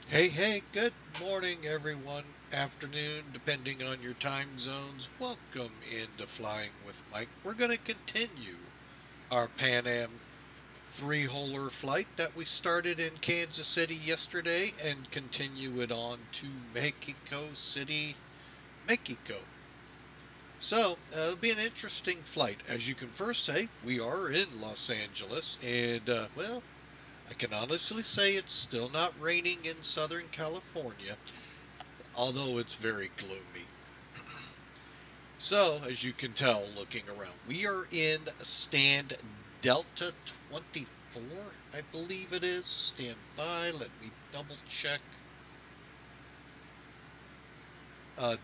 Hey, good morning, everyone. Afternoon, depending on your time zones. Welcome into Flying with Mike. We're going to continue our Pan Am three-holer flight that we started in Kansas City yesterday and continue it on to Mexico City, Mexico. So, it'll be an interesting flight. As you can first say, we are in Los Angeles, and, well, I can honestly say it's still not raining in Southern California, although it's very gloomy. So, as you can tell looking around, we are in stand Delta 24, I believe it is. Stand by, let me double check.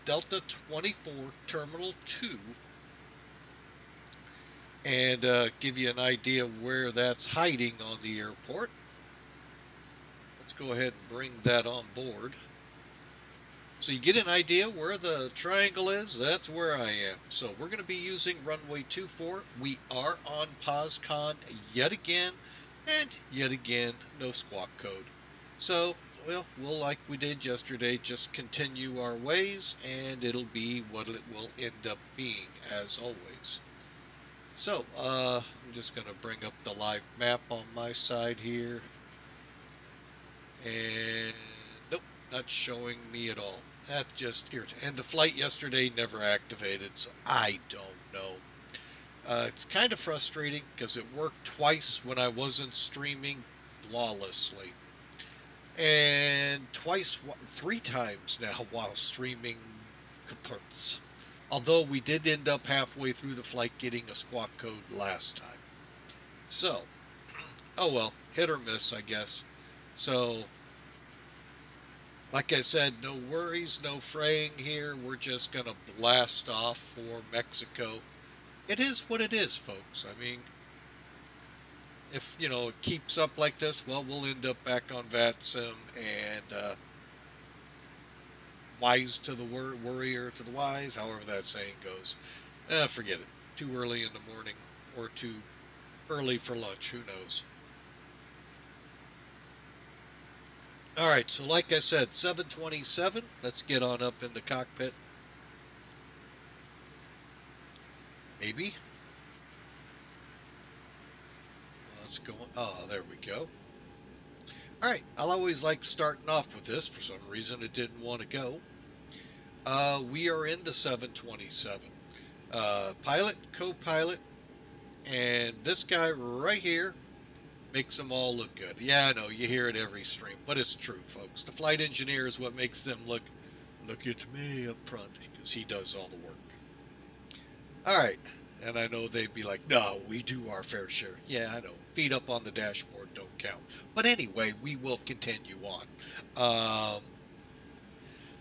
Delta 24, Terminal 2. And give you an idea where that's hiding on the airport. Let's go ahead and bring that on board. So you get an idea where the triangle is. That's where I am. So we're going to be using runway 24. We are on POSCON yet again, and yet again, no squawk code. So, well, we'll, like we did yesterday, just continue our ways, and it'll be what it will end up being, as always. So, I'm just going to bring up the live map on my side here. And, nope, not showing me at all. That's just irritating. And the flight yesterday never activated, so I don't know. It's kind of frustrating because it worked twice when I wasn't streaming flawlessly. And three times now while streaming Caperts. Although we did end up halfway through the flight getting a squawk code last time. So, oh well, hit or miss, I guess. So, like I said, no worries, no fraying here. We're just going to blast off for Mexico. It is what it is, folks. I mean, if, you know, it keeps up like this, well, we'll end up back on FlyJSim and wise to the worrier to the wise, however that saying goes. Forget it. Too early in the morning or too early for lunch, who knows. Alright, so like I said, 727, let's get on up in the cockpit. Maybe. Let's go, oh, there we go. Alright, I'll always like starting off with this. For some reason it didn't want to go. We are in the 727. Pilot, co-pilot, and this guy right here makes them all look good. Yeah, I know, you hear it every stream, but it's true, folks. The flight engineer is what makes them look at me up front, because he does all the work. Alright, and I know they'd be like, no, we do our fair share. Yeah, I know, feet up on the dashboard don't count. But anyway, we will continue on.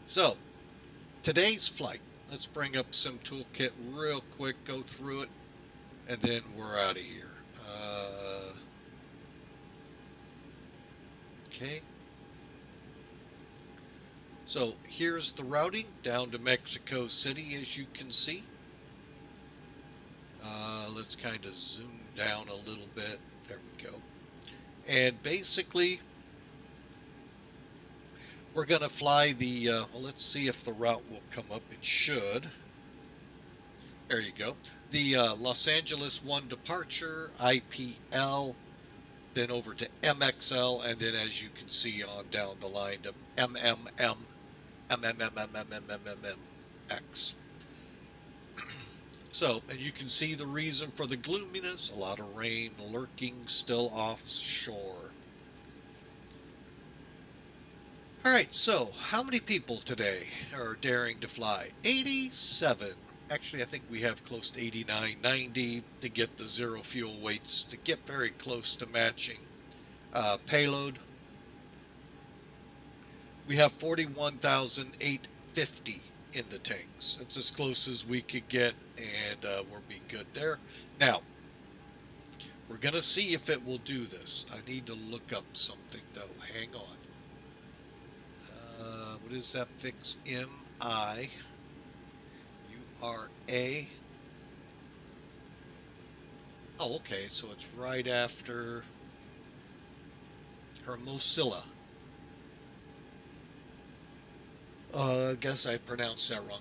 So, today's flight. Let's bring up Sim Toolkit real quick, go through it, and then we're out of here. Okay. So here's the routing down to Mexico City, as you can see. Let's kind of zoom down a little bit. There we go. And basically, we're going to fly the, well, let's see if the route will come up. It should. There you go. The Los Angeles 1 departure, IPL, then over to MXL, and then as you can see on down the line to MMMX. So, and you can see the reason for the gloominess, a lot of rain lurking still offshore. All right, so how many people today are daring to fly? 87. Actually, I think we have close to 89, 90 to get the zero fuel weights to get very close to matching payload. We have 41,850 in the tanks. That's as close as we could get, and we'll be good there. Now, we're going to see if it will do this. I need to look up something, though. Hang on. What is that fix? MIURA. Oh, okay, so it's right after Hermosilla. I guess I pronounced that wrong.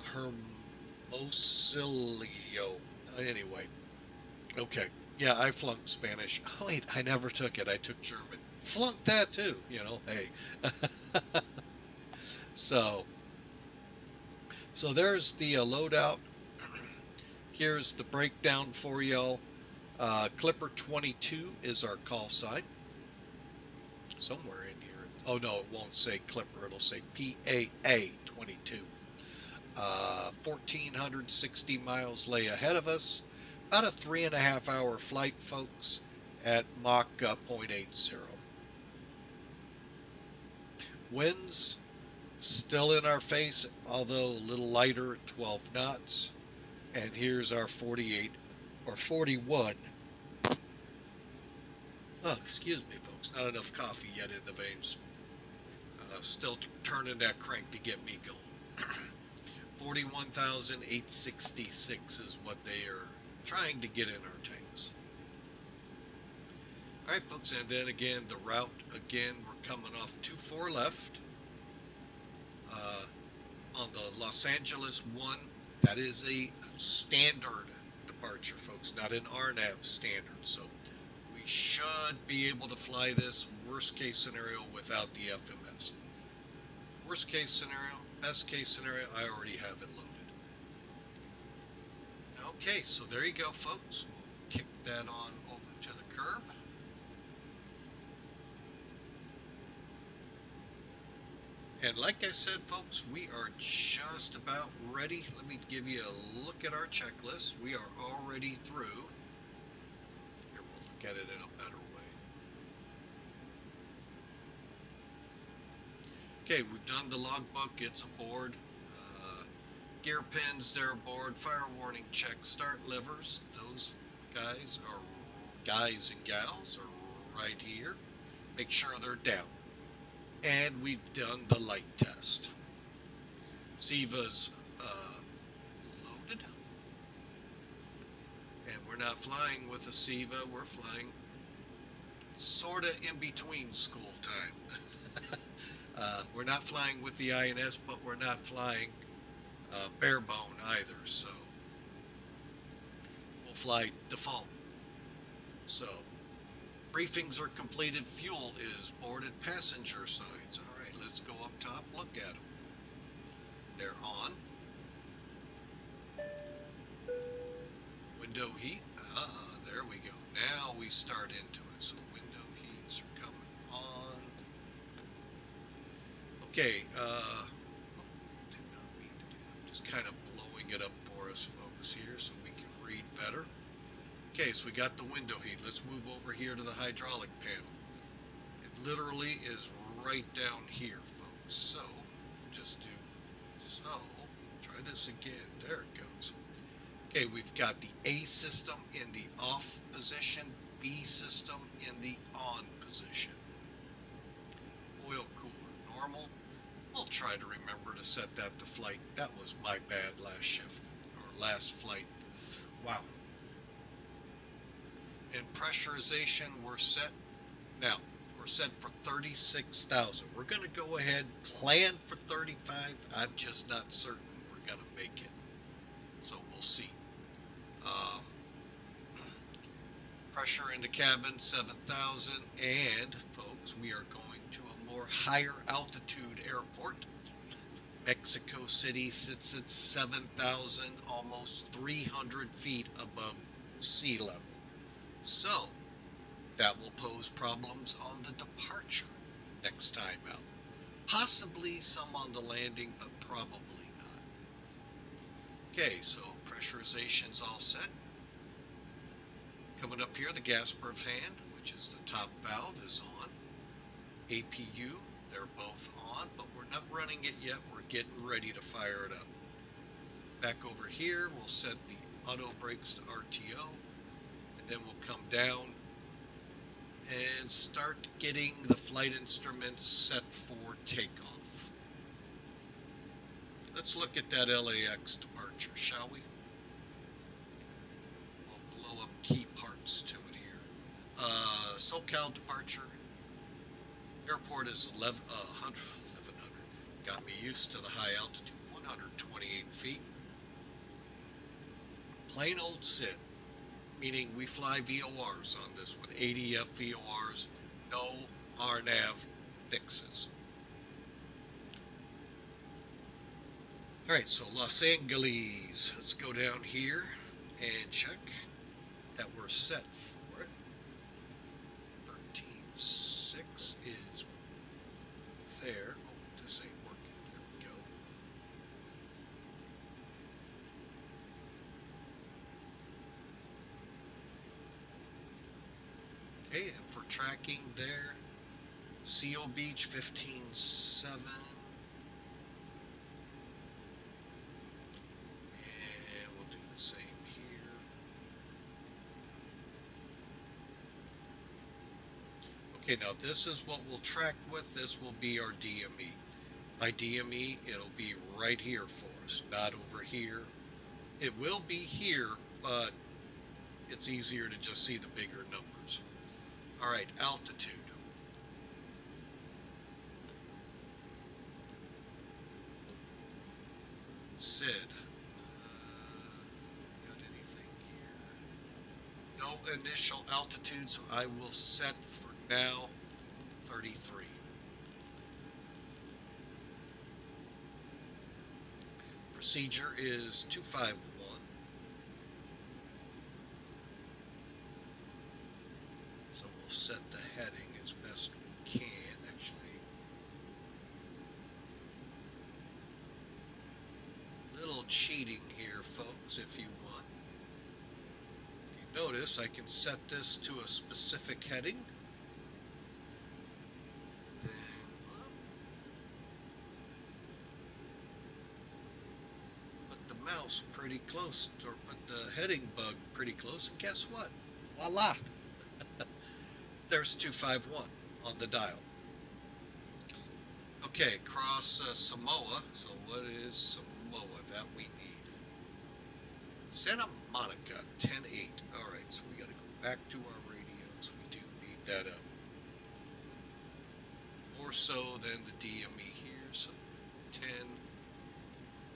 Hermosilio. Anyway, okay. Yeah, I flunked Spanish. Oh, wait, I never took it. I took German. Flunked that too, hey. So, so there's the loadout. Here's the breakdown for y'all. Clipper 22 is our call sign. Somewhere in here. Oh no, it won't say Clipper. It'll say PAA 22. 1,460 miles lay ahead of us. About a 3.5-hour flight, folks, at Mach 0.80. Winds still in our face, although a little lighter at 12 knots. And here's our 48 or 41. Oh, excuse me, folks. Not enough coffee yet in the veins. Still turning that crank to get me going. 41,866 is what they are trying to get in our tanks. All right, folks, and then again, the route, again, we're coming off 24 left. On the Los Angeles one, that is a standard departure, folks, not an RNAV standard. So we should be able to fly this worst case scenario without the FMS. Worst case scenario, best case scenario, I already have it loaded. Okay, so there you go, folks. We'll kick that on over to the curb. And like I said, folks, we are just about ready. Let me give you a look at our checklist. We are already through. Here, we'll look at it in a better way. Okay, we've done the logbook. It's aboard. Gear pins, they're aboard. Fire warning check. Start levers. Those guys and gals are right here. Make sure they're down. And we've done the light test. SIVA's loaded. And we're not flying with a SIVA. We're flying sort of in between school time. We're not flying with the INS, but we're not flying bare bone either. So we'll fly default. So briefings are completed. Fuel is boarded. Passenger signs. All right, let's go up top. Look at them. They're on. Window heat. There we go. Now we start into it. So window heats are coming on. Okay. Did not mean to do that. Just kind of blowing it up for us, folks, here so we can read better. Okay, so we got the window heat. Let's move over here to the hydraulic panel. It literally is right down here, folks. So, just do so. Try this again. There it goes. Okay, we've got the A system in the off position, B system in the on position. Oil cooler normal. We'll try to remember to set that to flight. That was my bad last shift, or last flight. Wow. And pressurization, we're set. Now, we're set for 36,000. We're going to go ahead, plan for 35. I'm just not certain we're going to make it. So we'll see. Pressure in the cabin, 7,000. And, folks, we are going to a more higher altitude airport. Mexico City sits at 7,000, almost 300 feet above sea level. So, that will pose problems on the departure next time out. Possibly some on the landing, but probably not. Okay, so pressurization's all set. Coming up here, the gas proof hand, which is the top valve, is on. APU, they're both on, but we're not running it yet. We're getting ready to fire it up. Back over here, we'll set the auto brakes to RTO, and then we'll come down and start getting the flight instruments set for takeoff. Let's look at that LAX departure, shall we? We'll blow up key parts to it here. SoCal departure. Airport is 1100. Got me used to the high altitude, 128 feet. Plain old sit, meaning we fly VORs on this one, ADF VORs, no RNAV fixes. All right, so Los Angeles, let's go down here and check that we're set for it. 13.6 is there. Oh, this ain't working. There we go. Okay, and for tracking there, CO Beach 15.7. And we'll do the same here. Okay, now this is what we'll track with. This will be our DME. By DME, it'll be right here for us, not over here. It will be here, but it's easier to just see the bigger numbers. All right, altitude. SID. Got anything here? No initial altitude, so I will set for now 33. Procedure is 251. So we'll set the heading as best we can, actually. Little cheating here, folks, if you want. If you notice, I can set this to a specific heading. Then, put the mouse pretty close, or put the heading bug pretty close, and guess what? Voila! There's 251 on the dial. Okay, cross Samoa. So what is Samoa that we need? Santa Monica, 10.8. All right, so we got to go back to our radios. We do need that up. More so than the DME here, so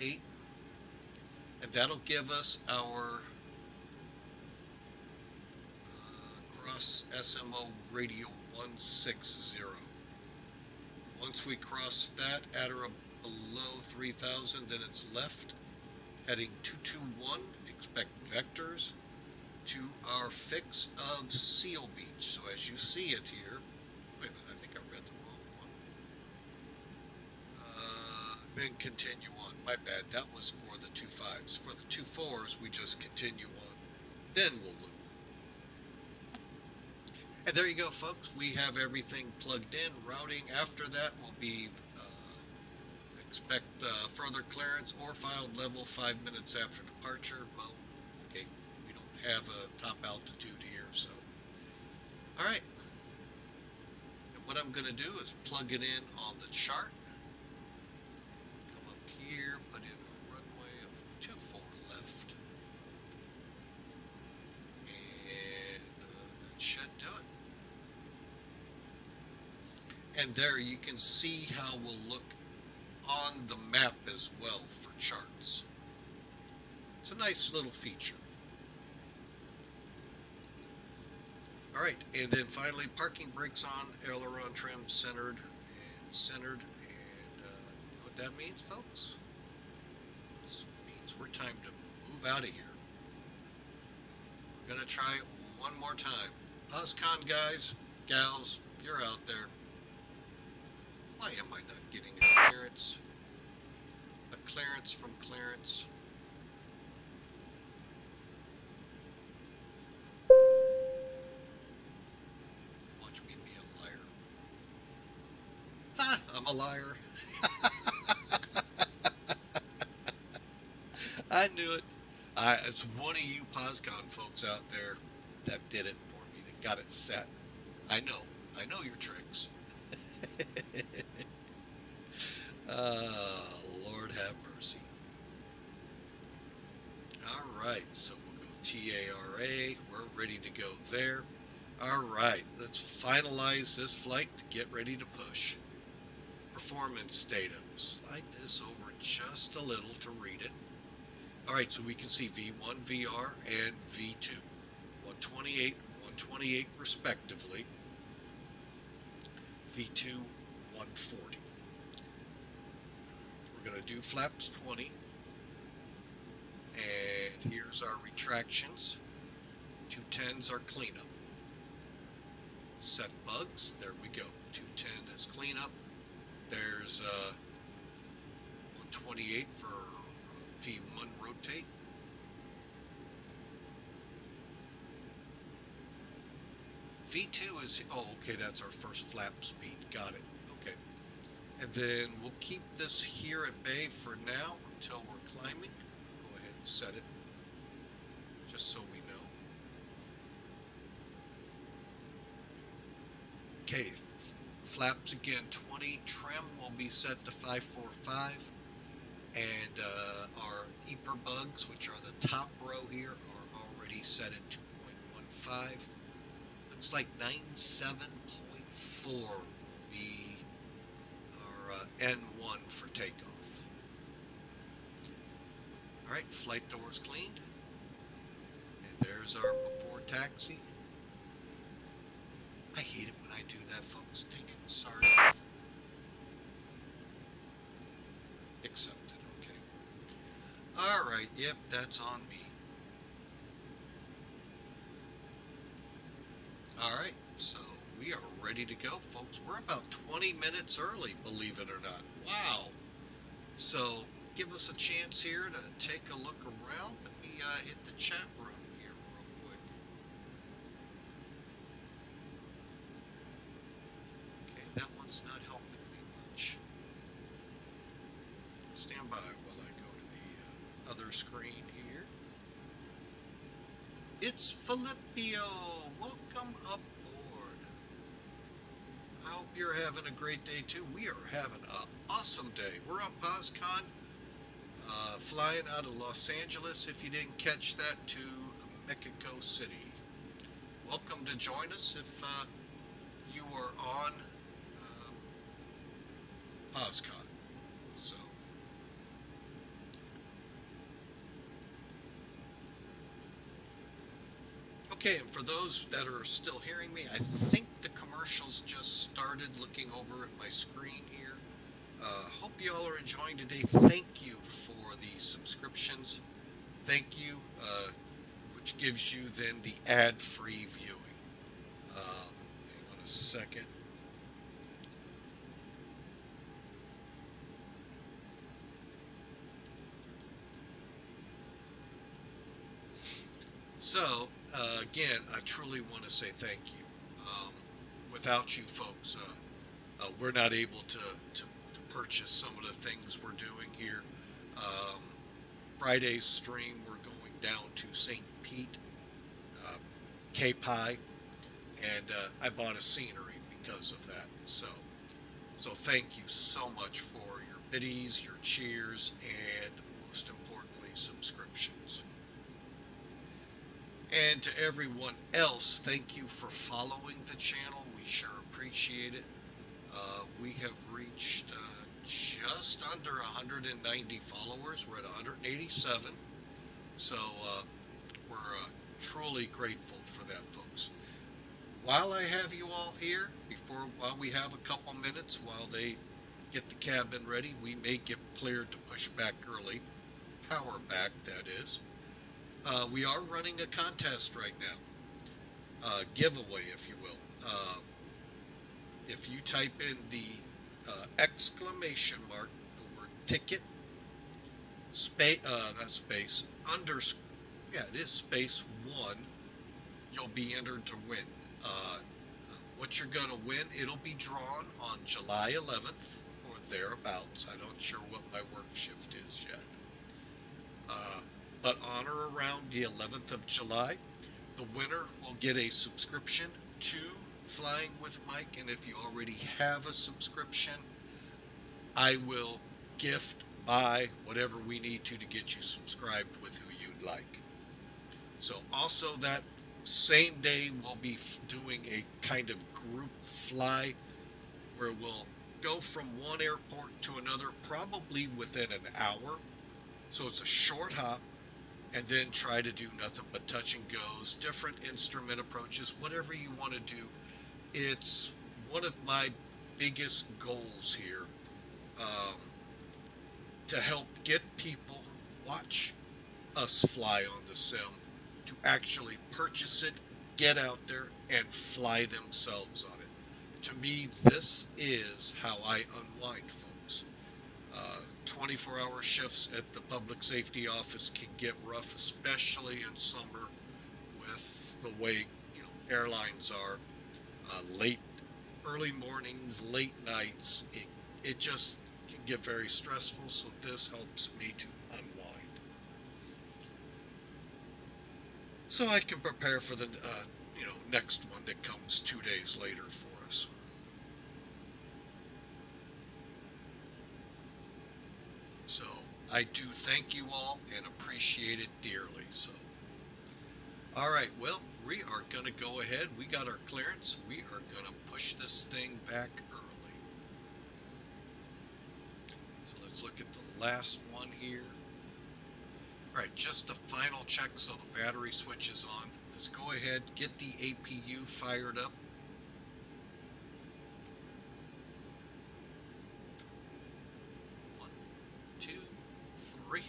10.8. And that'll give us our cross SMO radio 160. Once we cross that at or below 3,000, then it's left, heading 221, expect vectors to our fix of Seal Beach. So as you see it here, wait a minute, I think I read the wrong one. Then continue on. My bad, that was for the 2.5s. For the 2.4s, we just continue on. Then we'll loop. And there you go, folks. We have everything plugged in. Routing after that will be expect further clearance or filed level 5 minutes after departure. Well, okay, we don't have a top altitude here, so. All right. And what I'm going to do is plug it in on the chart. Come up here, put in a runway of 24 left. And that should do it. And there you can see how we'll look on the map as well for charts. It's a nice little feature. All right, and then finally parking brakes on, aileron trim centered and centered. And you know what that means, folks? This means we're time to move out of here. We're gonna try it one more time. POSCON guys, gals, you're out there. Why am I not getting a clearance? A clearance from clearance. Watch me be a liar. Ha! I'm a liar. I knew it. It's one of you POSCON folks out there that did it for me, that got it set. I know. I know your tricks. Lord have mercy. All right, so we'll go TARA. We're ready to go there. All right, let's finalize this flight to get ready to push. Performance data. Slide this over just a little to read it. All right, so we can see V1 VR and V2, 128, 128 respectively. V2, 140. We're going to do flaps 20. And here's our retractions. 210s are cleanup. Set bugs, there we go. 210 is cleanup. There's 128 for V1 rotate. V2 is, oh, okay, that's our first flap speed. Got it. Okay. And then we'll keep this here at bay for now until we're climbing. I'll go ahead and set it just so we know. Okay, flaps again 20. Trim will be set to 545. And our EPR bugs, which are the top row here, are already set at 2.15. Looks like 97.4 will be our N1 for takeoff. All right, flight doors cleaned. And there's our before taxi. I hate it when I do that, folks. Dang it, sorry. Accepted, okay. All right, yep, that's on me. All right, so we are ready to go, folks. We're about 20 minutes early, believe it or not. Wow. So give us a chance here to take a look around. Let me hit the chat room here real quick. Okay, that one's not helping me much. Stand by while I go to the other screen here. It's Filipio. Welcome aboard. I hope you're having a great day too. We are having an awesome day. We're on POSCON, flying out of Los Angeles, if you didn't catch that, to Mexico City. Welcome to join us if you are on POSCON. So, okay, and for those that are still hearing me, I think the commercials just started. Looking over at my screen here. Hope you all are enjoying today. Thank you for the subscriptions. Thank you, which gives you then the ad-free viewing. Hang on a second. So, again, I truly want to say thank you. Without you folks, we're not able to purchase some of the things we're doing here. Friday's stream, we're going down to St. Pete, K-Pi, and I bought a scenery because of that. So thank you so much for your biddies, your cheers, and most importantly, subscriptions. And to everyone else, thank you for following the channel. We sure appreciate it. We have reached just under 190 followers. We're at 187. So we're truly grateful for that, folks. While I have you all here, while we have a couple minutes, while they get the cabin ready, we may get cleared to push back early. Power back, that is. We are running a contest right now. Giveaway, if you will. If you type in the exclamation mark, the word ticket, space, not space, yeah, it is space one, you'll be entered to win. Uh, what you're going to win, it'll be drawn on July 11th or thereabouts. I'm not sure what my work shift is yet. Uh, but on or around the 11th of July, the winner will get a subscription to Flying with Mike. And if you already have a subscription, I will gift, buy, whatever we need to get you subscribed with who you'd like. So also that same day, we'll be doing a kind of group fly where we'll go from one airport to another, probably within an hour. So it's a short hop, and then try to do nothing but touch and goes, different instrument approaches, whatever you want to do. It's one of my biggest goals here, um, to help get people who watch us fly on the sim to actually purchase it, get out there, and fly themselves on it. To me, this is how I unwind, folks. 24-hour shifts at the public safety office can get rough, especially in summer with the way airlines are. Late, early mornings, late nights. It just can get very stressful. So this helps me to unwind, so I can prepare for the next one that comes 2 days later for us. So I do thank you all and appreciate it dearly. So, all right, well, we are going to go ahead. We got our clearance. We are going to push this thing back early. So let's look at the last one here. All right, just the final check so the battery switch is on. Let's go ahead, get the APU fired up. One, two, three.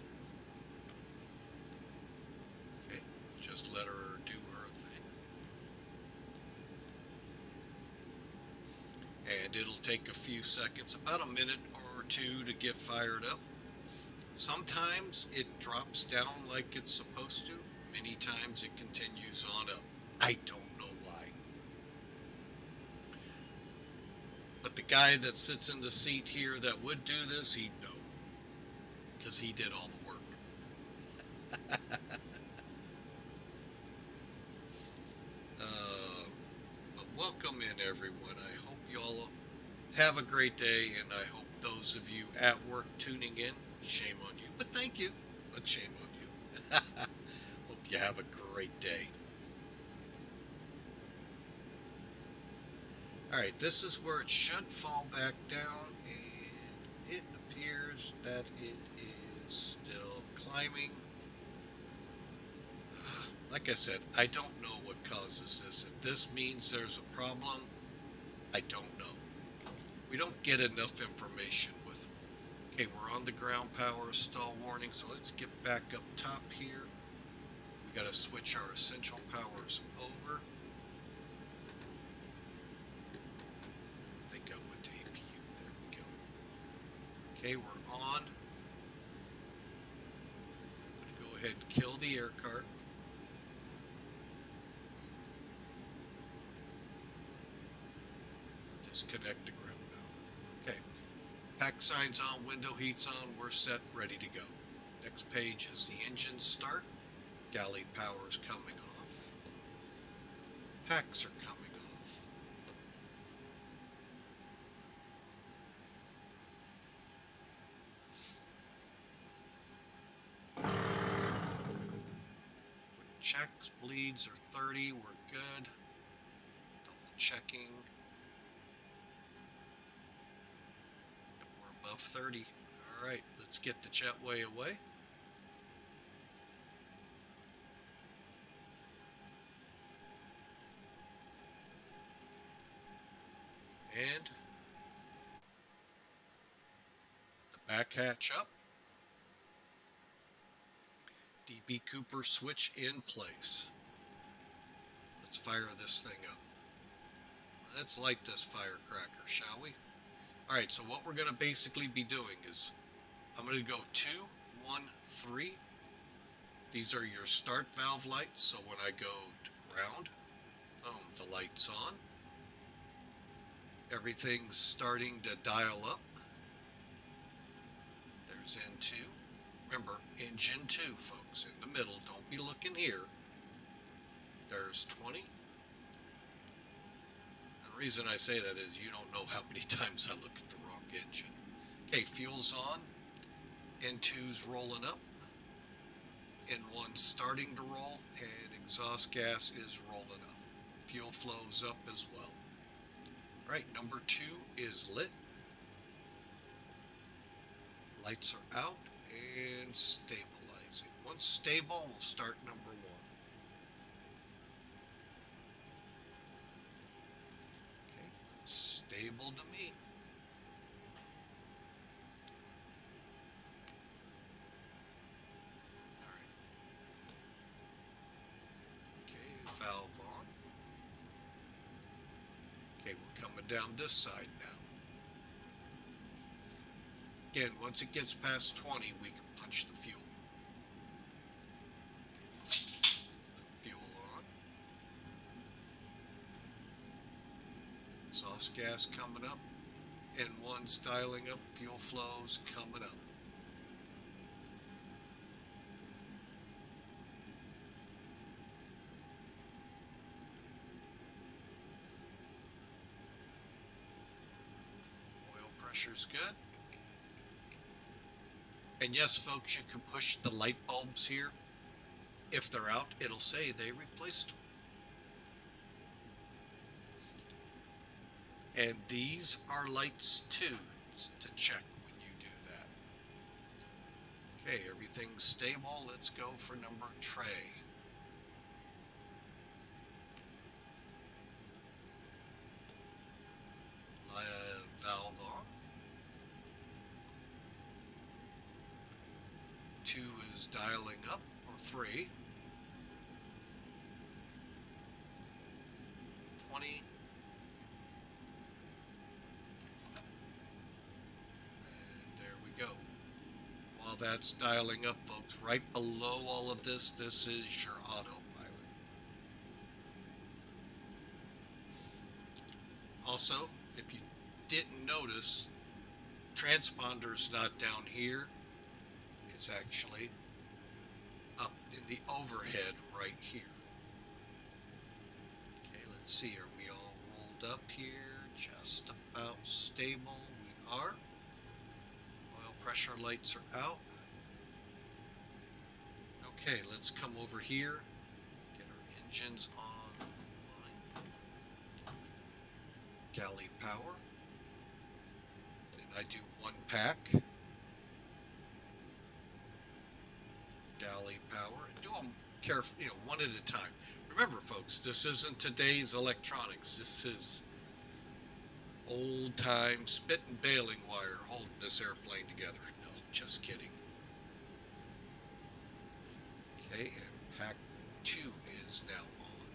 Okay, just let her do her thing. And it'll take a few seconds, about a minute or two to get fired up. Sometimes it drops down like it's supposed to. Many times it continues on up. I don't know why. But the guy that sits in the seat here that would do this, he'd know. Because he did all the work. But welcome in, everyone. I hope you all have a great day, and I hope those of you at work tuning in, shame on you, but thank you, but shame on you. Hope you have a great day. Alright, this is where it should fall back down, and it appears that it is still climbing. Like I said, I don't know what causes this. If this means there's a problem, I don't know. We don't get enough information with them. Okay, we're on the ground power stall warning, so let's get back up top here. We got to switch our essential powers over. I think I went to APU. There we go. Okay, we're on. I'm going to go ahead and kill the air cart. Disconnect the ground power. Okay. Pack signs on, window heats on, we're set, ready to go. Next page is the engine start. Galley power's coming off. Packs are coming off. Checks, bleeds are 30, we're good. Double checking. We're above 30. All right, let's get the jetway away. And the back hatch up. DB Cooper switch in place. Let's fire this thing up. Let's light this firecracker, shall we? Alright, so what we're going to basically be doing is I'm going to go 2, 1, 3. These are your start valve lights, so when I go to ground, boom, the light's on. Everything's starting to dial up. There's N2. Remember, engine 2, folks, in the middle. Don't be looking here. There's 20. And the reason I say that is you don't know how many times I look at the wrong engine. Okay, fuel's on. N2's rolling up. N1's starting to roll, and exhaust gas is rolling up. Fuel flows up as well. Right, number 2 is lit. Lights are out and stabilizing. Once stable, we'll start number 1. Okay, looks stable to me. Alright. Okay, valve on. Okay, we're coming down this side now. Again, once it gets past 20, we can punch the fuel. Fuel on. Exhaust gas coming up. N1's dialing up. Fuel flow's coming up. Oil pressure's good. And yes, folks, you can push the light bulbs here. If they're out, it'll say they replaced them. And these are lights too, to check when you do that. Okay, everything's stable. Let's go for number tray. Valve on. 2 is dialing up, or 3. 20. And there we go. While that's dialing up, folks, right below all of this, this is your autopilot. Also, if you didn't notice, transponder's not down here. It's actually up in the overhead right here. Okay, let's see. Are we all rolled up here? Just about stable. We are. Oil pressure lights are out. Okay, let's come over here. Get our engines online. Galley power. And I do 1 pack. Galley power, and do them careful, one at a time. Remember, folks, this isn't today's electronics. This is old-time spit and baling wire holding this airplane together. No, just kidding. Okay, and pack 2 is now on.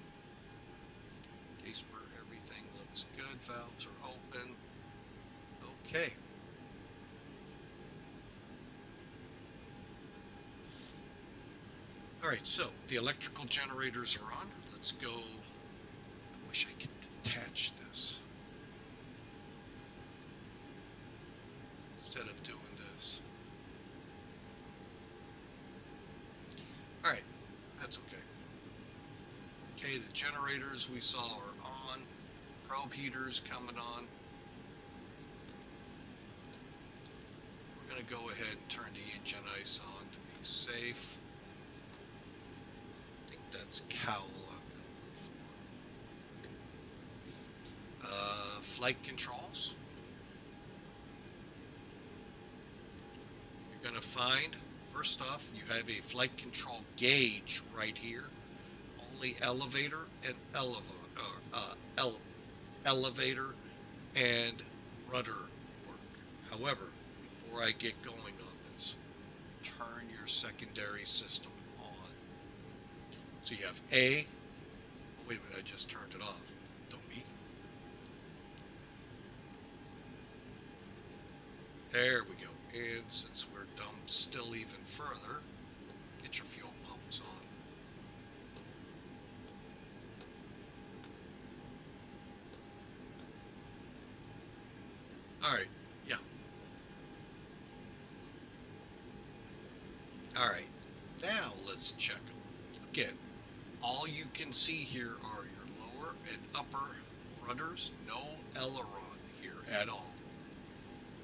Case where everything looks good. Valves are open. Okay. Alright, so the electrical generators are on. Let's go. I wish I could detach this instead of doing this. Alright, that's okay. Okay, the generators we saw are on. Probe heaters coming on. We're going to go ahead and turn the engine ice on to be safe. That's cowl I'm going for. Flight controls. You're going to find, first off, you have a flight control gauge right here. Only elevator and elevator and rudder work. However, before I get going on this, turn your secondary system on. So you have A. Oh, wait a minute, I just turned it off. Don't me. There we go. And since we're dumped still even further, get your fuel pumps on. All right. Yeah. All right. Now let's check them. Again, all you can see here are your lower and upper rudders. No aileron here at all.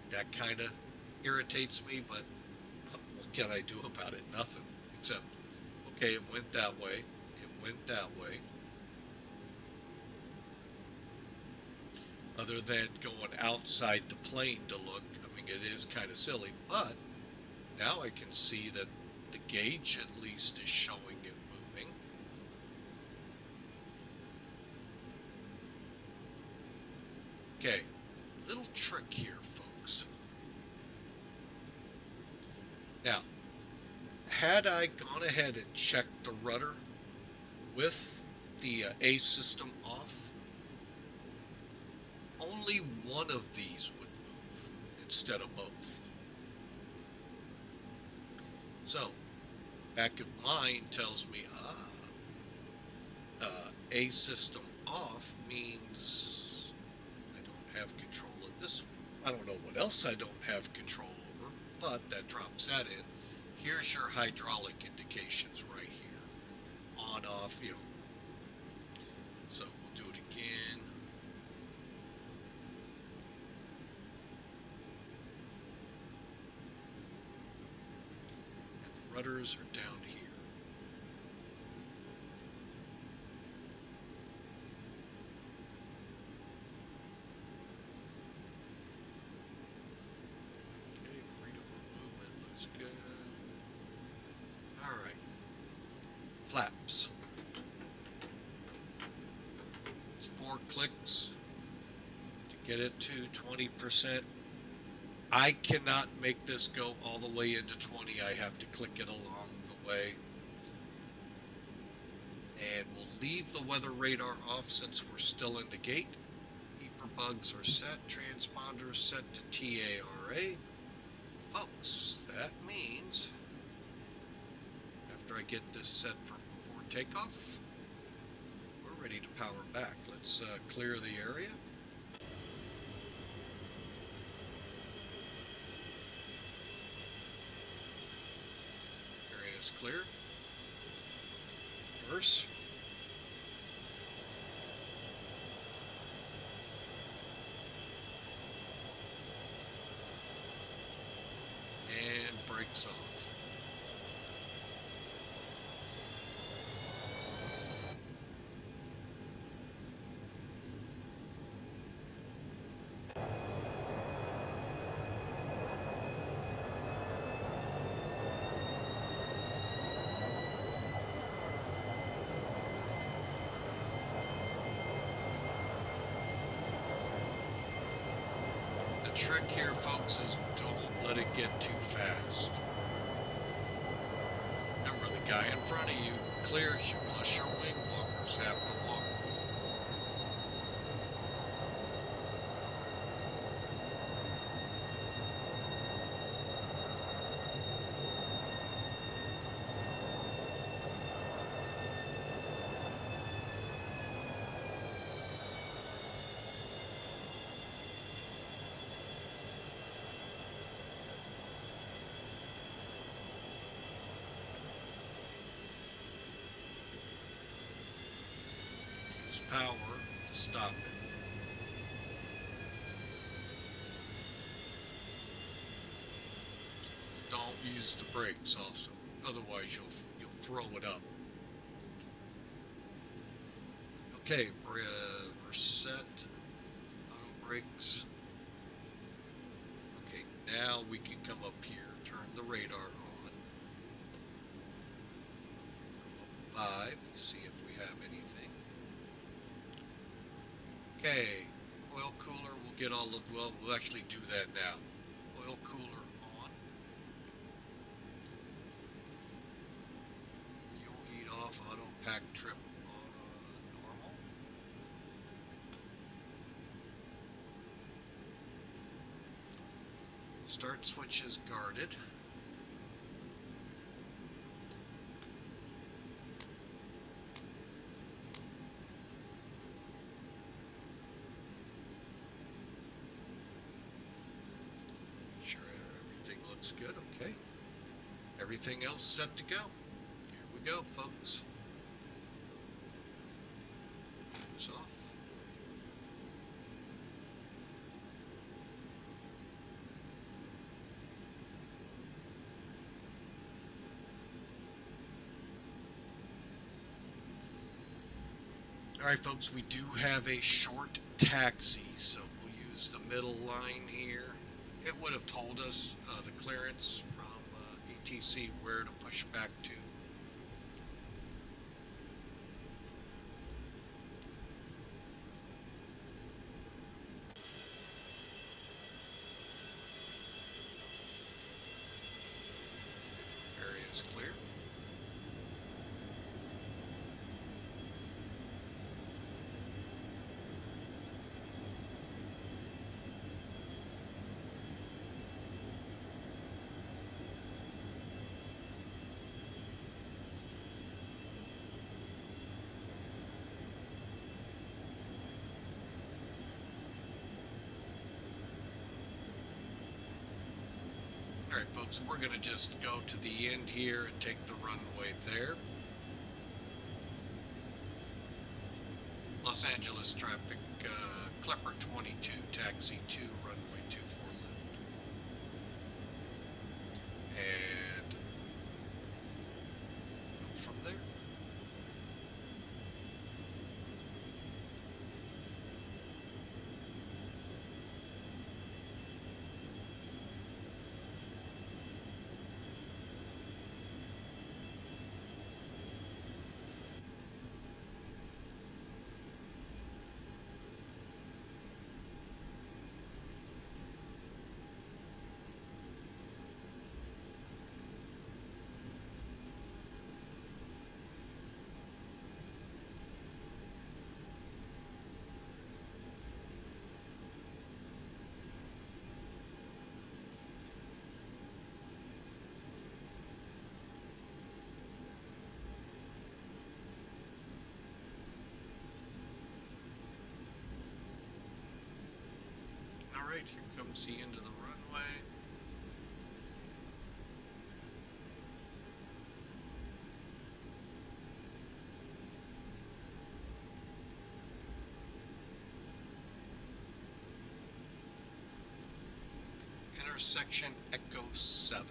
That kind of irritates me, but what can I do about it? Nothing. Except, okay, it went that way. It went that way. Other than going outside the plane to look, I mean, it is kind of silly, but now I can see that the gauge at least is showing it moving. Okay, little trick here, folks. Now, had I gone ahead and checked the rudder with the A system off, only one of these would move instead of both. So, back of mind tells me, A system off means I don't have control of this one. I don't know what else I don't have control over, but that drops that in. Here's your hydraulic indications right here. On, off, you know. So we'll do it again. And the rudders are down here. Okay, freedom of movement looks good. All right. Flaps. It's 4 clicks to get it to 20%. I cannot make this go all the way into 20. I have to click it along the way. And we'll leave the weather radar off since we're still in the gate. Beeper bugs are set. Transponders set to TARA. Folks, that means after I get this set for before takeoff, we're ready to power back. Let's clear the area. Area is clear. Reverse. And brakes off. The trick here, folks, is don't let it get too fast. Remember, the guy in front of you clears you, plus your wing walkers have to walk with it. Use power to stop it. Don't use the brakes also, otherwise you'll throw it up. Okay, we're set. Auto brakes. Okay, now we can come up here, turn the radar on. Go up 5, see if we have anything. Okay, oil cooler, we'll get all of, well, we'll actually do that now. Oil cooler on. Fuel heat off, auto pack trip on, normal. Start switch is guarded. Sure everything looks good. Okay. Everything else set to go. Here we go, folks. It's off. Alright folks, we do have a short taxi, so we'll use the middle line here. It would have told us the clearance from ETC where to push back to. Area is clear. Alright folks, we're going to just go to the end here and take the runway there. Los Angeles traffic, Clipper 22, taxi 2, runway 24 left. And go from there. Alright, here comes the end of the runway. Intersection Echo 7.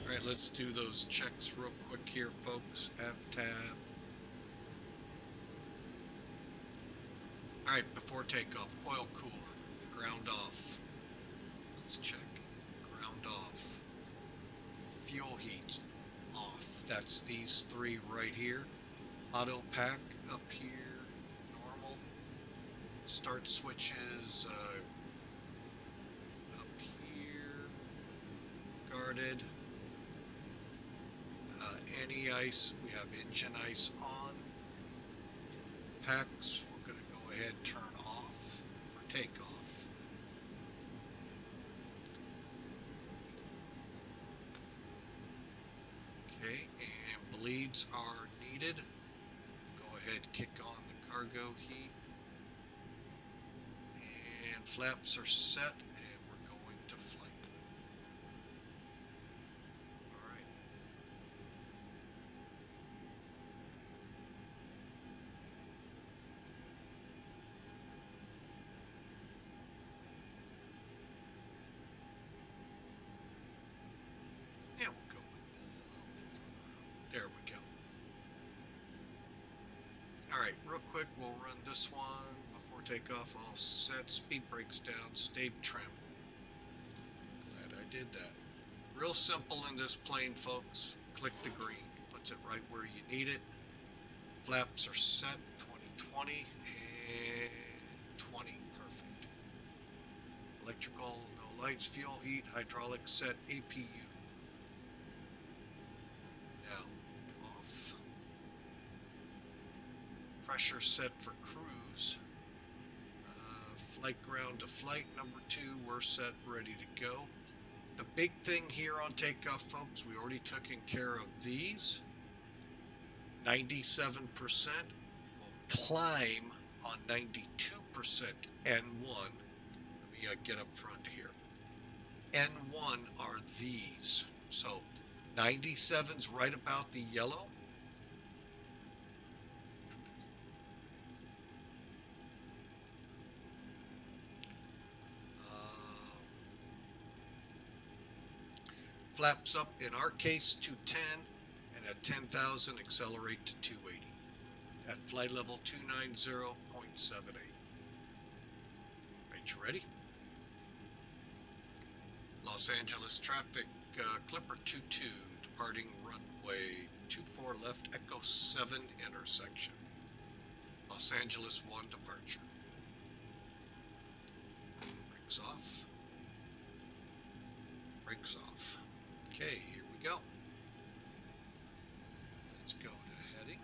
Alright, let's do those checks real quick here, folks. F-tab. Alright, before takeoff, oil cooler, ground off. Let's check. Ground off. Fuel heat off. That's these three right here. Auto pack up here, normal. Start switches up here, guarded. Anti-ice, we have engine ice on. Packs, we're going to go ahead and turn off for takeoff. Okay, and bleeds are needed. Go ahead, kick on the cargo heat. And flaps are set, and we're going to flight. Alright. Yeah, we'll go a little bit further out. There we go. Alright, real quick, we'll run this one before takeoff. All set, speed brakes down, stay trim. Glad I did that. Real simple in this plane, folks. Click the green, puts it right where you need it. Flaps are set, 2020 and 20, perfect. Electrical, no lights, fuel, heat, hydraulics set, APU. Now, off. Pressure set for cruise. Flight ground to flight number 2, we're set, ready to go. The big thing here on takeoff, folks, we already took care of these. 97% will climb on 92% N1. Let me get up front here. N1 are these. So 97's right about the yellow. Flaps up, in our case, 210, and at 10,000, accelerate to 280 at flight level 290.78. Right, you ready? Los Angeles traffic, Clipper 22, departing runway 24 left, Echo 7 intersection. Los Angeles 1 departure. Brakes off. Brakes off. Okay, here we go. Let's go to heading.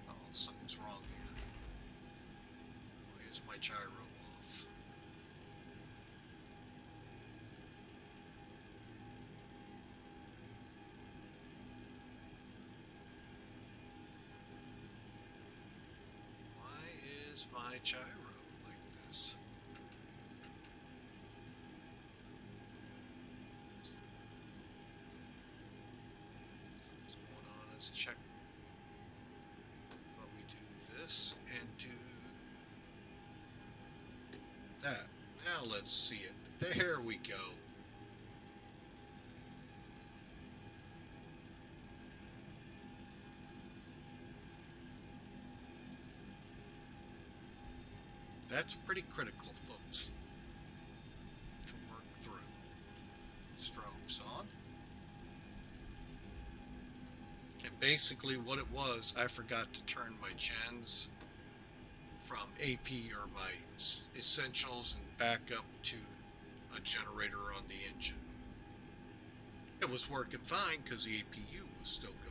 Oh, something's wrong here. Why is my gyro off? Why is my gyro like this? Let's check what we do this and do that. Now let's see it. There we go. That's pretty critical, folks, to work through. Strobes on. And basically what it was, I forgot to turn my gens from AP or my essentials and back up to a generator on the engine. It was working fine because the APU was still going.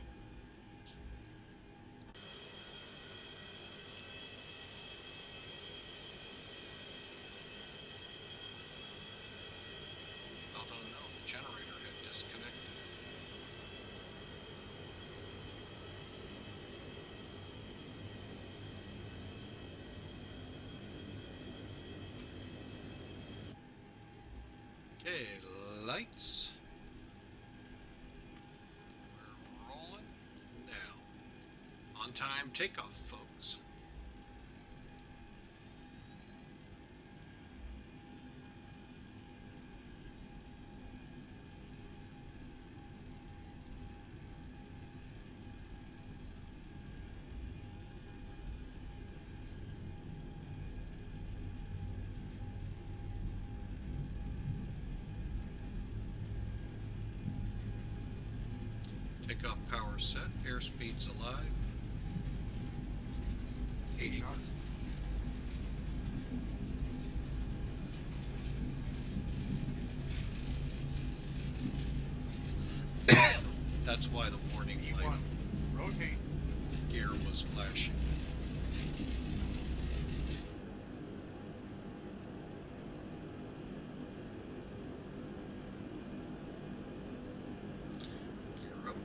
Although no, the generator had disconnected. Okay, lights. We're rolling now. On time takeoff, folks. Takeoff power set, airspeed's alive. 80 knots. That's why the warning light rotate gear was flashing. Gear up.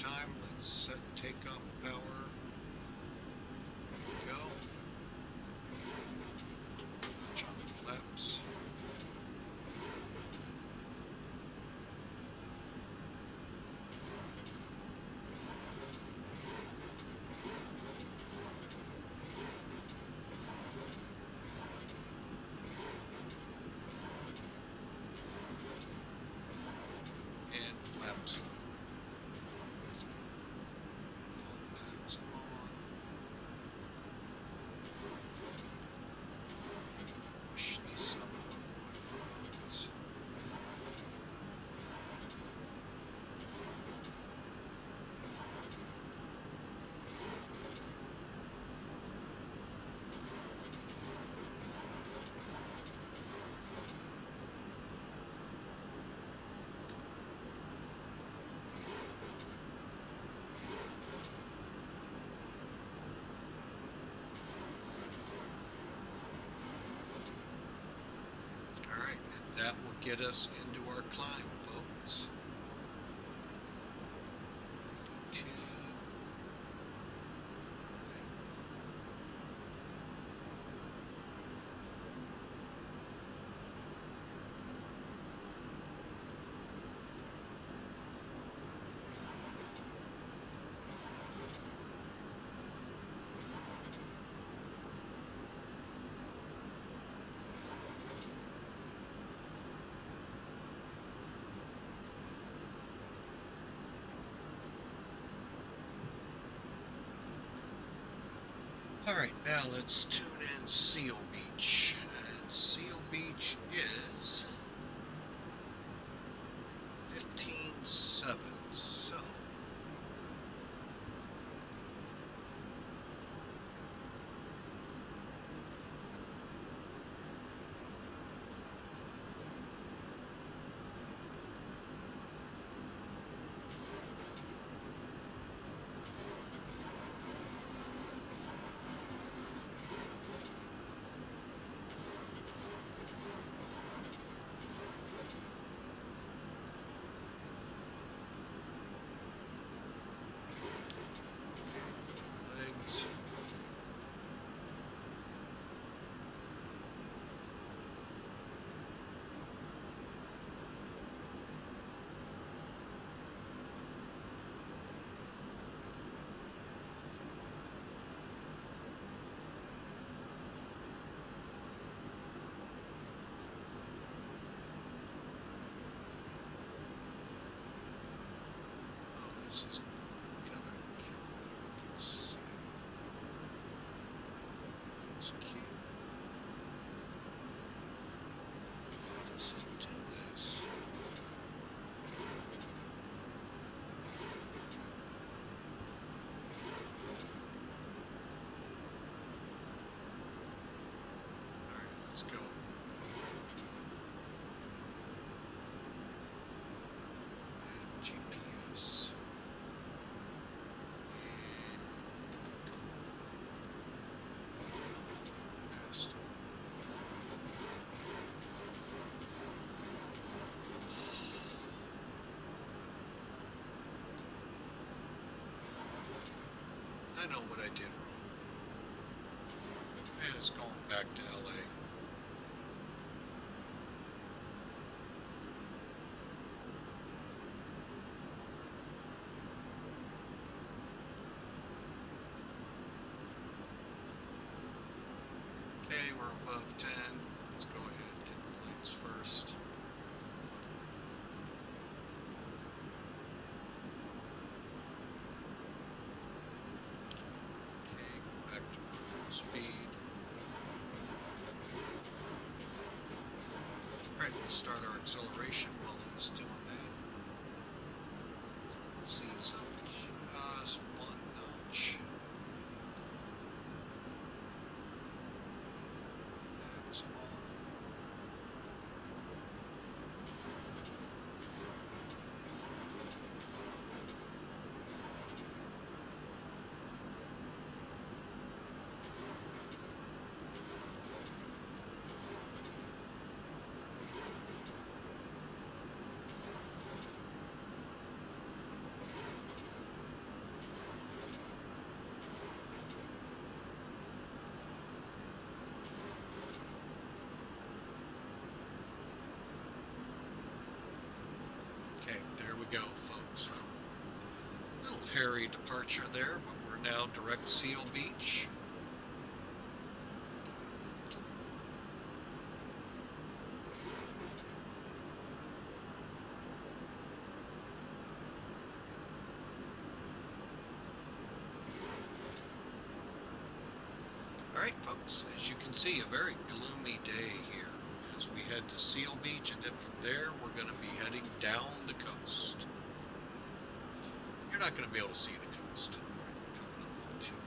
time. Let's set takeoff power. There we go. Touch on the flaps. And flaps up. All bags on. Push this up. Alright, and that will get us into our climb, folks. 2, 9. Alright, now let's tune in Seal Beach. And Seal Beach is 15.7. So legs. Oh, this is gonna kill me. Let's execute. Why does it do this? Alright, let's go. And GPS. And past. I know what I did wrong. And it's going back to LA. Okay, we're above 10. Let's go ahead and get the lights first. Okay, go back to vertical speed. Alright, let's start our acceleration while it's doing that. Let's ease up just one notch. That's on. Okay, there we go, folks. Little hairy departure there, but we're now direct Seal Beach. Alright folks, as you can see, a very gloomy day here as we head to Seal Beach, and then from there we're going to be heading down the coast. You're not going to be able to see the coast. Alright, coming up on 280.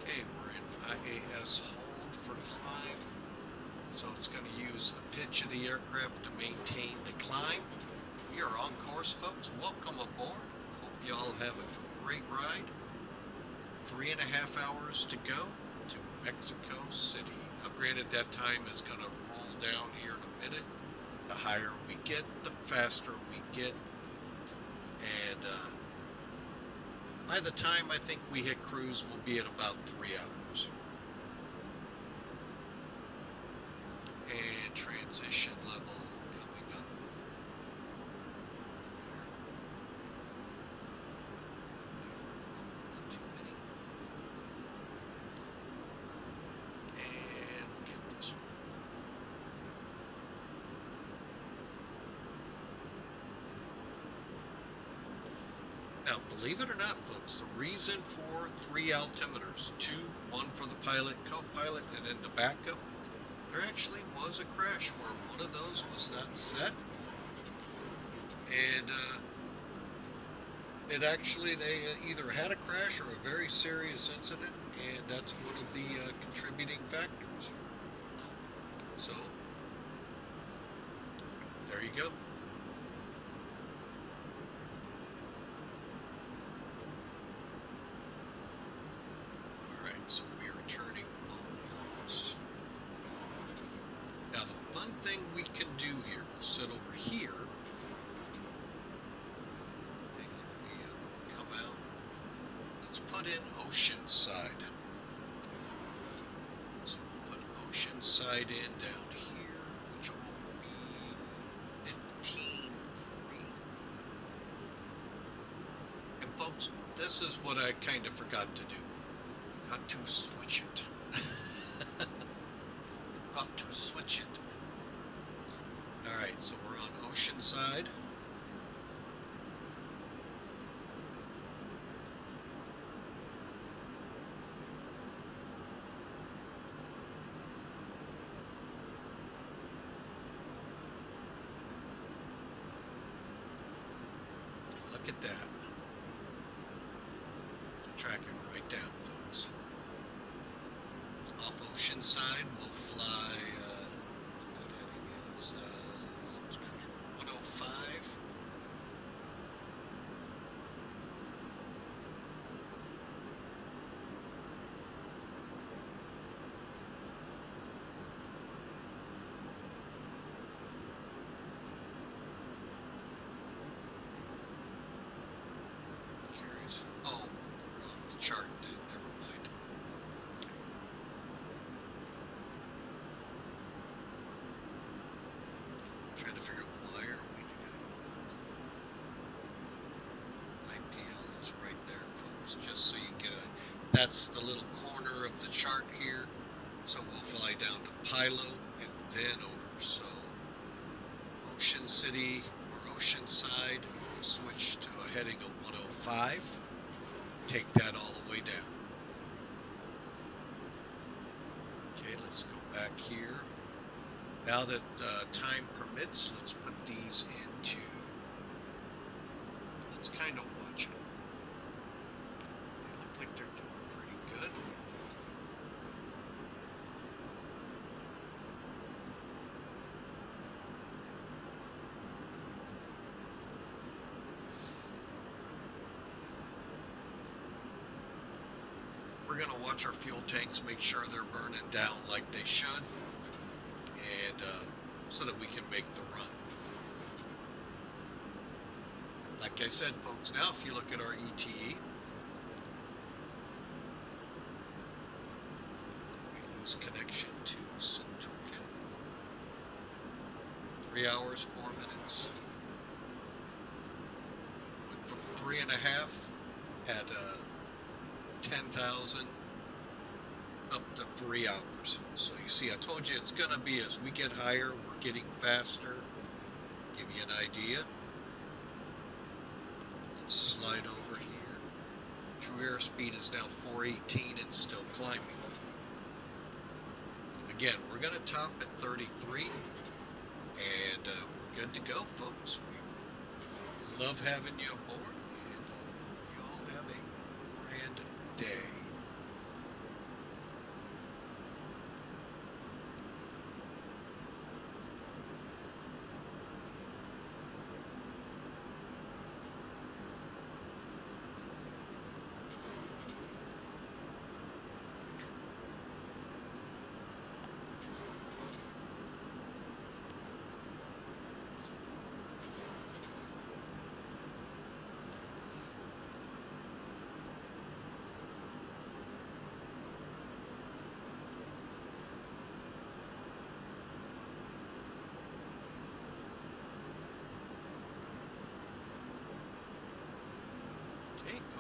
Okay, we're in IAS hold for climb, so it's going to use the pitch of the aircraft to maintain the climb. We are on course, folks. Welcome aboard. Hope y'all have a great ride. 3.5 hours to go to Mexico City. Now, granted, that time is going to roll down here in a minute. The higher we get, the faster we get. And by the time I think we hit cruise, we'll be at about 3 hours. And transition level coming up. Not too many. And we'll get this one. Now, believe it or not, folks, the reason for 3 altimeters, 2, one for the pilot, co-pilot, and then the backup, there actually was a crash where one of those was not set, and it actually, they either had a crash or a very serious incident, and that's one of the contributing factors. So, there you go. So we are turning on course. Now the fun thing we can do here, we'll sit over here. Hang on, let me come out. Let's put in Oceanside. So we'll put Oceanside in down here, which will be 15.3. And folks, this is what I kind of forgot to do. Got to switch it. Got to switch it. Alright, so we're on Oceanside. Look at that. Tracking right down, folks. Off Oceanside, we'll fly, what that heading is, 105. Curious. Oh, we're off the chart then, never mind. Trying to figure out why are we doing IDL is right there, folks, just so you get a, that's the little corner of the chart here. So we'll fly down to Pilo and then over. So Ocean City or Oceanside, we'll switch to a heading of 105. Take that all the way down. Okay, let's go back here. Now that time permits, let's put these into, let's kind of watch it. They look like they're doing pretty good. we're going to watch our fuel tanks, make sure they're burning down like they should, and so that we can make the run. Like I said, folks, now if you look at our ETE, we lose connection to Centurion. 3 hours, 4 minutes. Went from 3.5 at 10,000 up to 3 hours. So you see, I told you it's going to be, as we get higher, we're getting faster. Give you an idea. Let's slide over here. True airspeed is now 418 and still climbing. Again, we're going to top at 33, and we're good to go, folks. We love having you aboard, and you all have a grand day.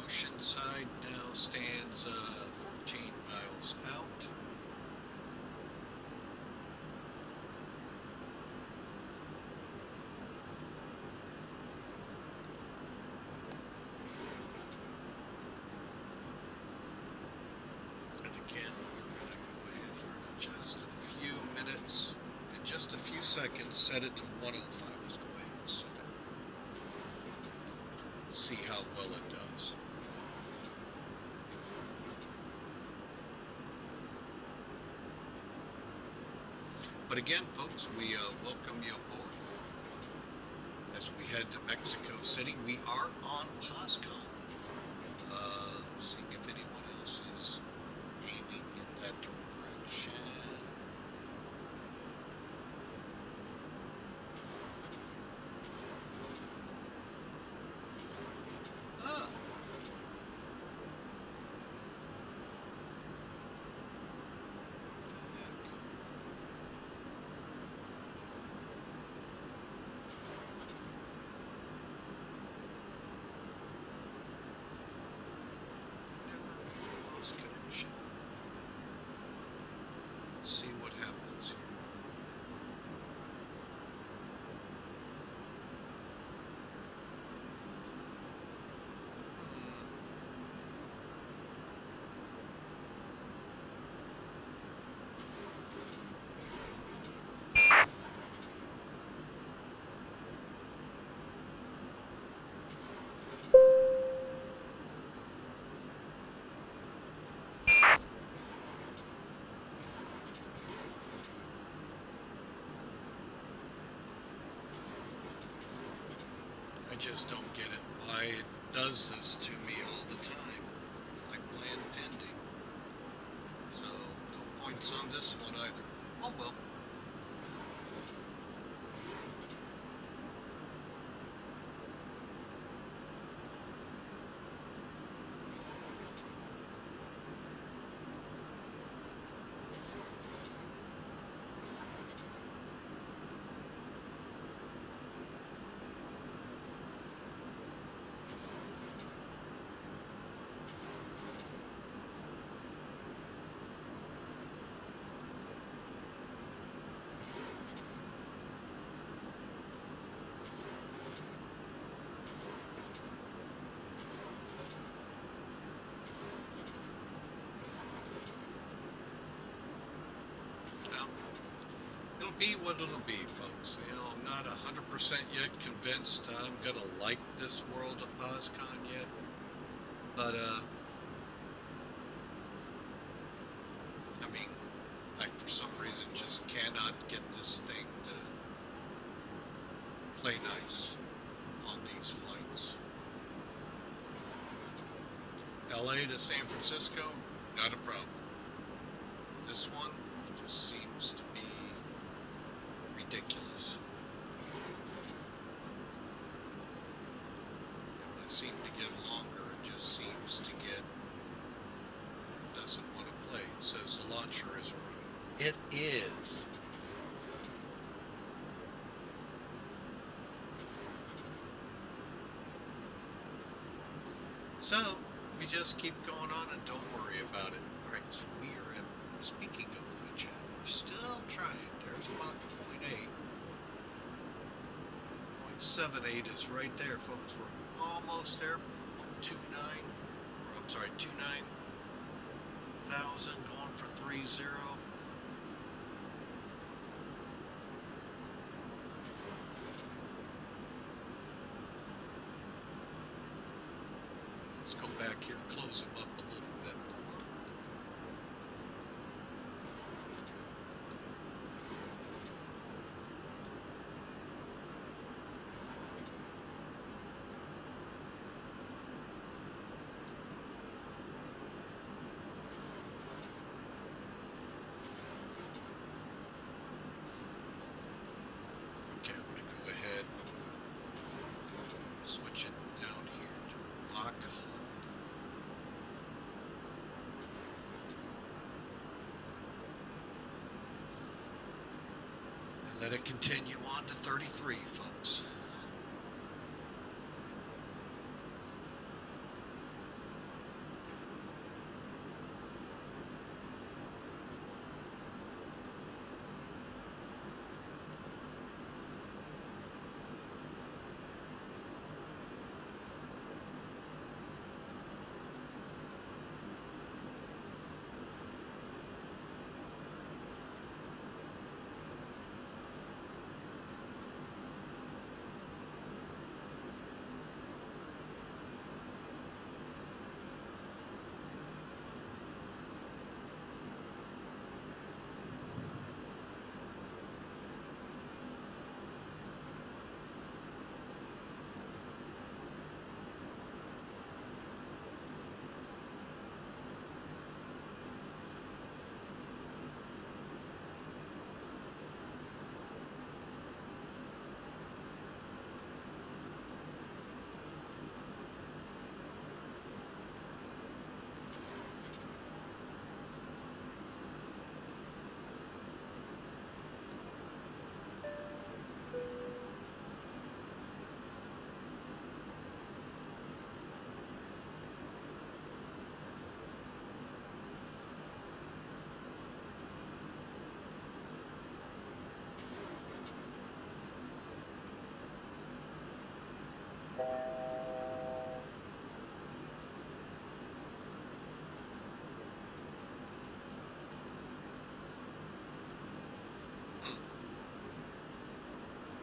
Oceanside now stands 14 miles out. And again, we're going to go ahead here in just a few minutes, in just a few seconds, set it to 105. Let's go ahead and set it. See how well it does. But again, folks, we welcome you aboard as we head to Mexico City. We are on POSCON. Seeing if anyone else is aiming in that direction. Ah. Connection. Let's see what happens here. I just don't get it, why it does this to me all the time. Flight plan pending. So, no points on this one either. Oh well. It'll be what it'll be, folks. You know, I'm not 100% yet convinced I'm gonna like this world of POSCON yet, but I mean, I for some reason just cannot get this thing to play nice on these flights. LA to San Francisco, Not a problem. This one just seems to be ridiculous. When I seem to get longer, it just seems to get, it doesn't want to play. It says the launcher is running. It is. So, we just keep going on and don't worry about it. Alright, so we are at, speaking of which, we're still trying. There's about 0.8. 0.78 is right there, folks. We're almost there. 0.29, or I'm sorry, 29,000 going for 30. Let's go back here and close them up a little bit more. Okay, I'm going to go ahead, switch it down here to lock hold. Let it continue on to 33, folks.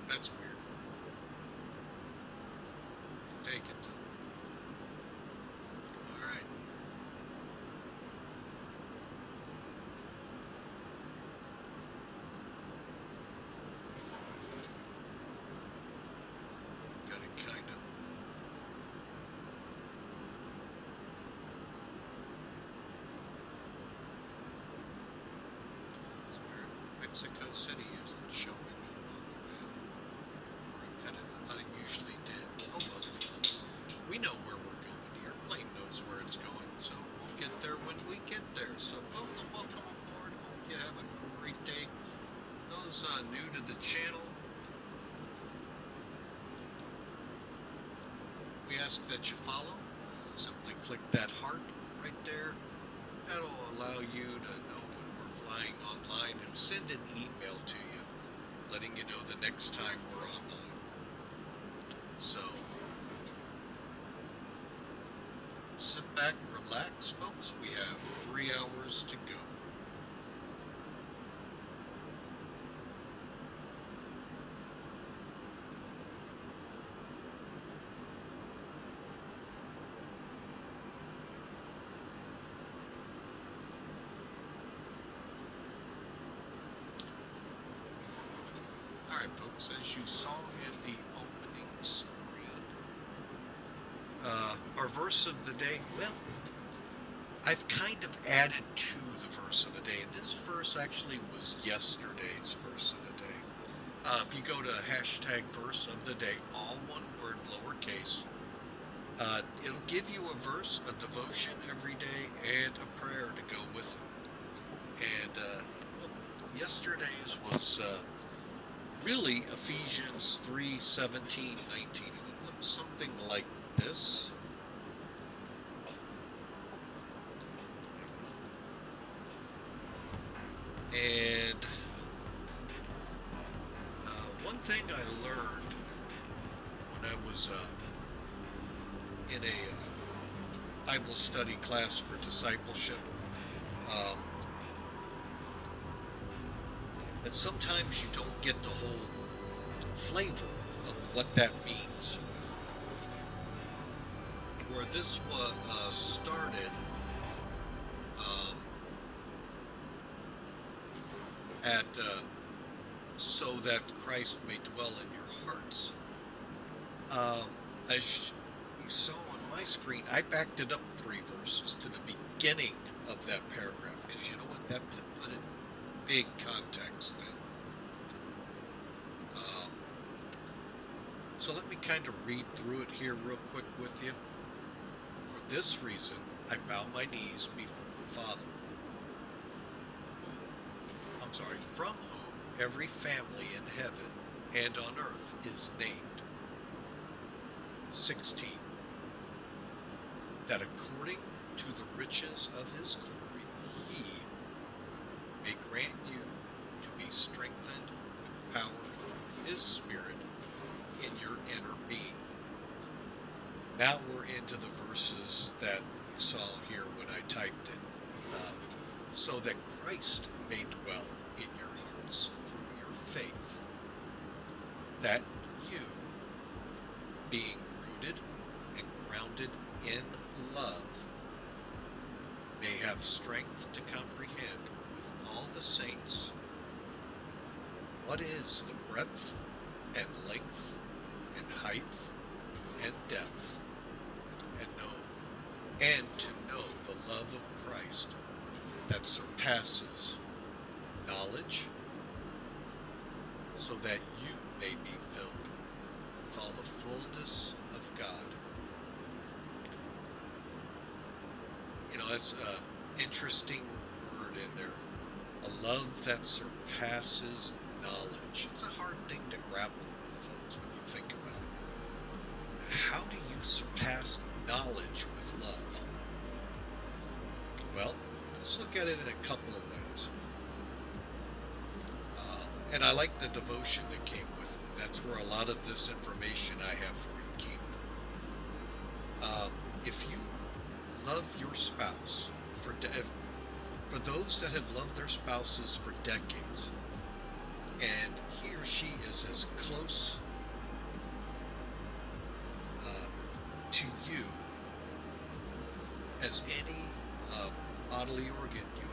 That's weird. Take it. Alright. Got it kind of. It's weird. Mexico City isn't showing. Usually did. Oh well. We know where we're going. The airplane knows where it's going, so we'll get there when we get there. So folks, welcome aboard. Hope you have a great day. Those new to the channel, we ask that you follow. Simply click that heart right there. That'll allow you to know when we're flying online and send an email to you letting you know the next time we're online. So, sit back and relax, folks. We have 3 hours to go. All right, folks, as you saw in the opening screen, our verse of the day, well, I've kind of added to the verse of the day, and this verse actually was yesterday's verse of the day. If you go to hashtag verse of the day, all one word, lowercase, it'll give you a verse, a devotion every day, and a prayer to go with it. And well, yesterday's was really Ephesians 3:17, 19. It looks something like this. And one thing I learned when I was in a Bible study class for discipleship, um, that sometimes you don't get the whole flavor of what that means. Where this was started at so that Christ may dwell in your hearts. As you saw on my screen, I backed it up 3 verses to the beginning of that paragraph, because you know what, that put it in big context then. So let me kind of read through it here real quick with you. For this reason, I bow my knees before the Father, from whom every family in heaven and on earth is named. 16. That according to the riches of his glory, he may grant you to be strengthened with power through his Spirit in your inner being. Now we're into the verses that you saw here when I typed it. So that Christ may dwell in your hearts through your faith, that you, being rooted and grounded in love, may have strength to comprehend with all the saints what is the breadth and length and height and depth, and to know the love of Christ that surpasses knowledge, so that you may be filled with all the fullness of God. You know, that's an interesting word in there. A love that surpasses knowledge. It's a hard thing to grapple with, folks, when you think about it. How do you surpass knowledge with love? Well, let's look at it in a couple of ways. And I like the devotion that came with it. That's where a lot of this information I have for you came from. If you love your spouse, for those that have loved their spouses for decades, and he or she is as close to you as any bodily organ you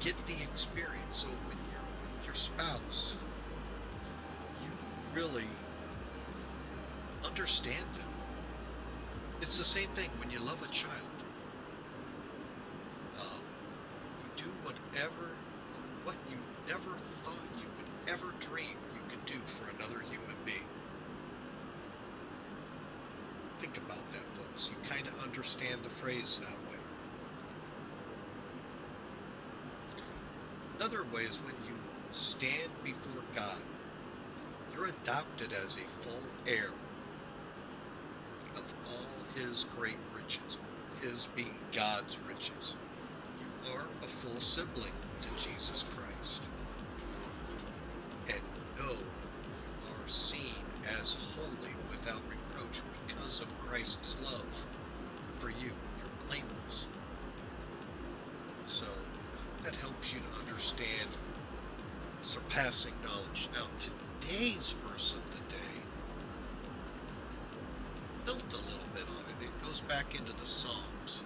get the experience. So when you're with your spouse, you really understand them. It's the same thing when you love a child. You do what you never thought you would ever dream you could do for another human being. Think about that, folks. You kind of understand the phrase that way. Another way is when you stand before God. You're adopted as a full heir of all his great riches, his being God's riches. You are a full sibling to Jesus Christ. And know you are seen as holy without reproach because of Christ's love for you. You're blameless. So that helps you to understand surpassing knowledge. Now, today's verse of the day built a little bit on it. It goes back into the Psalms.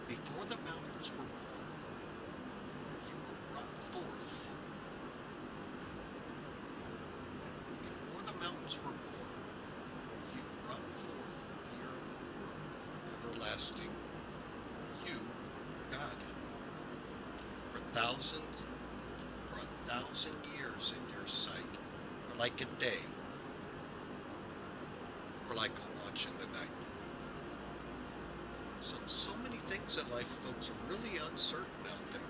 Before the mountains were born, you were brought forth everlasting, you, God, for thousands, for 1,000 years in your sight, or like a day, or like a watch in the night. So many things in life, folks, are really uncertain out there.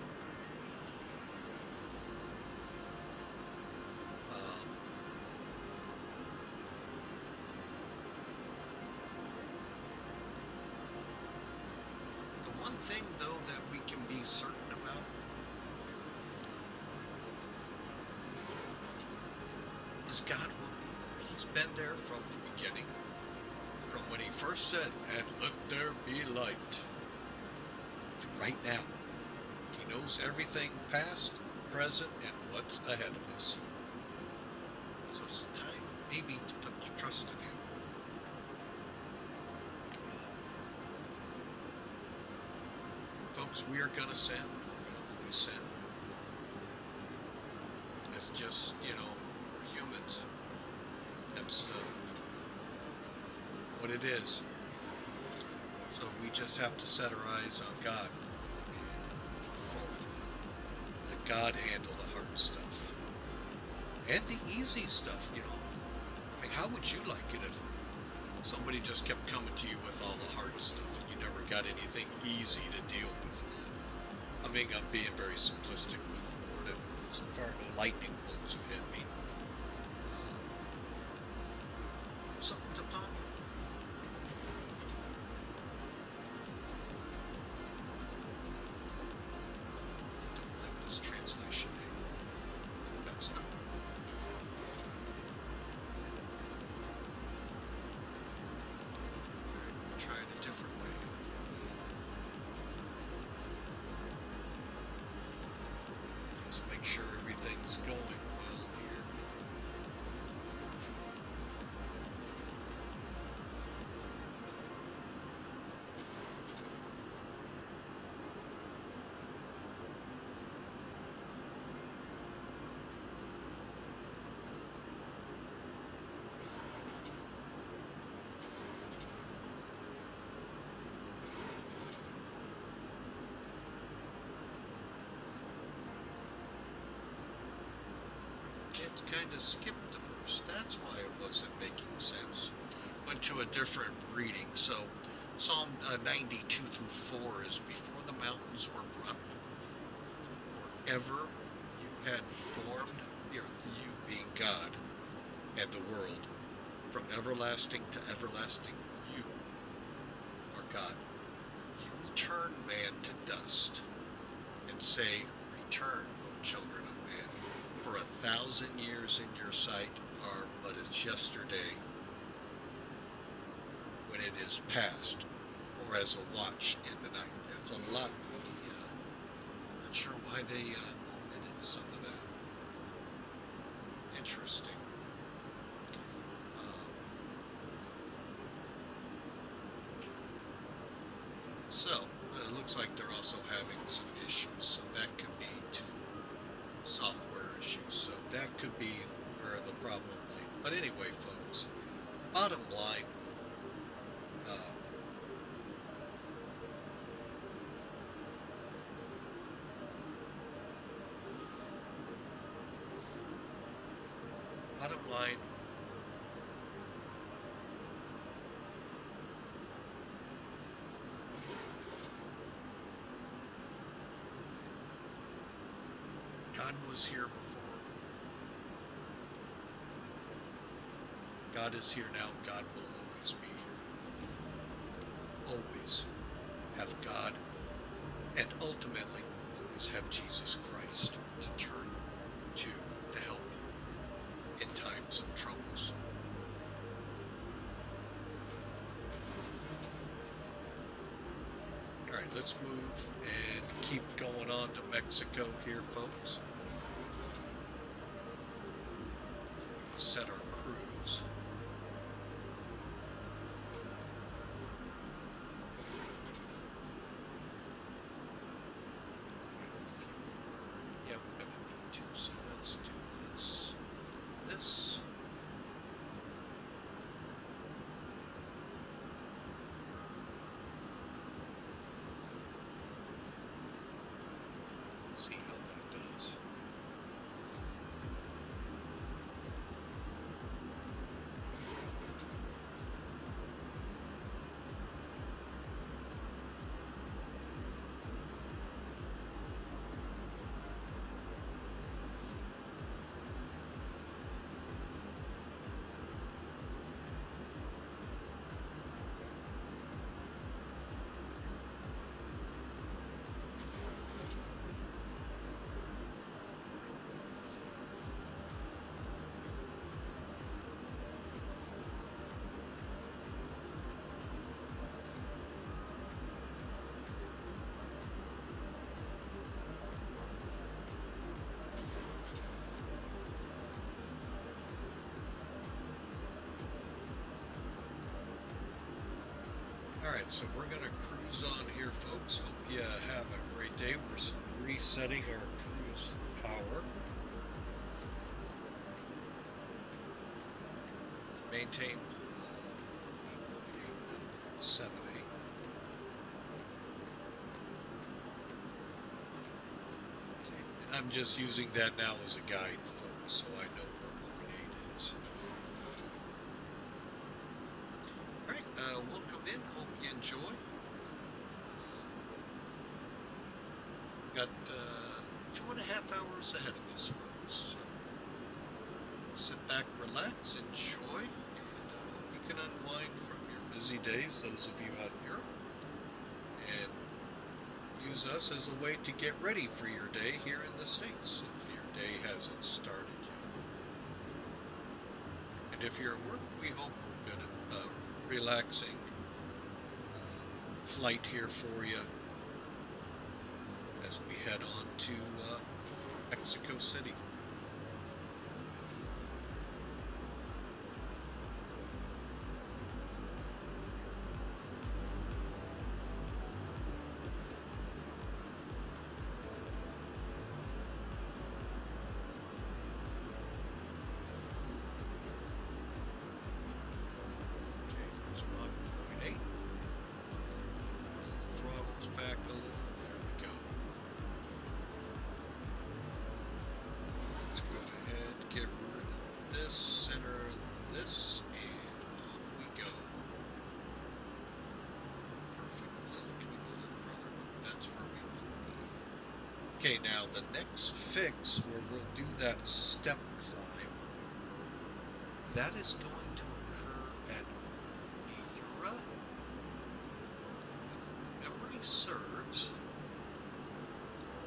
The one thing, though, that we can be certain about is God will be there. He's been there from the beginning, from when he first said, "And let there be light," to right now. He knows everything past, present, and what's ahead of us. So it's time maybe to put your trust in him. Folks, we are going to sin. We always sin. It's just, we're humans. That's what it is. So we just have to set our eyes on God and move forward. Let God handle the hard stuff. And the easy stuff, I mean, how would you like it if somebody just kept coming to you with all the hard stuff and you never got anything easy to deal with? I mean, I'm being very simplistic with the Lord, and so far no lightning bolts have hit me. Something to ponder. Don't like this translation. That's not. We'll try it a different way. Just make sure everything's going well here. It kind of skipped the verse. That's why it wasn't making sense. Went to a different reading. So Psalm 92 through 4 is, "Before the mountains were brought forth, or ever you had formed the earth," you being God and the world, "from everlasting to everlasting, you are God. You will turn man to dust and say, Return, O children of man. For 1,000 years in your sight are but as yesterday, when it is past, or as a watch in the night." There's a lot. Not sure why they omitted some of that. Interesting. So it looks like they're also having some issues. So that could be to software issues. So that could be where the problem lay. But anyway, folks, bottom line, God was here before. God is here now. God will always be here. Always have God, and ultimately always have Jesus Christ to turn to help you in times of troubles. All right, let's move and keep going on to Mexico here, folks. Set our cruise. Yeah, we're going to need to, so let's do this. This. Alright, so we're going to cruise on here, folks. Hope you have a great day. We're resetting our cruise power. Maintain 7A. Okay, and I'm just using that now as a guide, folks, so I know where 1.8 is. Alright, welcome in. Hope you enjoy. Got 2.5 hours ahead of us, folks. So sit back, relax, enjoy, and hope you can unwind from your busy days, those of you out in Europe, and use us as a way to get ready for your day here in the States if your day hasn't started yet. And if you're at work, we hope we've got a relaxing flight here for you as we head on to Mexico City. Okay, now the next fix where we'll do that step climb, that is going to occur at Miura. If memory serves,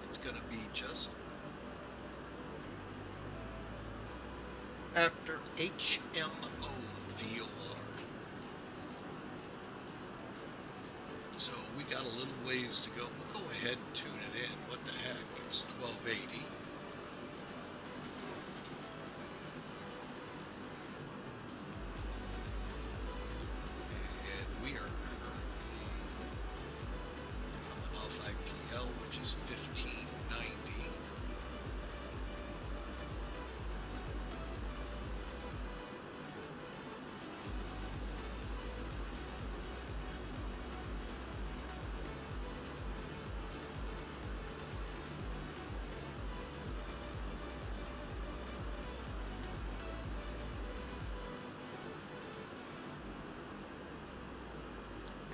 it's going to be just after HMO VOR. So we got a little ways to go. We'll go ahead and tune it in. What the heck? It's 1280. And we are currently coming off IPL, which is 1590.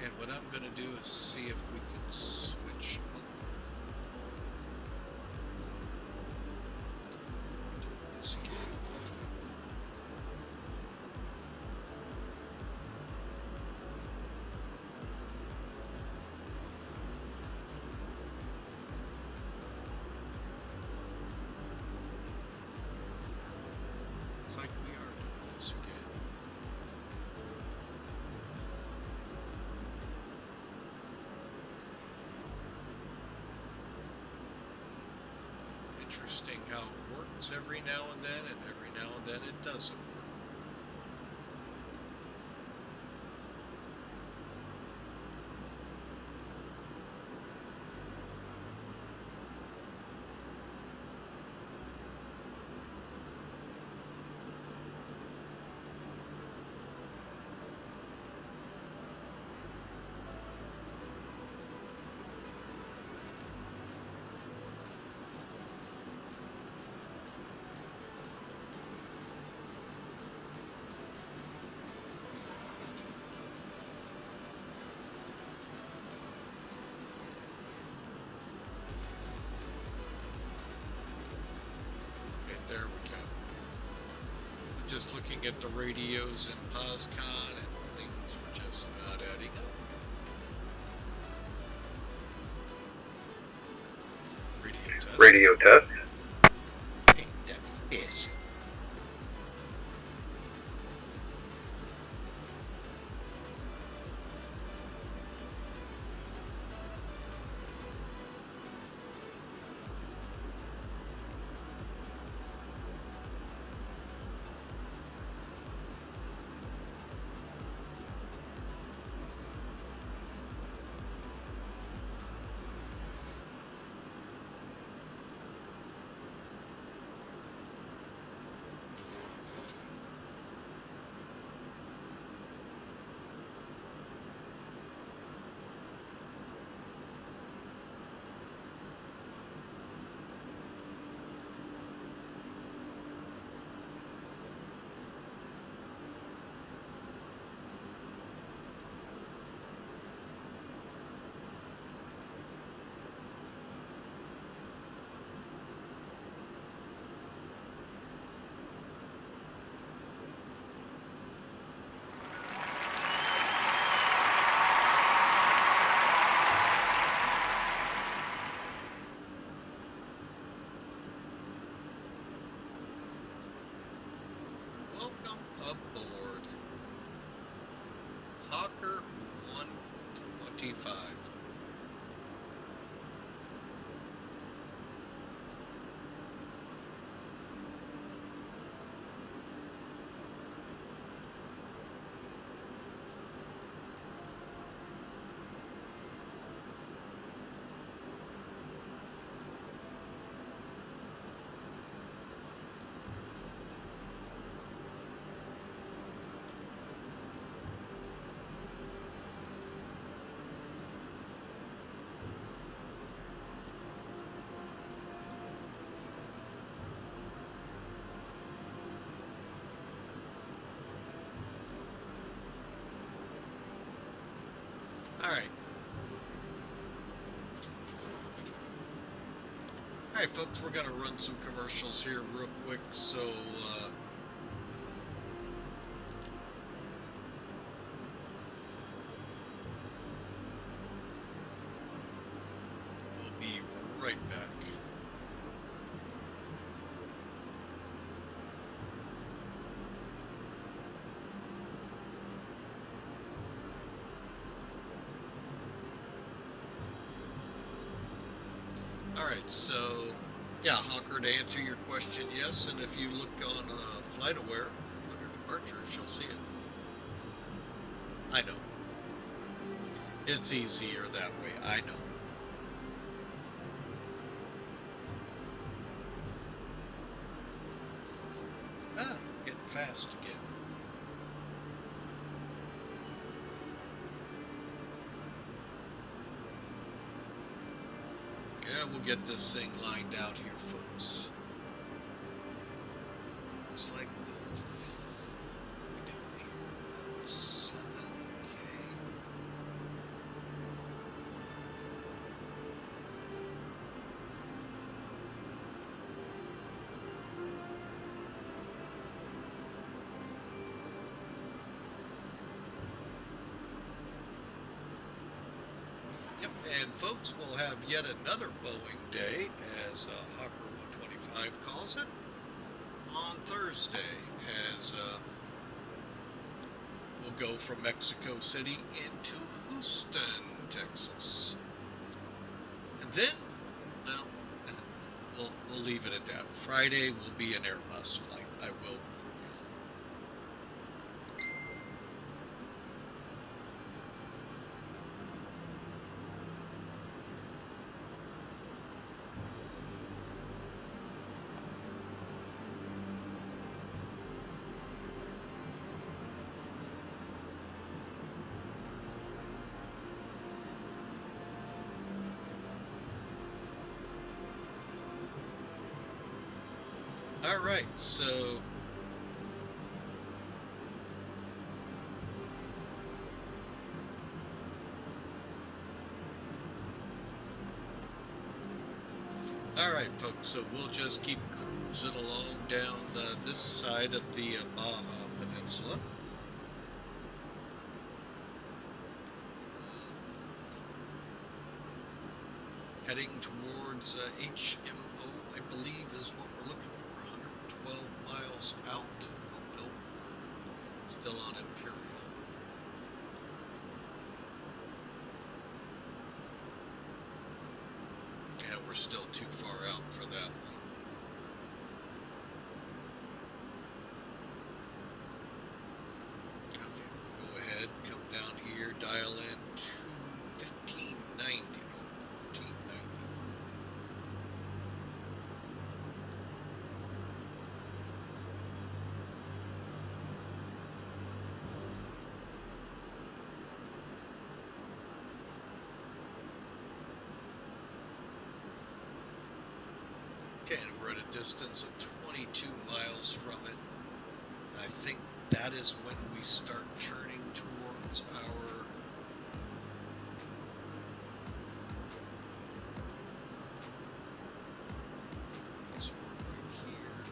And what I'm going to do is see if we can switch over. Do this again. Looks like we are doing this again. Interesting how it works every now and then, and every now and then it doesn't work. There we go. Just looking at the radios in POSCON, and things were just not adding up. Radio test. Radio test. Ain't that special? welcome aboard. Hawker 125. Alright. Alright, folks, we're going to run some commercials here real quick, so, we'll be right back. Alright, so, yeah, Hawker, to answer your question, yes, and if you look on FlightAware, under departures, you'll see it. I know. It's easier that way, I know. Ah, getting fast again. Yeah, we'll get this thing lined out here, folks. Looks like we doing here about 7K. Yep, and folks, we'll have yet another Boeing day, as Hawker 125 calls it, on Thursday, as we'll go from Mexico City into Houston, Texas. And then, well, we'll leave it at that. Friday will be an Airbus flight. I will. All right, so all right, folks. So we'll just keep cruising along down this side of the Baja Peninsula. Heading towards HMO, I believe, is what we're looking for. 112 miles out. Oh, nope. Still on Imperial. Yeah, we're still too far out for that one. Okay, go ahead, come down here, dial in to 1590. Okay, and we're at a distance of 22 miles from it. And I think that is when we start turning towards our guess we're right here.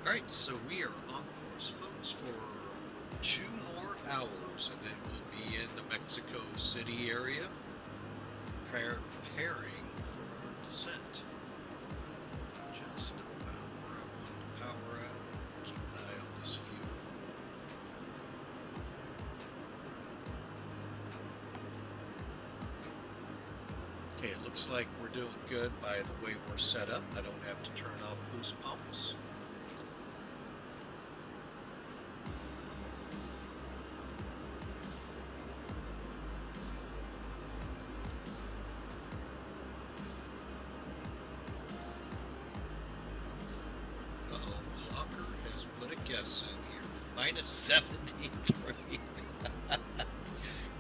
Alright, so we are on course, folks, for 2 more hours hours, and then we'll be in the Mexico City area preparing for our descent. Just about where I want power at. Keep an eye on this fuel. Okay, it looks like we're doing good by the way we're set up. I don't have to turn off boost pumps. Guess in here. Minus 73.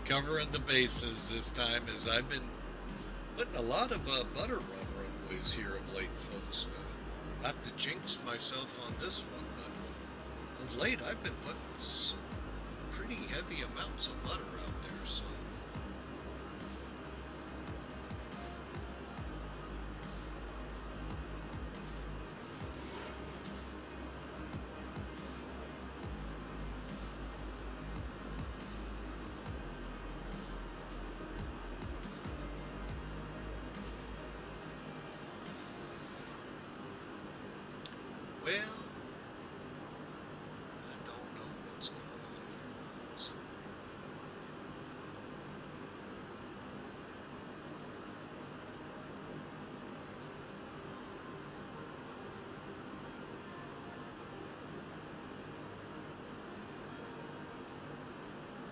Covering the bases this time, as I've been putting a lot of butter run runways here of late, folks. Not to jinx myself on this one, but of late I've been putting some pretty heavy amounts of butter out there, so. Well, I don't know what's going on here, folks.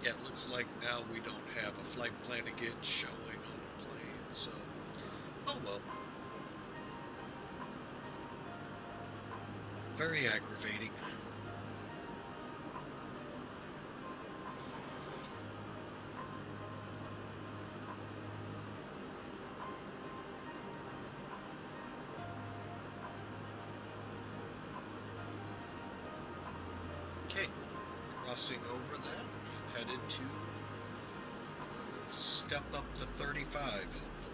Yeah, it looks like now we don't have a flight plan again showing on the plane, so, oh well. Very aggravating. Okay, crossing over that and headed to step up to 35, hopefully.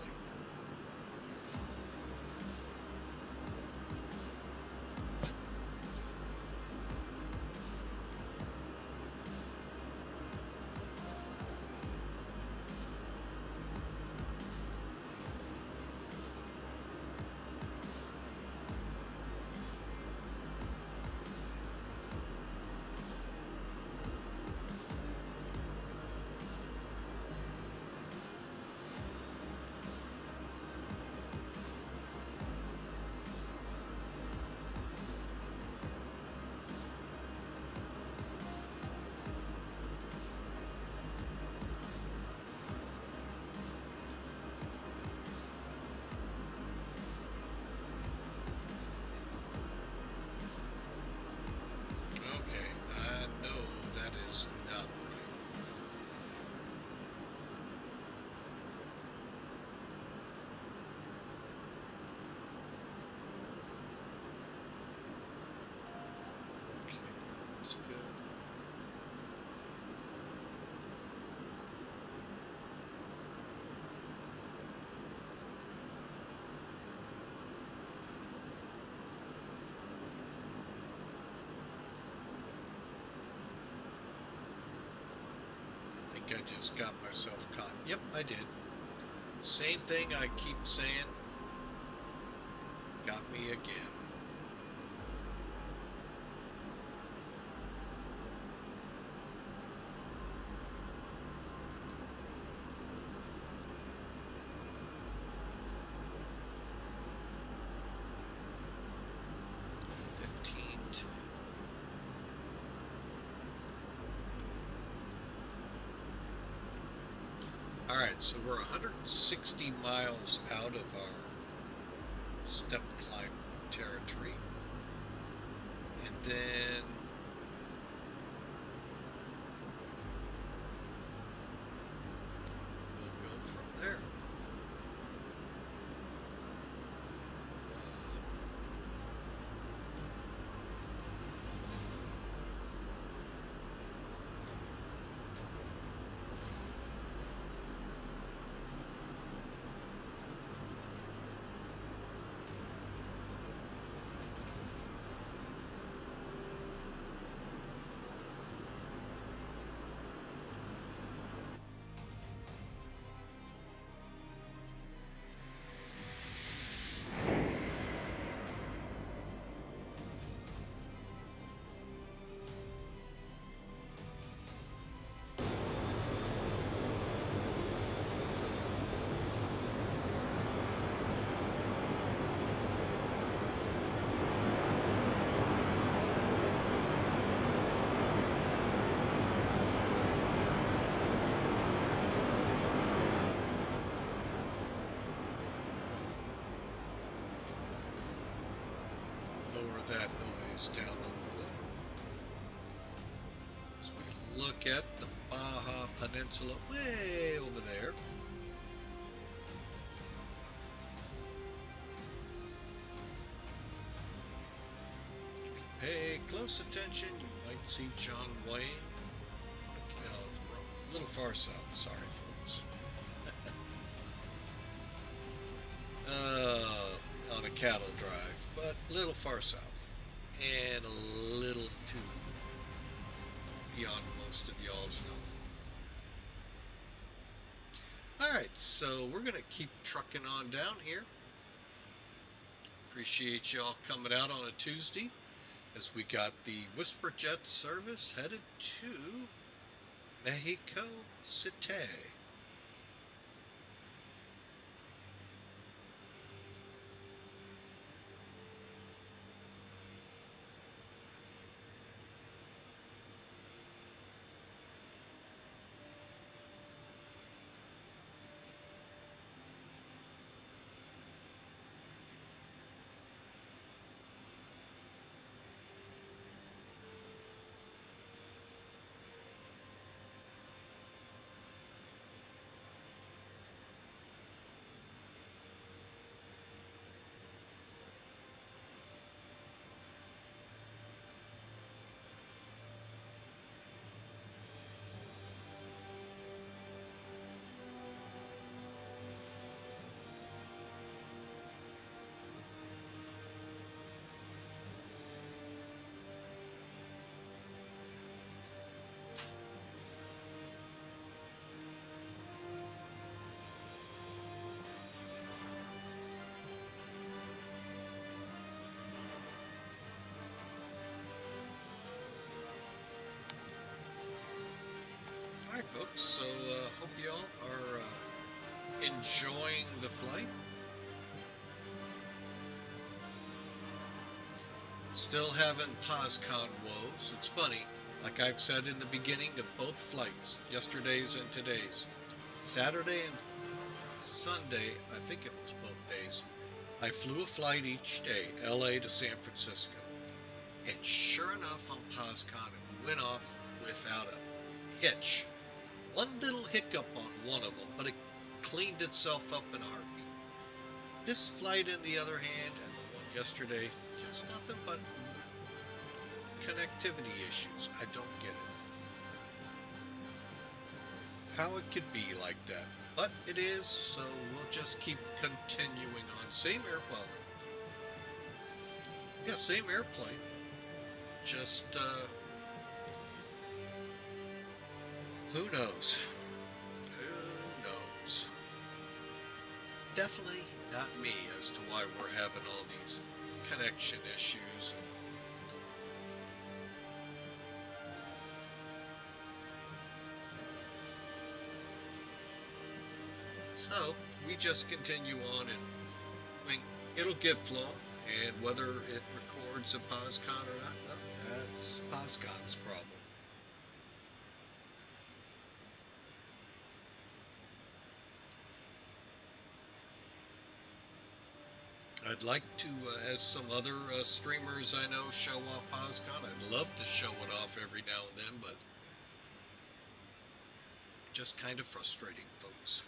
I just got myself caught. Yep, I did. Same thing I keep saying. Got me again. Alright, so we're 160 miles out of our step climb territory. And then we'll go from there. this down a little as we look at the Baja Peninsula way over there. If you pay close attention, you might see John Wayne. A little far south, sorry folks. On a cattle drive, but a little far south and a little too beyond most of y'all's know. Alright, so we're going to keep trucking on down here. Appreciate y'all coming out on a Tuesday as we got the Whisper Jet service headed to Mexico City. Alright folks, so hope y'all are enjoying the flight. Still having POSCON woes. It's funny, like I've said in the beginning of both flights, yesterday's and today's. Saturday and Sunday, I think it was both days, I flew a flight each day, LA to San Francisco. And sure enough on POSCON, it went off without a hitch. One little hiccup on one of them, but it cleaned itself up in a heartbeat. This flight, on the other hand, and the one yesterday, just nothing but connectivity issues. I don't get it. How it could be like that. But it is, so we'll just keep continuing on. Same airplane. Yeah, same airplane. Just, who knows? Who knows? Definitely not me as to why we're having all these connection issues. So we just continue on, and I mean, it'll get flown, and whether it records a POSCON or not, well, that's POSCON's problem. I'd like to, as some other streamers I know show off POSCON. I'd love to show it off every now and then, but just kind of frustrating, folks.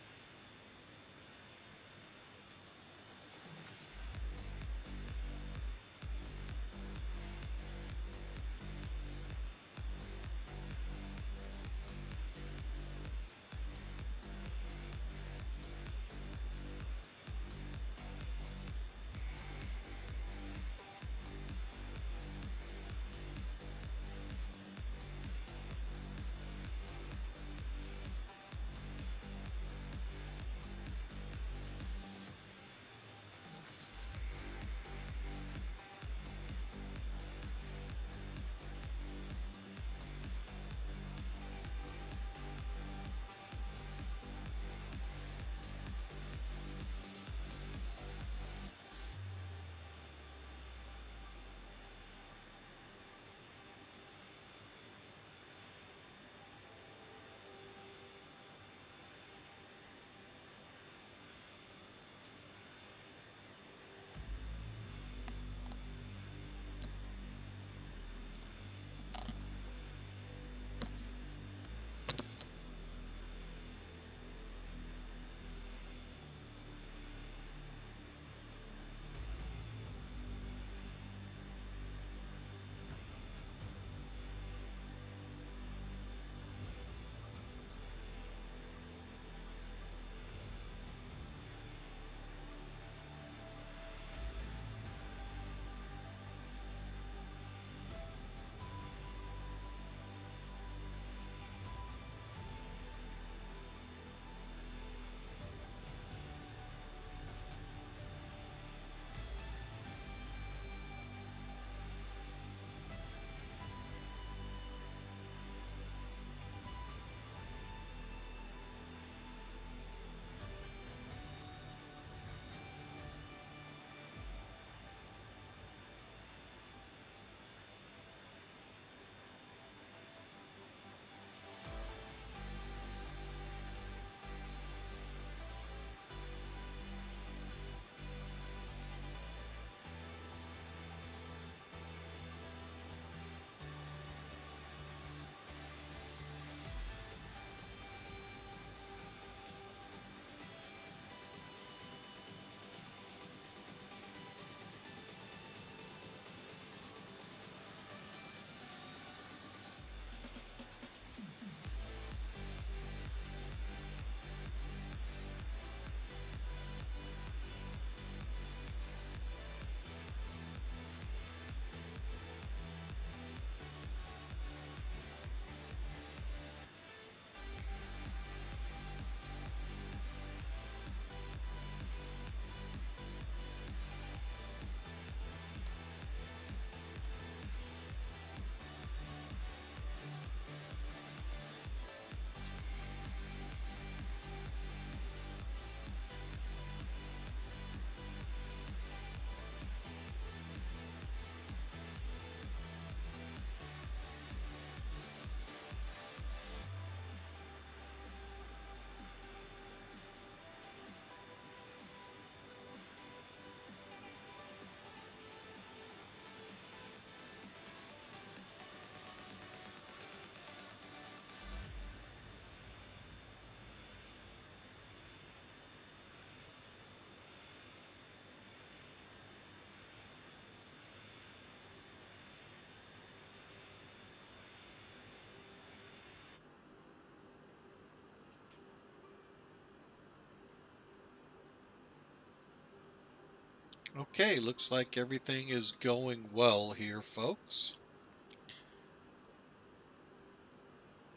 Okay, looks like everything is going well here, folks.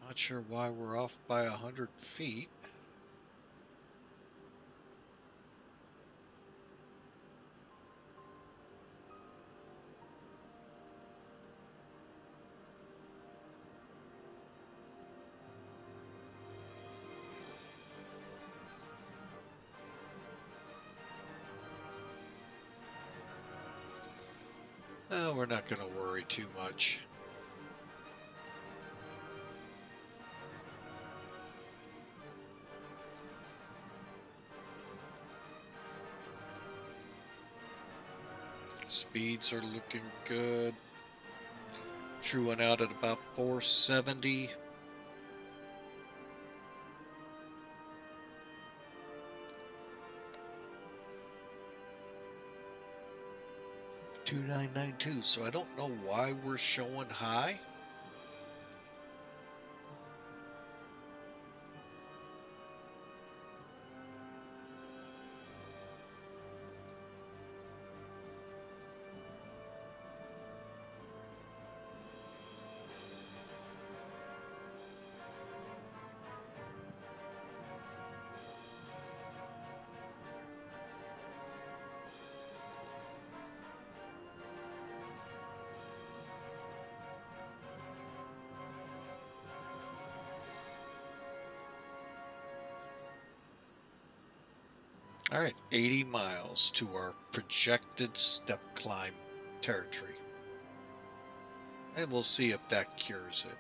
Not sure why we're off by 100 feet. Oh, we're not going to worry too much. Speeds are looking good. Truing out at about 470. $2,992. So I don't know why we're showing high. All right, 80 miles to our projected step climb territory. And we'll see if that cures it.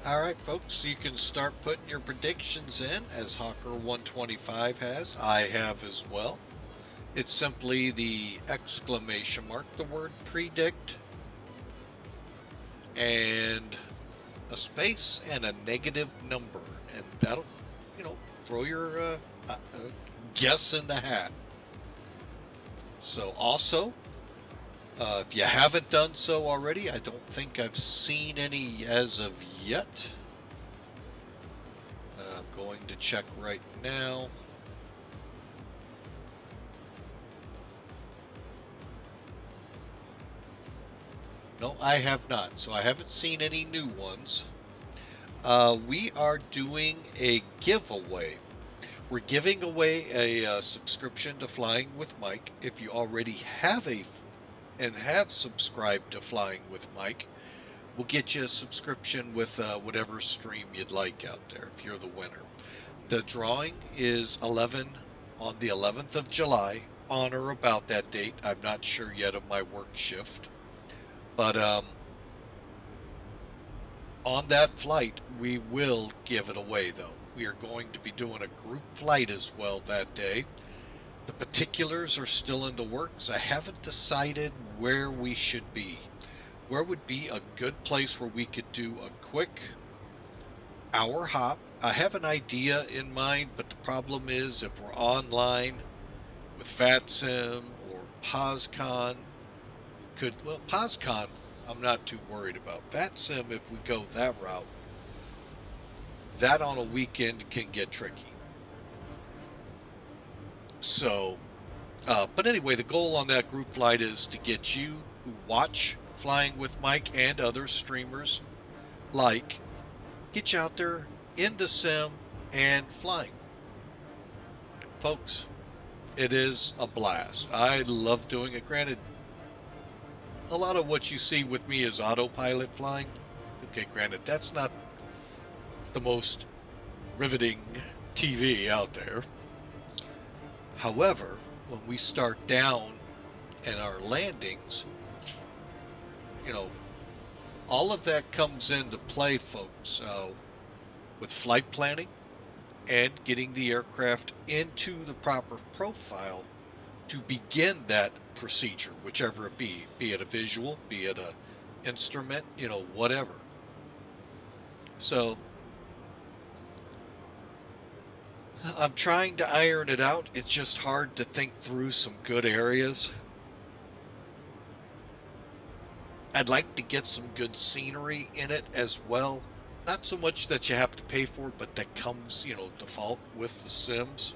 Alright folks, you can start putting your predictions in as Hawker125 has. I have as well. It's simply the exclamation mark, the word predict, and a space and a negative number. And that'll, throw your guess in the hat. So also, if you haven't done so already, I don't think I've seen any as of yet. I'm going to check right now. No, I have not. So I haven't seen any new ones. We are doing a giveaway. We're giving away a subscription to Flying with Mike. If you already have have subscribed to Flying with Mike, we'll get you a subscription with whatever stream you'd like out there if you're the winner. The drawing is on the 11th of July, on or about that date. I'm not sure yet of my work shift. But on that flight, we will give it away, though. We are going to be doing a group flight as well that day. The particulars are still in the works. I haven't decided where we should be. Where would be a good place where we could do a quick hour hop? I have an idea in mind, but the problem is if we're online with FlyJSim or POSCON, POSCON I'm not too worried about. FlyJSim, if we go that route, that on a weekend can get tricky. So, but anyway, the goal on that group flight is to get you who watch Flying with Mike and other streamers get you out there in the sim and flying. Folks, it is a blast. I love doing it. Granted, a lot of what you see with me is autopilot flying. Okay, granted, that's not the most riveting TV out there. However, when we start down and our landings, all of that comes into play, folks, with flight planning and getting the aircraft into the proper profile to begin that procedure, whichever it be it a visual, be it a instrument, whatever. So I'm trying to iron it out. It's just hard to think through some good areas. I'd like to get some good scenery in it as well. Not so much that you have to pay for it, but that comes, default with the Sims.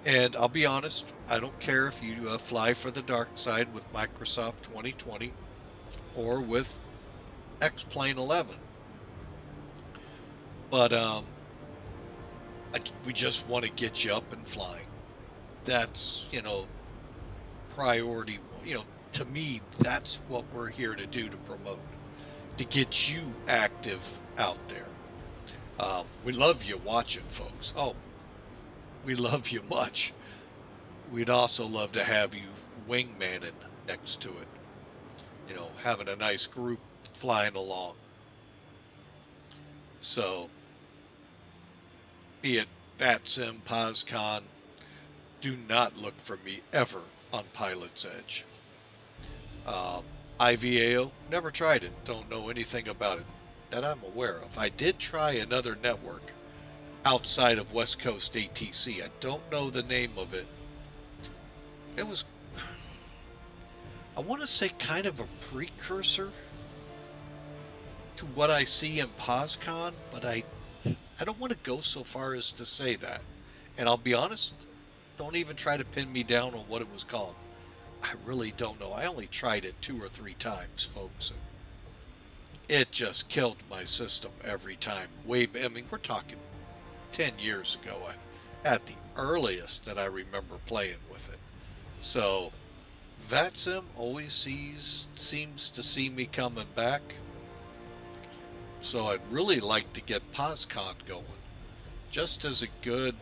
And I'll be honest, I don't care if you fly for the dark side with Microsoft 2020 or with XP11. But we just want to get you up and flying. That's, priority. To me, that's what we're here to do, to promote, to get you active out there. We love you watching, folks. Oh, we love you much. We'd also love to have you wingmanning next to it. Having a nice group flying along. So, be it FlyJSim, POSCON, do not look for me ever on Pilot's Edge. IVAO, never tried it. Don't know anything about it that I'm aware of. I did try another network outside of West Coast ATC. I don't know the name of it. It was, I want to say, kind of a precursor to what I see in POSCON, but I don't want to go so far as to say that. And I'll be honest, don't even try to pin me down on what it was called. I really don't know. I only tried it 2 or 3 times, folks. And it just killed my system every time. We're talking 10 years ago at the earliest that I remember playing with it. So, FlyJSim always seems to see me coming back. So I'd really like to get POSCON going, just as a good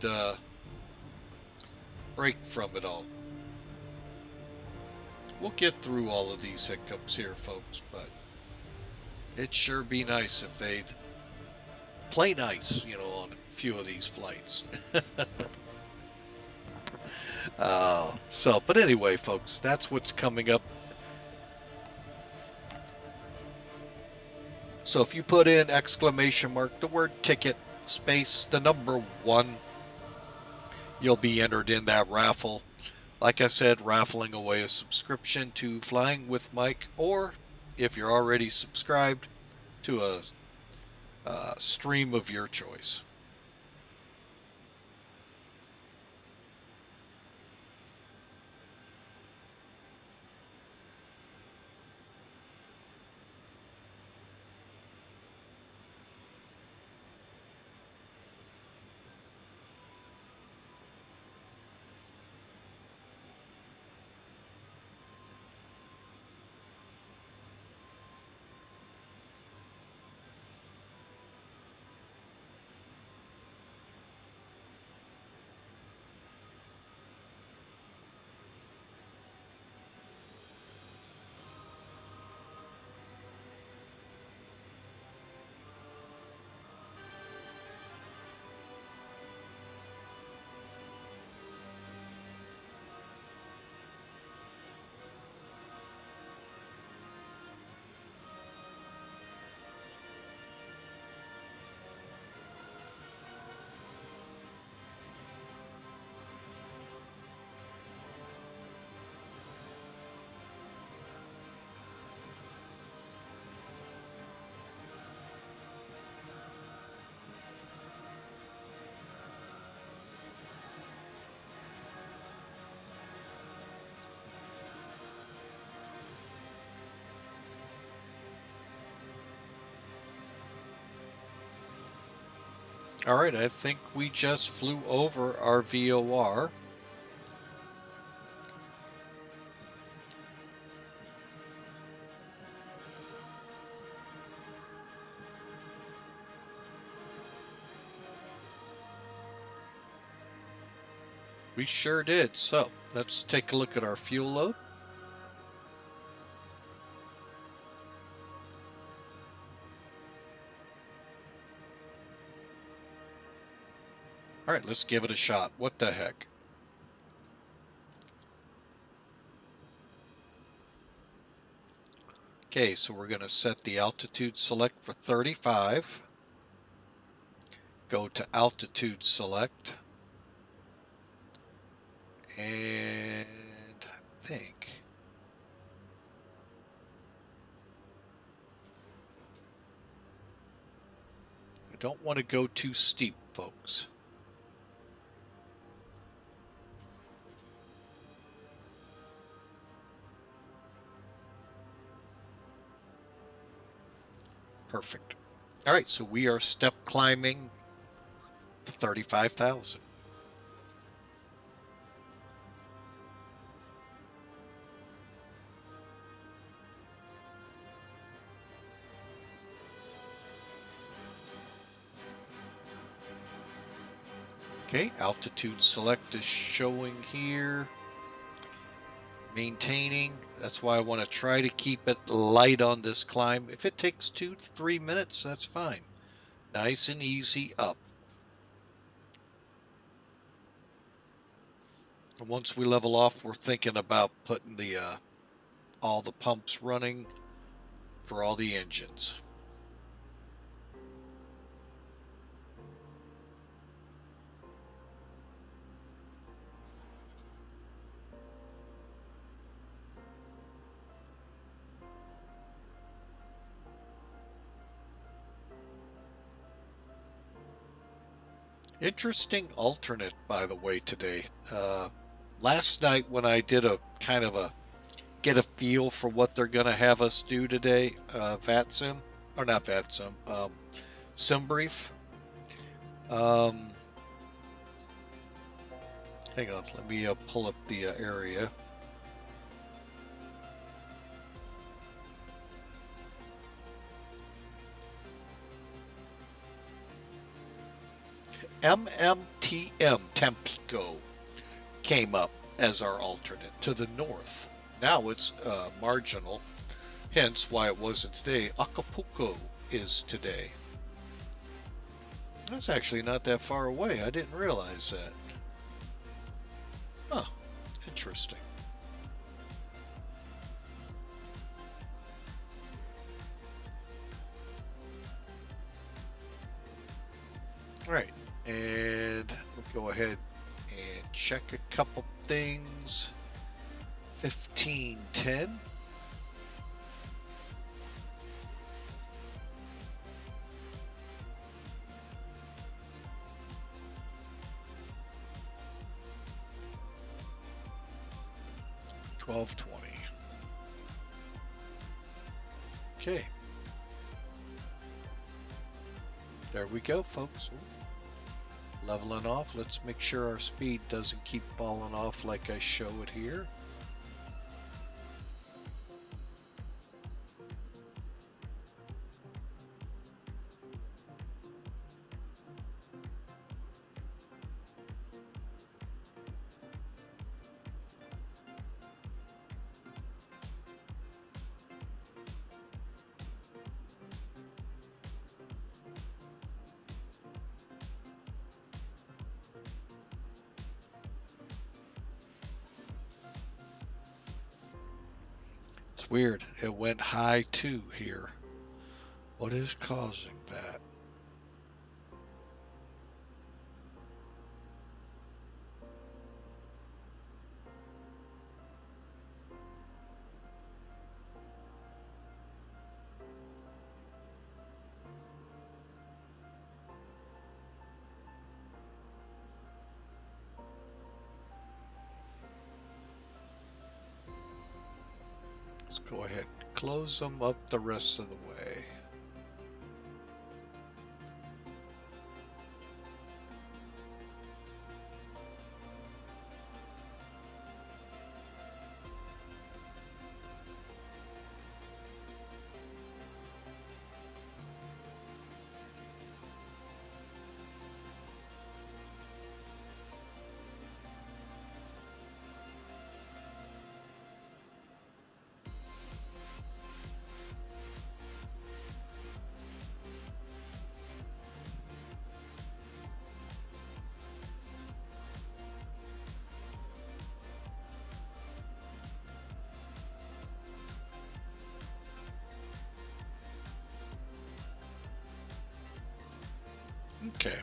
break from it all. We'll get through all of these hiccups here, folks, but it'd sure be nice if they'd play nice, you know, on a few of these flights. But anyway, folks, that's what's coming up. So if you put in exclamation mark, the word ticket, space, the number 1, you'll be entered in that raffle. Like I said, raffling away a subscription to Flying with Mike, or if you're already subscribed, to a stream of your choice. All right, I think we just flew over our VOR. We sure did. So let's take a look at our fuel load. All right, let's give it a shot. What the heck? Okay, so we're going to set the altitude select for 35. Go to altitude select. And I think I don't want to go too steep, folks. Perfect. All right, so we are step climbing to 35,000. Okay, altitude select is showing here. Maintaining. That's why I want to try to keep it light on this climb. If it takes 2 to 3 minutes, that's fine. Nice and easy up. And once we level off, we're thinking about putting the all the pumps running for all the engines. Interesting alternate, by the way, today. Last night when I did a kind of a get a feel for what they're going to have us do today, VATSIM, or not VATSIM, SimBrief. Hang on, let me pull up the area. MMTM Tampico came up as our alternate to the north. Now it's marginal, hence why it wasn't today. Acapulco is today. That's actually not that far away. I didn't realize that. Huh. Interesting. Right. And we'll go ahead and check a couple things. 1510. $12.20. Okay. There we go, folks. Leveling off. Let's make sure our speed doesn't keep falling off like I show it here. It's weird. It went high too here. What is causing that? Let's go ahead and close them up the rest of the way. Okay.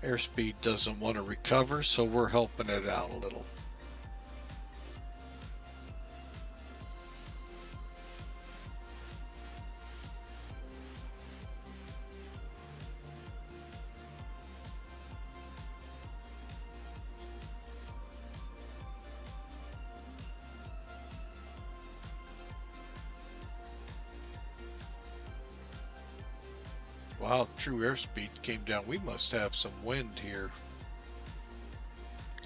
Airspeed doesn't want to recover, so we're helping it out a little. Wow, the true airspeed came down. We must have some wind here.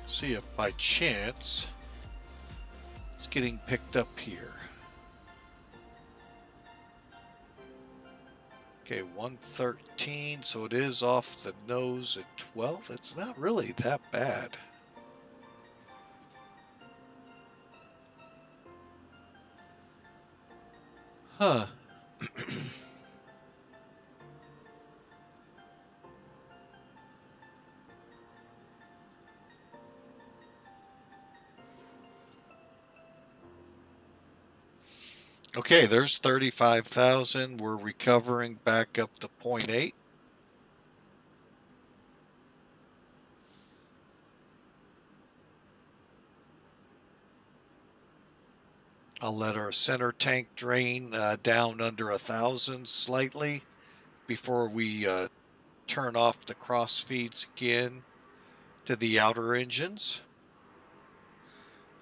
See if by chance it's getting picked up here. Okay, 113, so it is off the nose at 12. It's not really that bad. Huh. Okay, there's 35,000. We're recovering back up to 0.8. I'll let our center tank drain down under 1,000 slightly before we turn off the cross feeds again to the outer engines.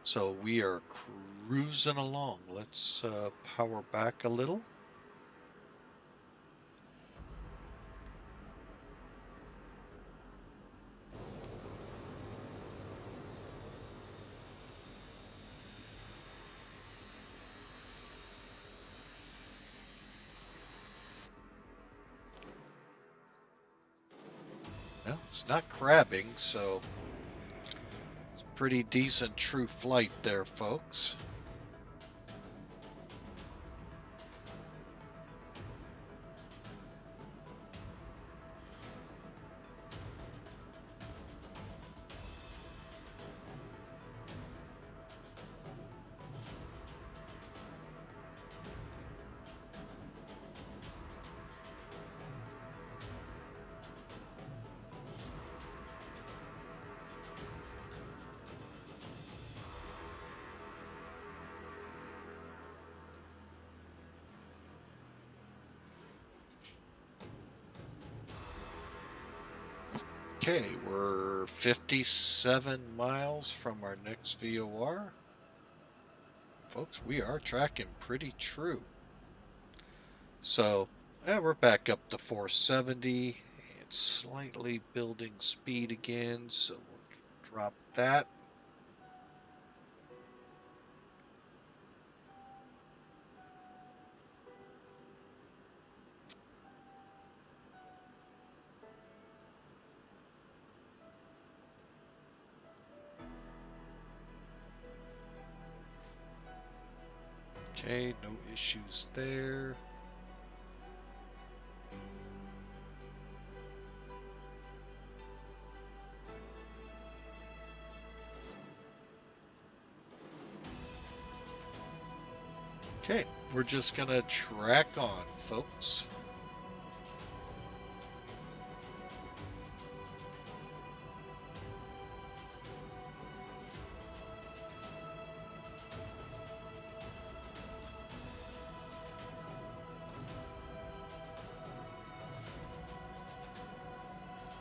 So we are cruising along. Let's power back a little. Well, it's not crabbing, so it's a pretty decent true flight there, folks. Okay, we're 57 miles from our next VOR. Folks, we are tracking pretty true. So, we're back up to 470. It's slightly building speed again, so we'll drop that. Okay, no issues there. Okay, we're just gonna track on, folks.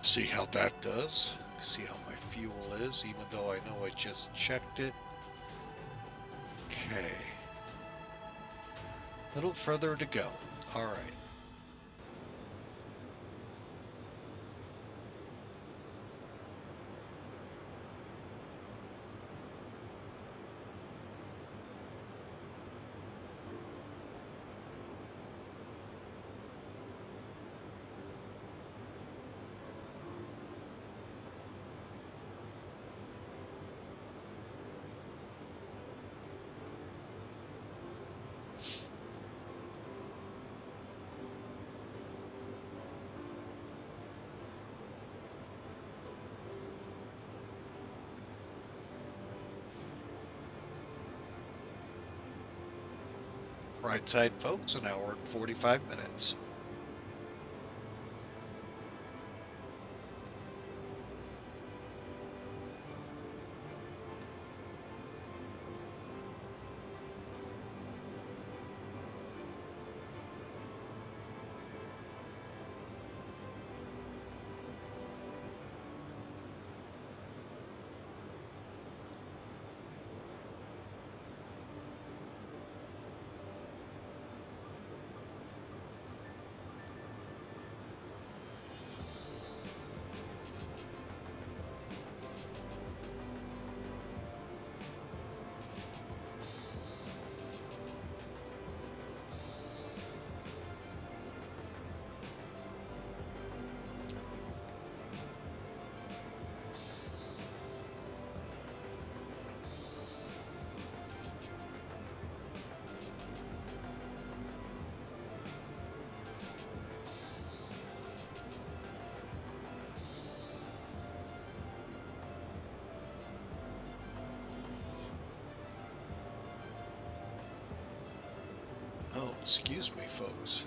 See how that does. See how my fuel is, even though I know I just checked it. Okay. A little further to go. All right. Right side, folks, an hour and 45 minutes. Oh, excuse me, folks.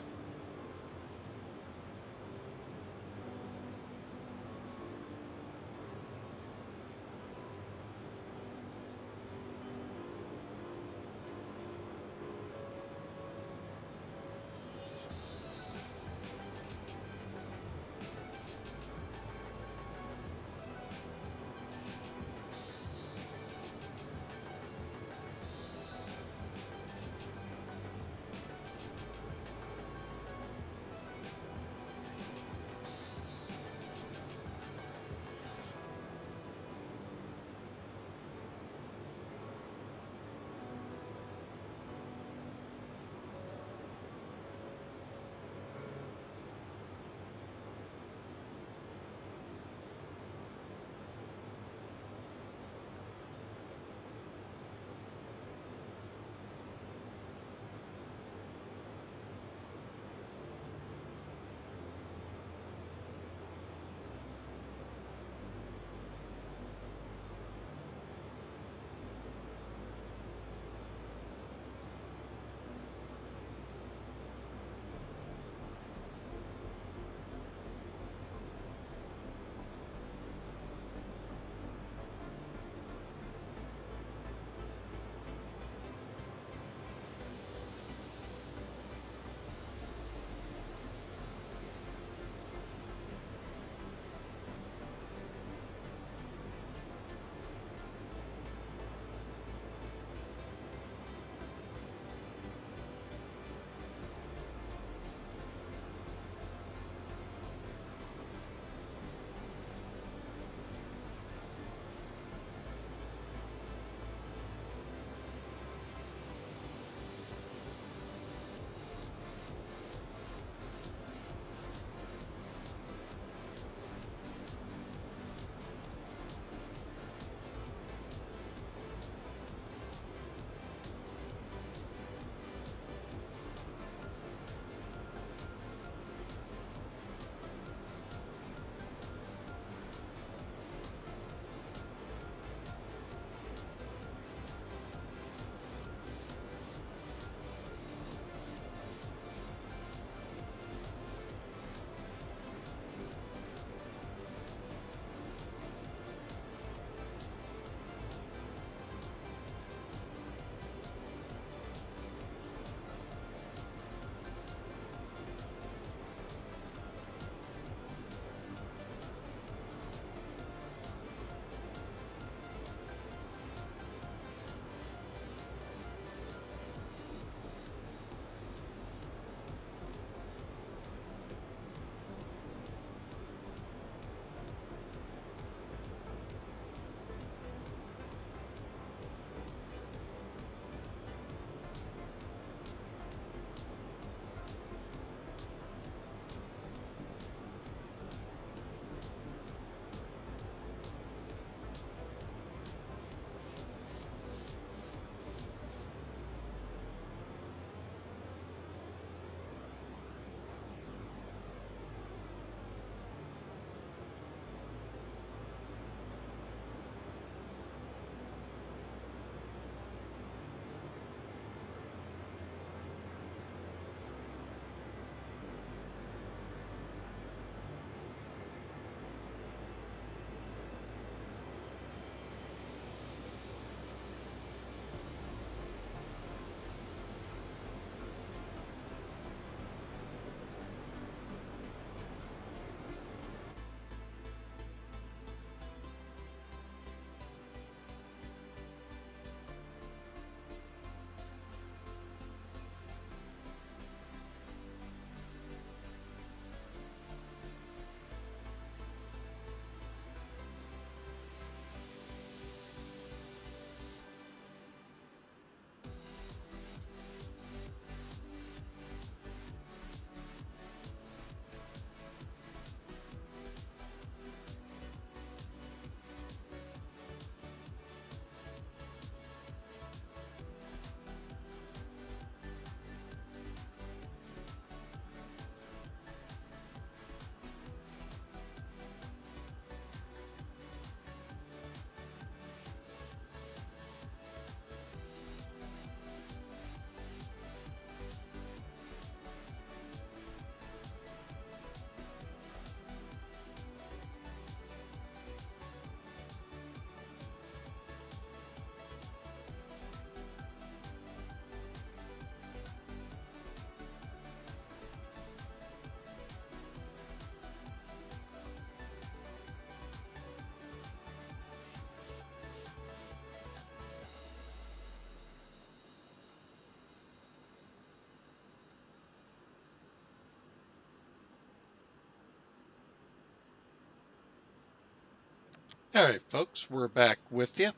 All right, folks, we're back with you.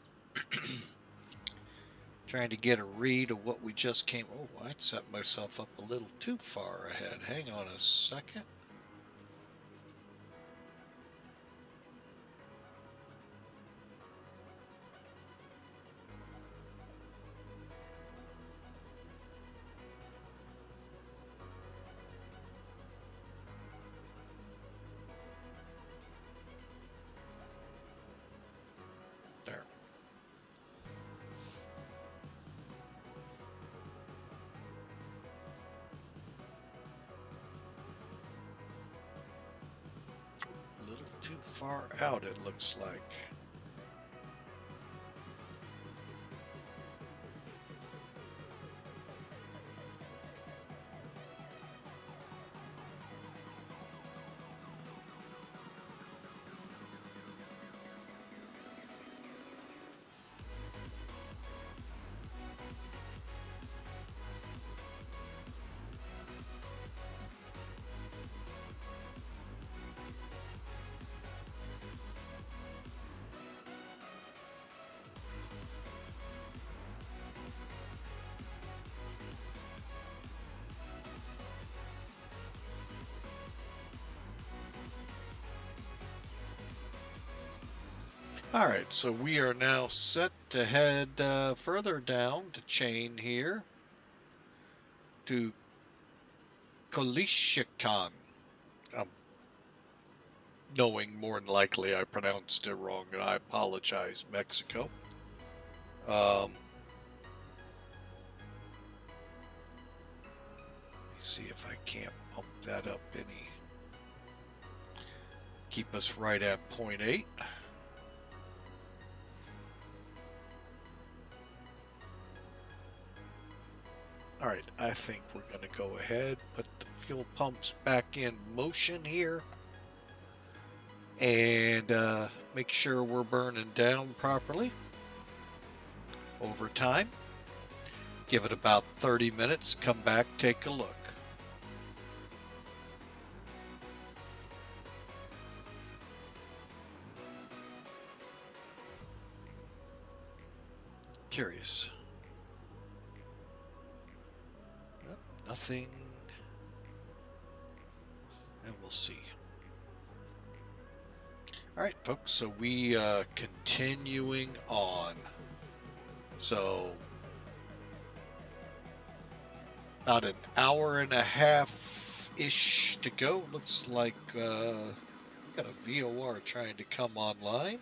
Trying to get a read of what we just came. Oh, I set myself up a little too far ahead. Hang on a second. There. A little too far out, it looks like. All right, so we are now set to head further down the chain here to Kolishikan. I'm knowing more than likely I pronounced it wrong, and I apologize, Mexico. Let me see if I can't pump that up any. Keep us right at 0.8. All right, I think we're going to go ahead, put the fuel pumps back in motion here, and make sure we're burning down properly over time. Give it about 30 minutes, come back, take a look. Curious. Nothing, and we'll see. All right, folks, so we continuing on. So about an hour and a half-ish to go. Looks like we got a VOR trying to come online.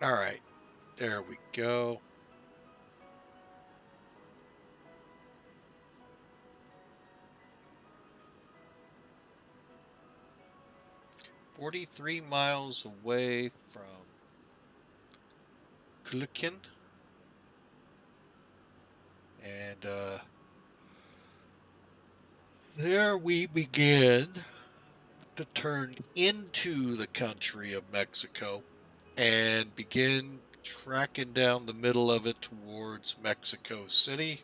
All right, there we go. "43 miles away from Klukin." And there we begin to turn into the country of Mexico and begin tracking down the middle of it towards Mexico City.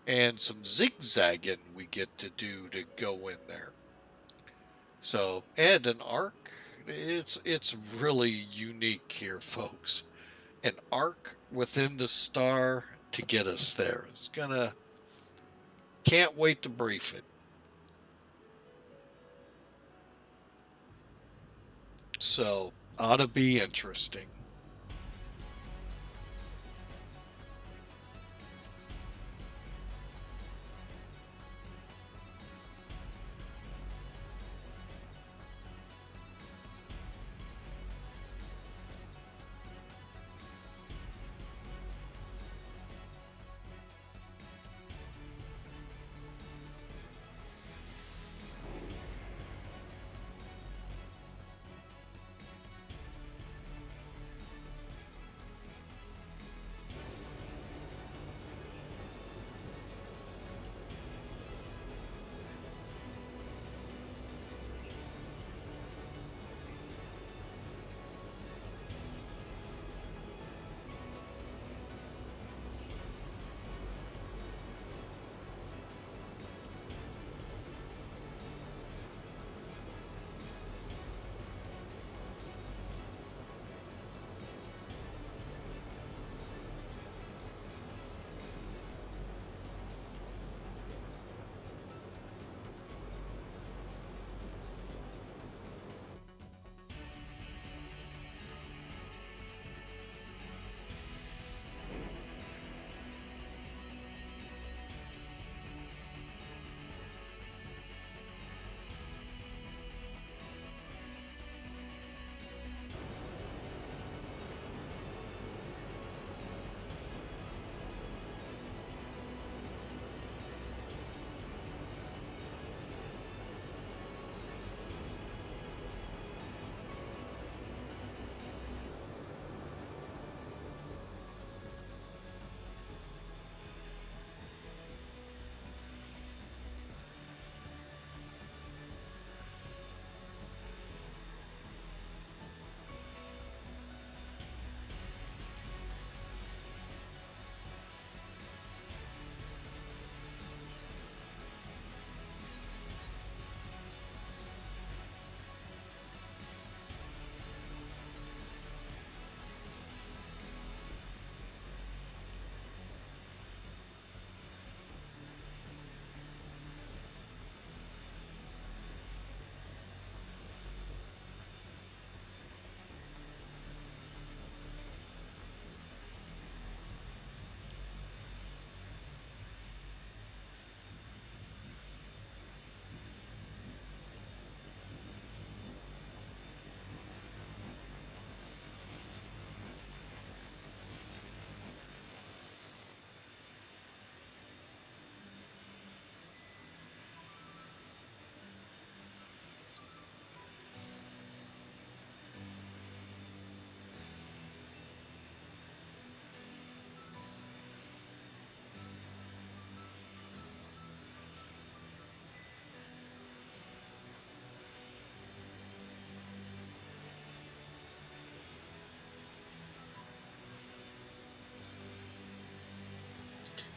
And some zigzagging we get to do to go in there. So, and an arc. It's really unique here, folks. An arc within the star to get us there. Can't wait to brief it. So, ought to be interesting.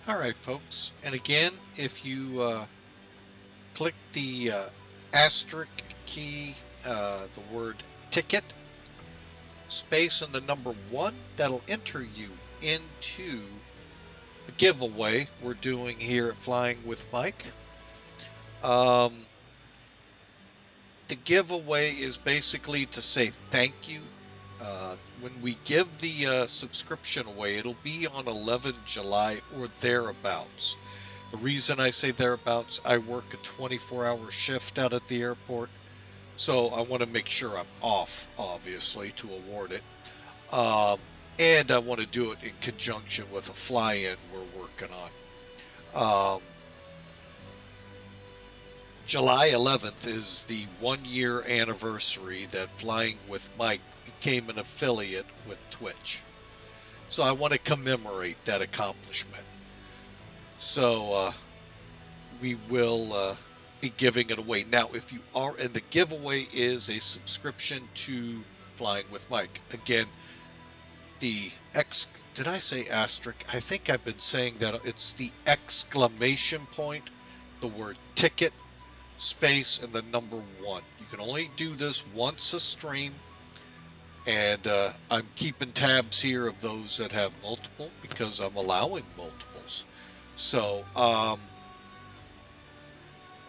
All right, folks. And again, if you click the asterisk key, the word ticket, space, and the number 1, that'll enter you into the giveaway we're doing here at Flying with Mike. The giveaway is basically to say thank you. When we give the subscription away, it'll be on 11 July or thereabouts. The reason I say thereabouts, I work a 24-hour shift out at the airport, so I want to make sure I'm off, obviously, to award it. And I want to do it in conjunction with a fly-in we're working on. July 11th is the 1-year anniversary that Flying with Mike became an affiliate with Twitch. So I want to commemorate that accomplishment. So we will be giving it away. Now, if you are, and the giveaway is a subscription to Flying with Mike. Again, the did I say asterisk? I think I've been saying that it's the exclamation point, the word ticket, space, and the number 1. You can only do this once a stream, and I'm keeping tabs here of those that have multiple because I'm allowing multiples. So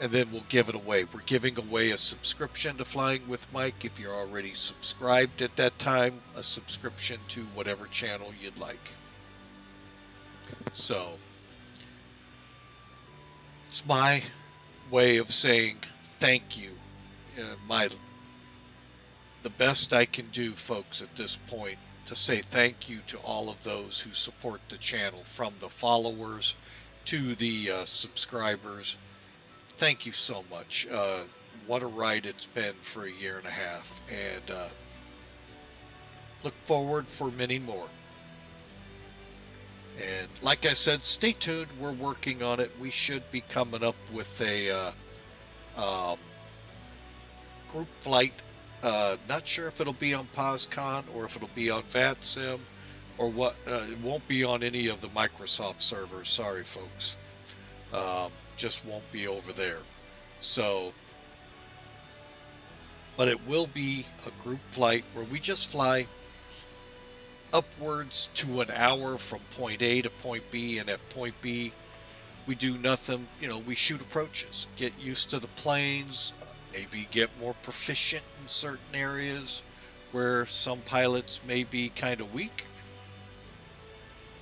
and then we'll give it away. We're giving away a subscription to Flying with Mike if you're already subscribed at that time, a subscription to whatever channel you'd like. So it's my way of saying thank you. The best I can do, folks, at this point, to say thank you to all of those who support the channel, from the followers to the subscribers. Thank you so much. What a ride it's been for a year and a half, and look forward for many more. And like I said, stay tuned. We're working on it. We should be coming up with a group flight. Not sure if it'll be on POSCON or if it'll be on FlyJSim or what. It won't be on any of the Microsoft servers. Sorry, folks. Just won't be over there. So, but it will be a group flight where we just fly upwards to an hour from point A to point B, and at point B we do nothing. We shoot approaches, get used to the planes, maybe get more proficient in certain areas where some pilots may be kind of weak.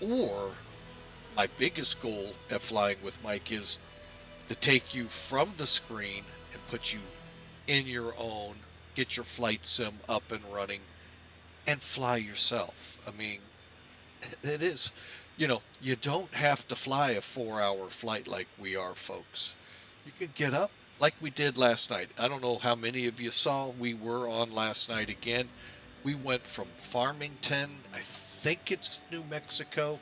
Or my biggest goal at Flying with Mike is to take you from the screen and put you in your own, get your flight sim up and running, and fly yourself. I mean, it is, you don't have to fly a 4-hour flight like we are, folks. You can get up like we did last night. I don't know how many of you saw, we were on last night again. We went from Farmington, I think it's New Mexico,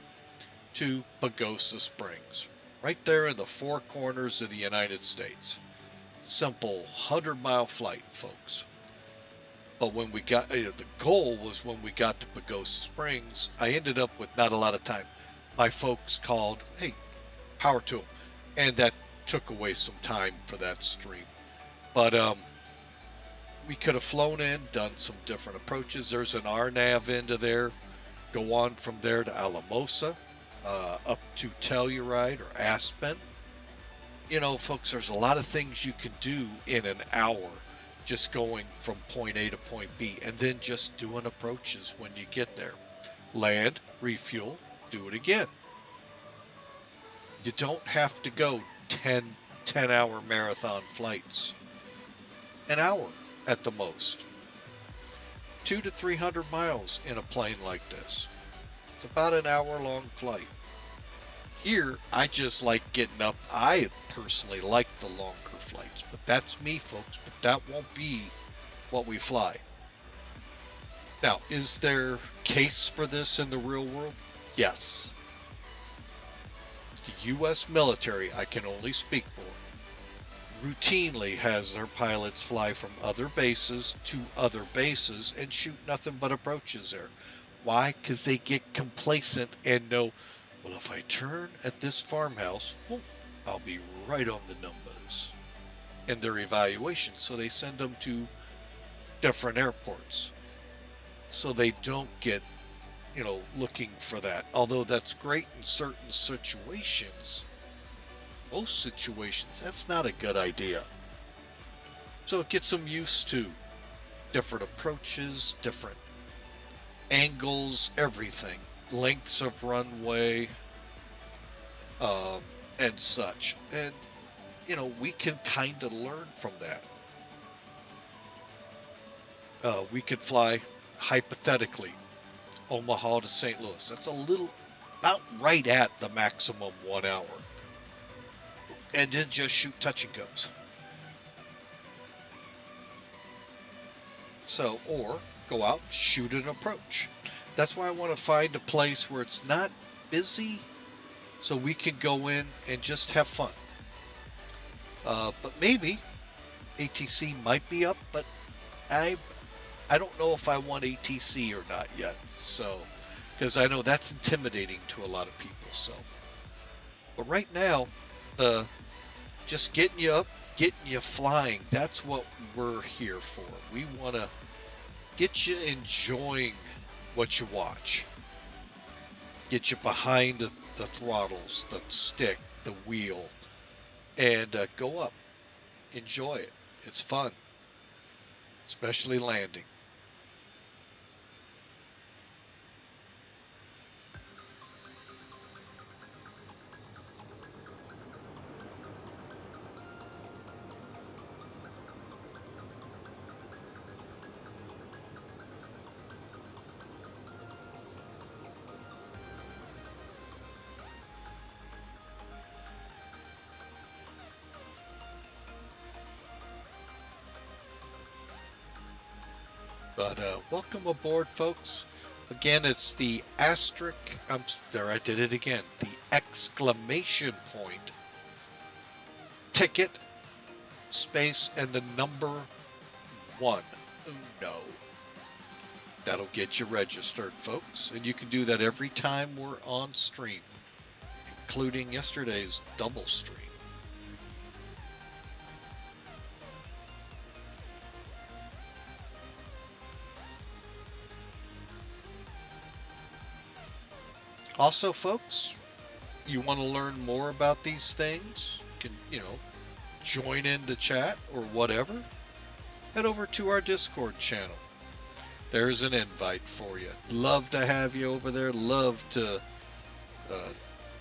to Pagosa Springs, right there in the four corners of the United States. Simple 100-mile flight, folks. But when we got, the goal was when we got to Pagosa Springs, I ended up with not a lot of time. My folks called, hey, power to them. And that took away some time for that stream. But we could have flown in, done some different approaches. There's an RNAV into there. Go on from there to Alamosa, up to Telluride or Aspen. Folks, there's a lot of things you can do in an hour, just going from point A to point B, and then just doing approaches when you get there. Land, refuel, do it again. You don't have to go 10-hour marathon flights. An hour at the most. 200 to 300 miles in a plane like this. It's about an hour-long flight. Here, I just like getting up. I personally like the longer flights, but that's me, folks. But that won't be what we fly. Now, is there case for this in the real world? Yes. The U.S. military, I can only speak for, routinely has their pilots fly from other bases to other bases and shoot nothing but approaches there. Why? Because they get complacent and know, well, if I turn at this farmhouse, I'll be right on the numbers in their evaluation. So they send them to different airports so they don't get, looking for that. Although that's great in certain situations, most situations, that's not a good idea. So it gets them used to different approaches, different angles, everything. Lengths of runway, and such. And, we can kind of learn from that. We could fly, hypothetically, Omaha to St. Louis. That's about right at the maximum 1 hour. And then just shoot touch and goes. So, or go out, shoot an approach. That's why I want to find a place where it's not busy, so we can go in and just have fun. But maybe ATC might be up, but I don't know if I want ATC or not yet. So, because I know that's intimidating to a lot of people. So, but right now, just getting you up, getting you flying. That's what we're here for. We want to get you enjoying what you watch. Get you behind the throttles, the stick, the wheel, and go up. enjoy it. It's fun, especially landing. But welcome aboard, folks. Again, it's the asterisk. There, I did it again. The exclamation point ticket space and the number 1. Uno. That'll get you registered, folks. And you can do that every time we're on stream, including yesterday's double stream. Also, folks, you want to learn more about these things, can, join in the chat or whatever, head over to our Discord channel. There's an invite for you. Love to have you over there. Love to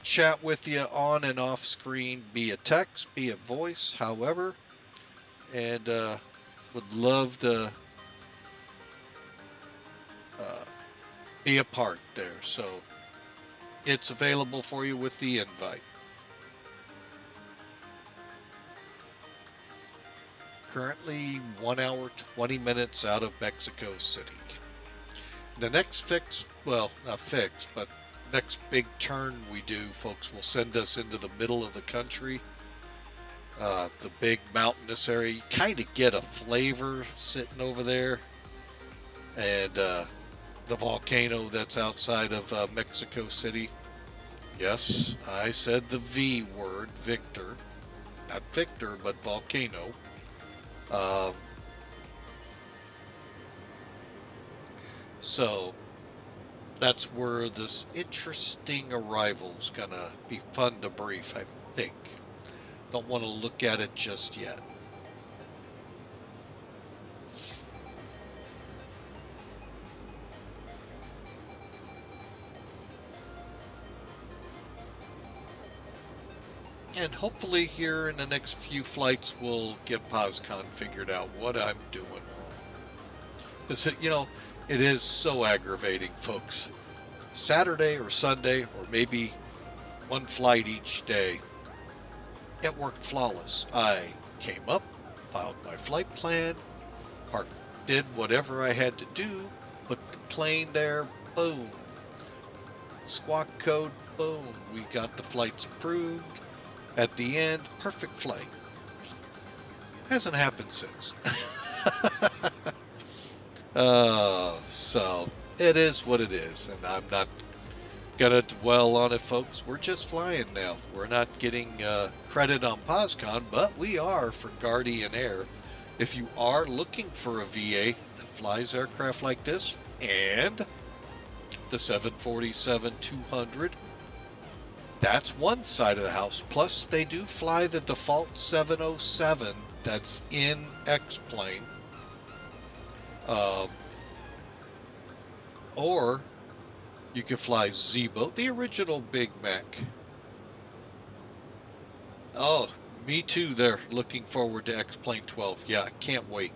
chat with you on and off screen, be it text, be it voice, however. And would love to be a part there. So it's available for you with the invite. Currently 1 hour, 20 minutes out of Mexico City. The next next big turn we do, folks, will send us into the middle of the country. The big mountainous area. You kind of get a flavor sitting over there. And the volcano that's outside of Mexico City. Yes, I said the V word, Victor. Not Victor, but volcano. So that's where this interesting arrival is gonna be fun to brief, I think. Don't want to look at it just yet. And hopefully here in the next few flights we'll get POSCON figured out what I'm doing wrong. Because, it is so aggravating, folks. Saturday or Sunday, or maybe one flight each day, it worked flawless. I came up, filed my flight plan, did whatever I had to do, put the plane there, boom. Squawk code, boom. We got the flights approved. At the end, perfect flight. Hasn't happened since. So it is what it is, and I'm not gonna dwell on it, folks. We're just flying now. We're not getting credit on POSCON, but we are for Guardian Air. If you are looking for a VA that flies aircraft like this and the 747-200, that's one side of the house. Plus, they do fly the default 707 that's in X-Plane. Or you can fly Zebo, the original Big Mac. Oh, me too there. Looking forward to X-Plane 12. Yeah, can't wait.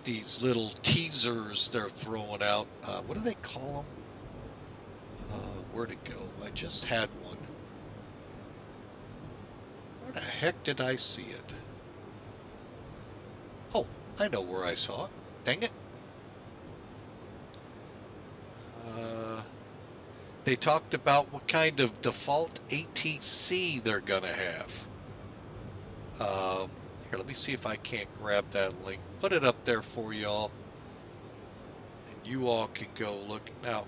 These little teasers they're throwing out. What do they call them? Where'd it go? I just had one. Where the heck did I see it? Oh, I know where I saw it. Dang it. They talked about what kind of default ATC they're going to have. Here, let me see if I can't grab that link. Put it up there for y'all. And you all can go look. Now,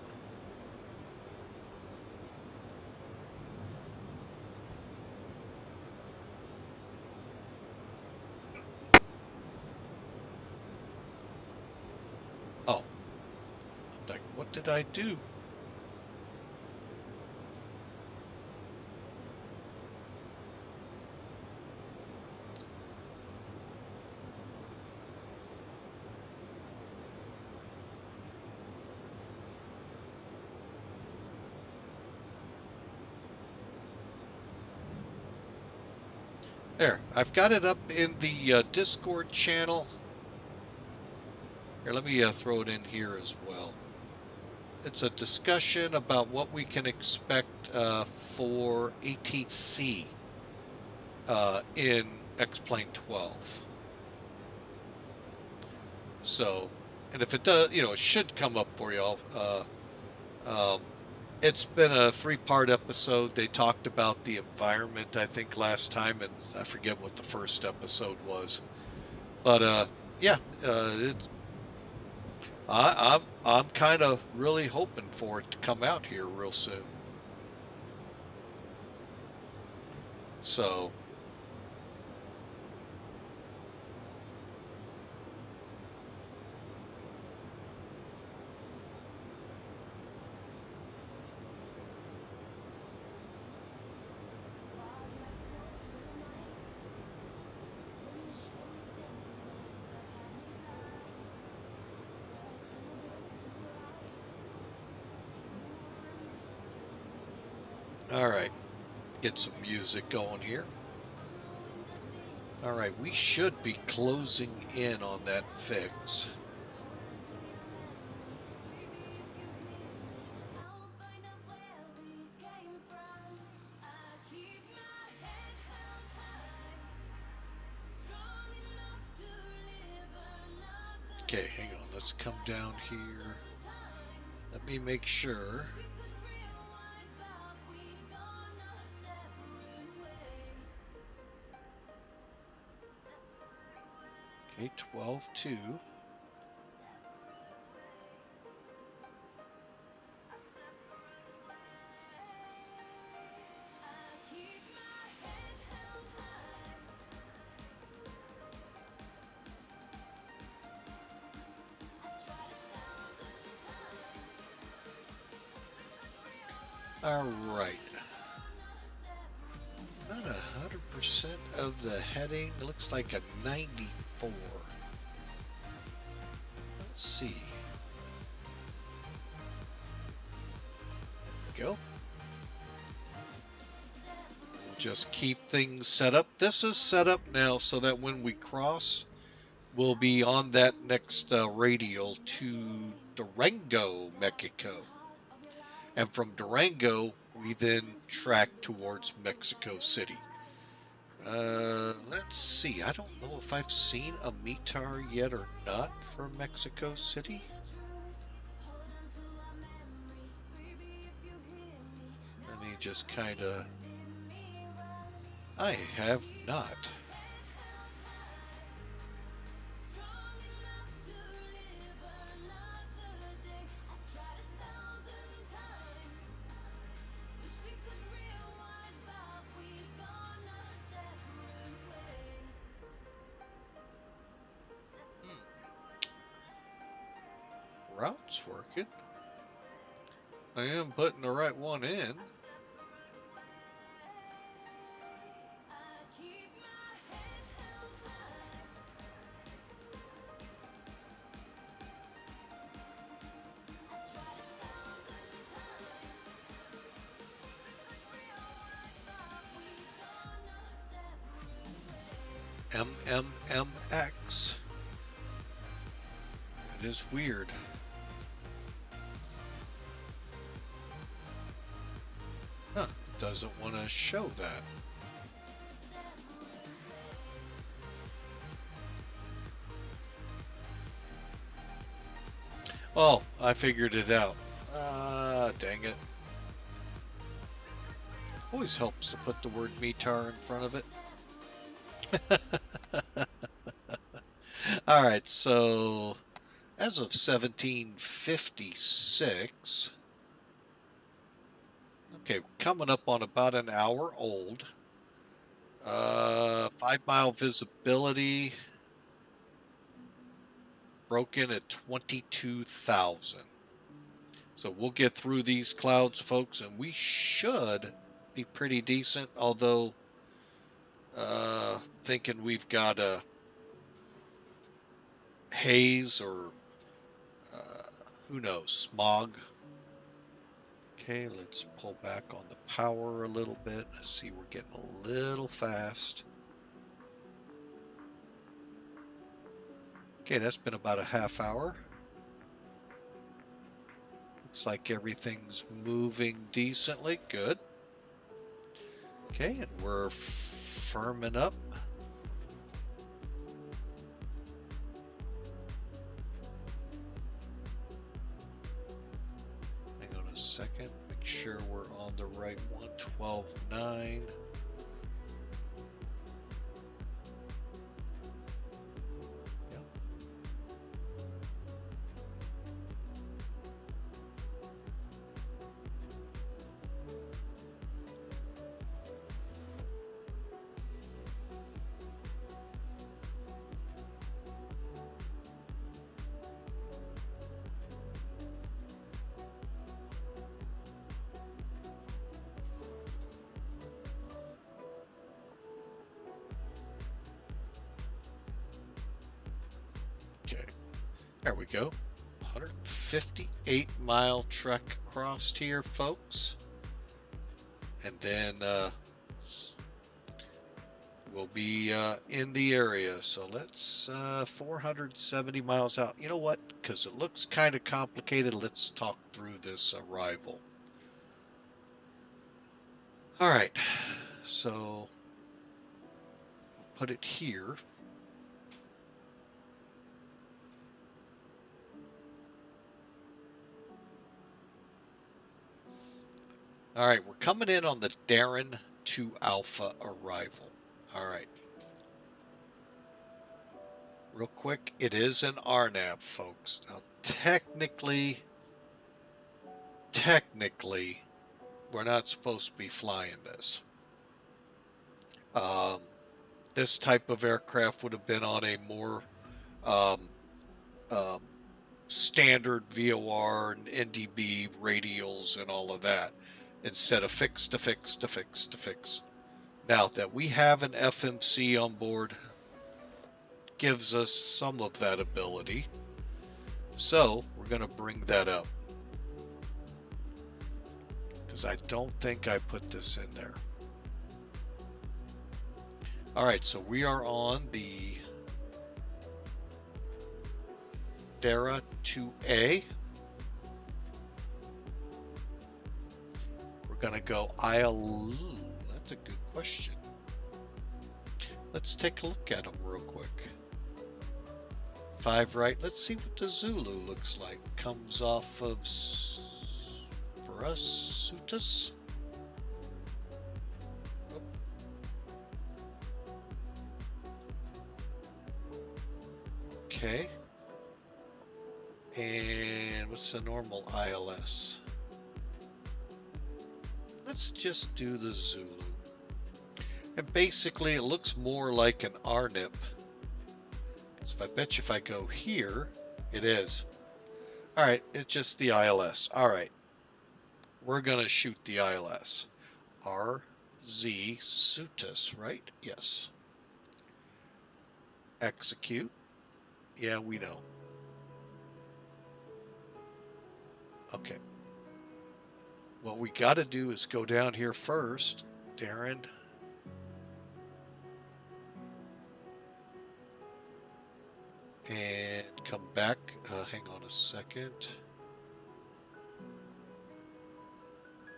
oh, like, what did I do? There, I've got it up in the Discord channel. Here, let me throw it in here as well. It's a discussion about what we can expect for ATC in X-Plane 12. So, and if it does, it should come up for y'all. Um, it's been a three-part episode. They talked about the environment, I think, last time, and I forget what the first episode was. But yeah, it's I'm kind of really hoping for it to come out here real soon. So, all right, get some music going here. All right, we should be closing in on that fix. Okay, hang on. Let's come down here. Let me make sure. Okay, 12.2. All right. Not 100% of the heading. Looks like a 94. Let's see. Go. We'll just keep things set up. This is set up now so that when we cross, we'll be on that next radial to Durango, Mexico. And from Durango, we then track towards Mexico City. Let's see. I don't know if I've seen a METAR yet or not for Mexico City. Let me just kind of... I have not. Route's working. I am putting the right one in. MMMX. It is weird. Huh, doesn't want to show that. Oh, I figured it out. Dang it. Always helps to put the word METAR in front of it. Alright, so as of 1756, okay, coming up on about an hour old. 5-mile visibility, broken at 22,000. So we'll get through these clouds, folks, and we should be pretty decent, although thinking we've got a haze or who knows, smog. Okay, let's pull back on the power a little bit. Let's see, we're getting a little fast. Okay, that's been about a half hour. Looks like everything's moving decently. Good. Okay, and we're firming up. Hang on a second. Make sure we're on the right one. 12.9. Okay, there we go. 158-mile trek across here, folks. And then we'll be in the area. So let's 470 miles out. You know what? Because it looks kind of complicated, let's talk through this arrival. All right, so put it here. All right, we're coming in on the Darren 2 Alpha arrival. All right. Real quick, it is an RNAV, folks. Now, technically, we're not supposed to be flying this. This type of aircraft would have been on a more standard VOR and NDB radials and all of that, instead of fix to fix to fix to fix. Now that we have an FMC on board, gives us some of that ability. So we're going to bring that up, because I don't think I put this in there. All right, so we are on the Dara 2A. We're going to go IL. That's a good question. Let's take a look at them real quick. 5 right. Let's see what the Zulu looks like. Comes off of, for us, Sutas. Okay. And what's the normal ILS? Let's just do the Zulu. And basically it looks more like an RNIP. So I bet you if I go here, it is. All right, it's just the ILS. All right, we're gonna shoot the ILS. RZ Sutas, right? Yes. Execute. Yeah, we know. Okay. What we got to do is go down here first, Darren. And come back. Hang on a second.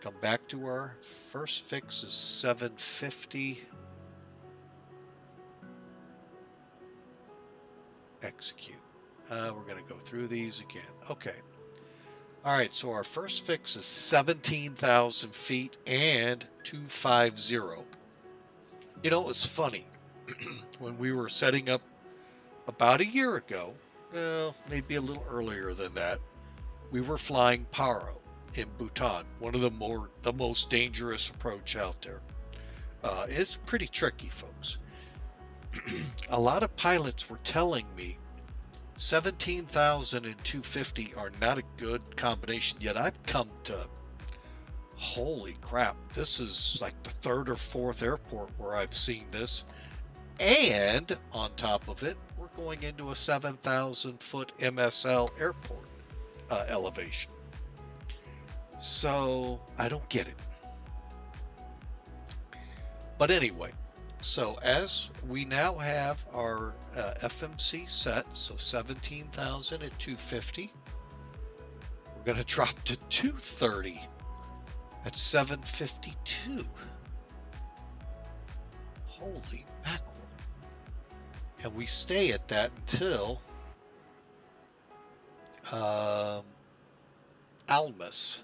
Come back to our first fix is 750. Execute. We're going to go through these again. Okay. All right, so our first fix is 17,000 feet and 250. You know, it was funny. When we were setting up about a year ago, well, maybe a little earlier than that, we were flying Paro in Bhutan, one of the most dangerous approach out there. It's pretty tricky, folks. A lot of pilots were telling me 17,000 and 250 are not a good combination, yet I've come to, holy crap, this is like the 3rd or 4th airport where I've seen this. And on top of it, we're going into a 7,000 foot MSL airport elevation. So I don't get it. But anyway, So as we now have our FMC set, so 17,000 at 250, we're going to drop to 230 at 752. Holy mackerel. And we stay at that until Almas.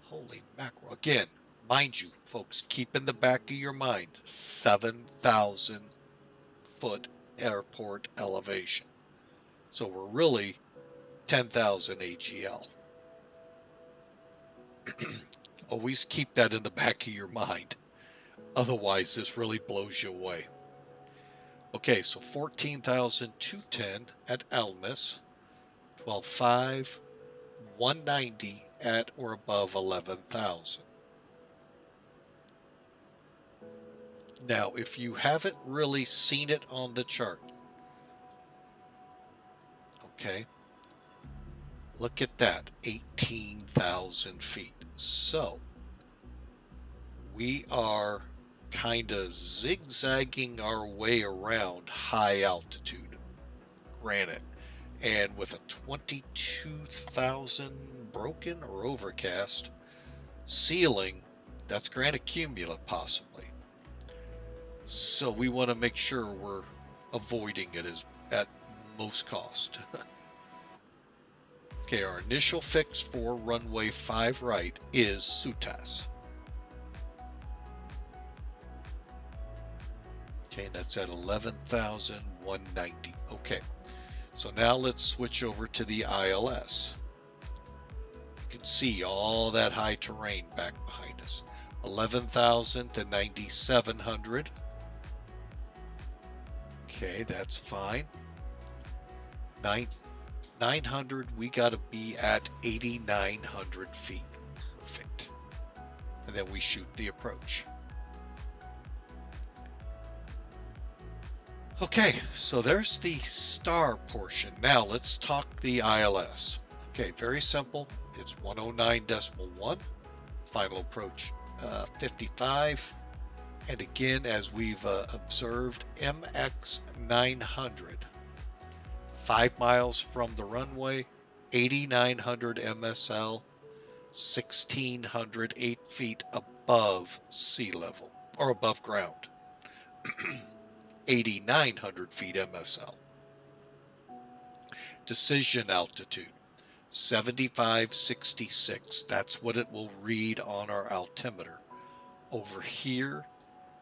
Holy mackerel. Again, mind you, folks, keep in the back of your mind, 7,000 foot airport elevation. So we're really 10,000 AGL. Always keep that in the back of your mind. Otherwise, this really blows you away. Okay, so 14,210 at Almas, 12.5, 190 at or above 11,000. Now, if you haven't really seen it on the chart, okay, look at that, 18,000 feet. So we are kind of zigzagging our way around high altitude granite, and with a 22,000 broken or overcast ceiling, that's granite cumulate possibly. So we want to make sure we're avoiding it at most cost. Okay, our initial fix for runway 5 right is SUTAS. Okay, that's at 11,190. Okay, so now let's switch over to the ILS. You can see all that high terrain back behind us. 11,000 to 9,700. Okay, that's fine. 900, we got to be at 8,900 feet. Perfect. And then we shoot the approach. Okay, so there's the star portion. Now let's talk the ILS. Okay, very simple. It's 109.1. Final approach 55. And again, as we've observed, MX 900. 5 miles from the runway, 8,900 MSL, 1,608 feet above sea level, or above ground. 8,900 feet MSL. Decision altitude, 7566. That's what it will read on our altimeter. Over here,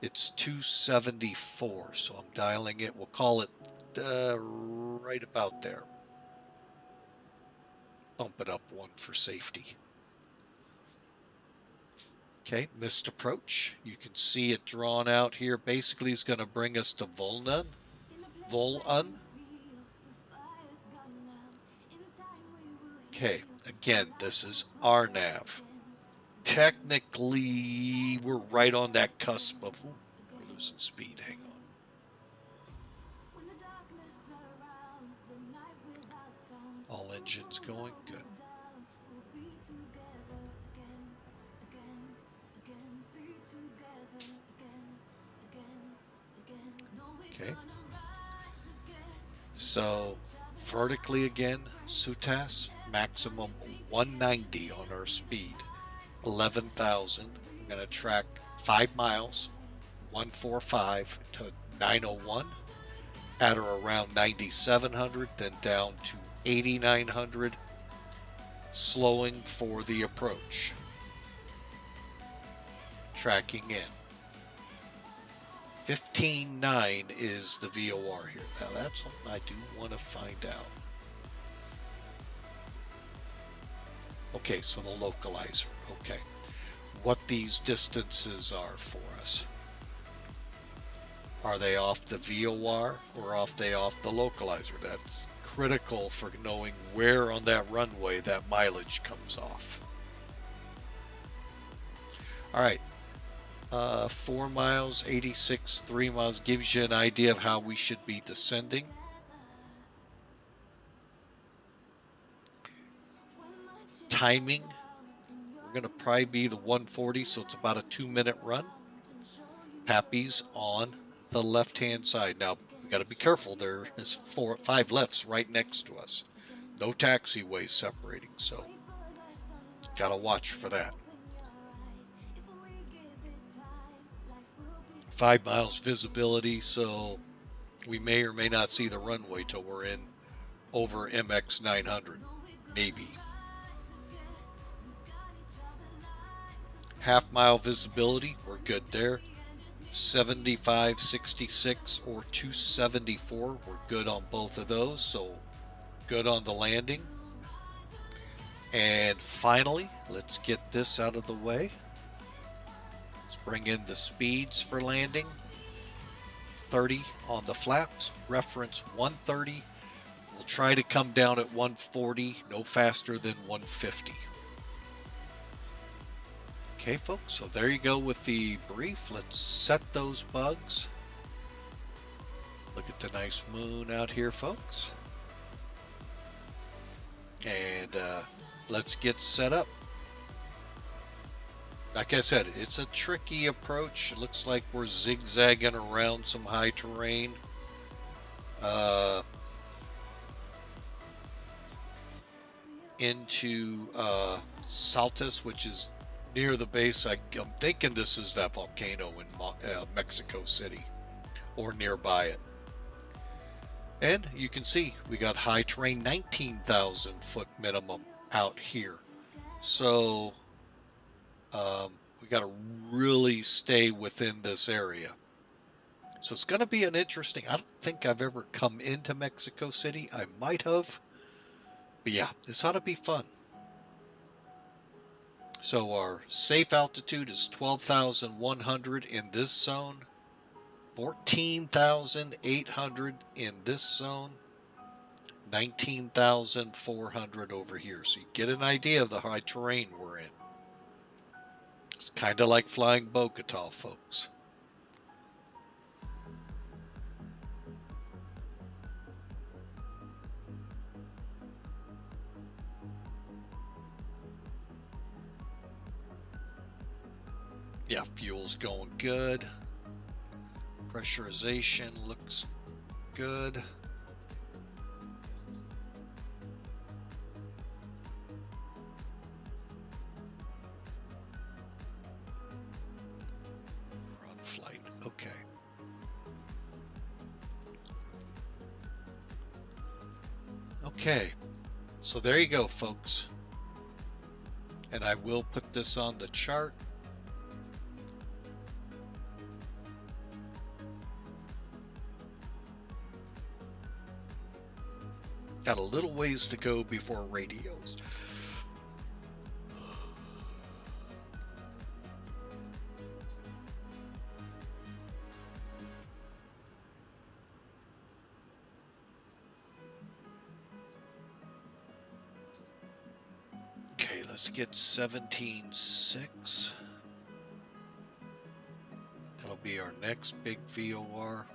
it's 274, so I'm dialing it. We'll call it right about there. Bump it up one for safety. Okay, missed approach. You can see it drawn out here. Basically, it's going to bring us to Volun. Okay, again, this is our nav. Technically, we're right on that cusp of, we're losing speed. Hang on. All engines going, good. Okay. So vertically again, SUTAS, maximum 190 on our speed, 11,000. I'm going to track 5 miles, 145 to 901, at or around 9,700, then down to 8,900, slowing for the approach. Tracking in. 15.9 is the VOR here. Now that's something I do want to find out. Okay, so the localizer. Okay. What these distances are for us. Are they off the VOR or off the localizer? That's critical for knowing where on that runway that mileage comes off. All right. 4 miles, 86, 3 miles gives you an idea of how we should be descending. Timing, we're going to probably be the 140, so it's about a 2-minute run. Pappy's on the left-hand side. Now, we got to be careful. There is 5 lefts right next to us. No taxiways separating, so got to watch for that. 5 miles visibility, so we may or may not see the runway till we're in over MX 900, maybe. Half-mile visibility, we're good there. 75, 66, or 274, we're good on both of those, so good on the landing. And finally, let's get this out of the way. Let's bring in the speeds for landing. 30 on the flaps, reference 130. We'll try to come down at 140, no faster than 150. Okay, folks, so there you go with the brief. Let's set those bugs. Look at the nice moon out here, folks. And let's get set up. Like I said, it's a tricky approach. It looks like we're zigzagging around some high terrain. Into Saltas, which is near the base. I'm thinking this is that volcano in Mexico City or nearby it. And you can see we got high terrain, 19,000 foot minimum out here. So we got to really stay within this area. So it's going to be an interesting, I don't think I've ever come into Mexico City. I might have. But yeah, this ought to be fun. So our safe altitude is 12,100 in this zone, 14,800 in this zone, 19,400 over here. So you get an idea of the high terrain we're in. It's kind of like flying Bogota, folks. Yeah, fuel's going good. Pressurization looks good. We're on flight. Okay. Okay. So there you go, folks. And I will put this on the chart. Got a little ways to go before radios. Okay, let's get 17.6. That'll be our next big VOR.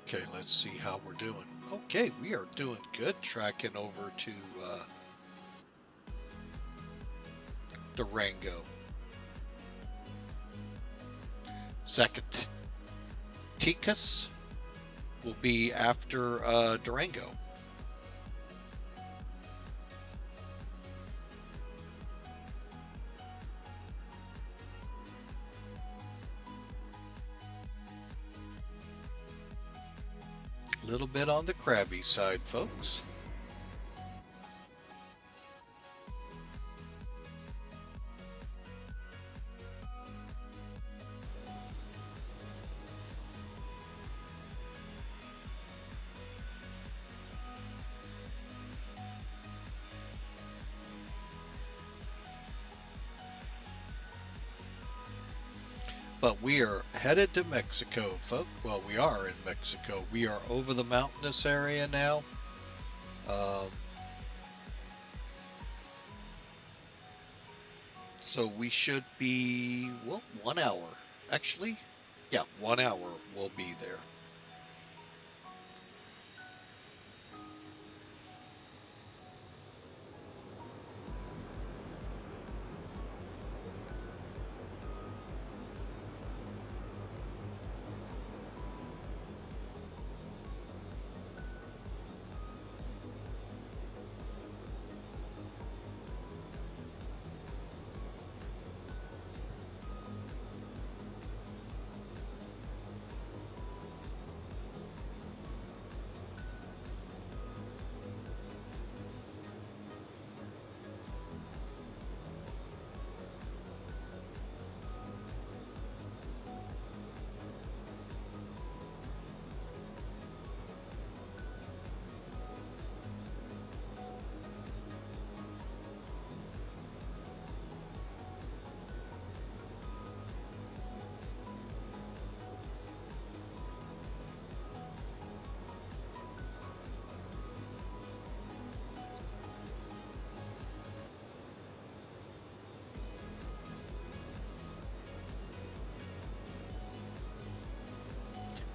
Okay, let's see how we're doing. Okay, we are doing good. Tracking over to Durango. Zacatecas will be after Durango. A little bit on the crabby side, folks. But we are headed to Mexico, folks. Well, we are in Mexico. We are over the mountainous area now. So we should be, well, 1 hour. Actually, yeah, 1 hour we'll be there.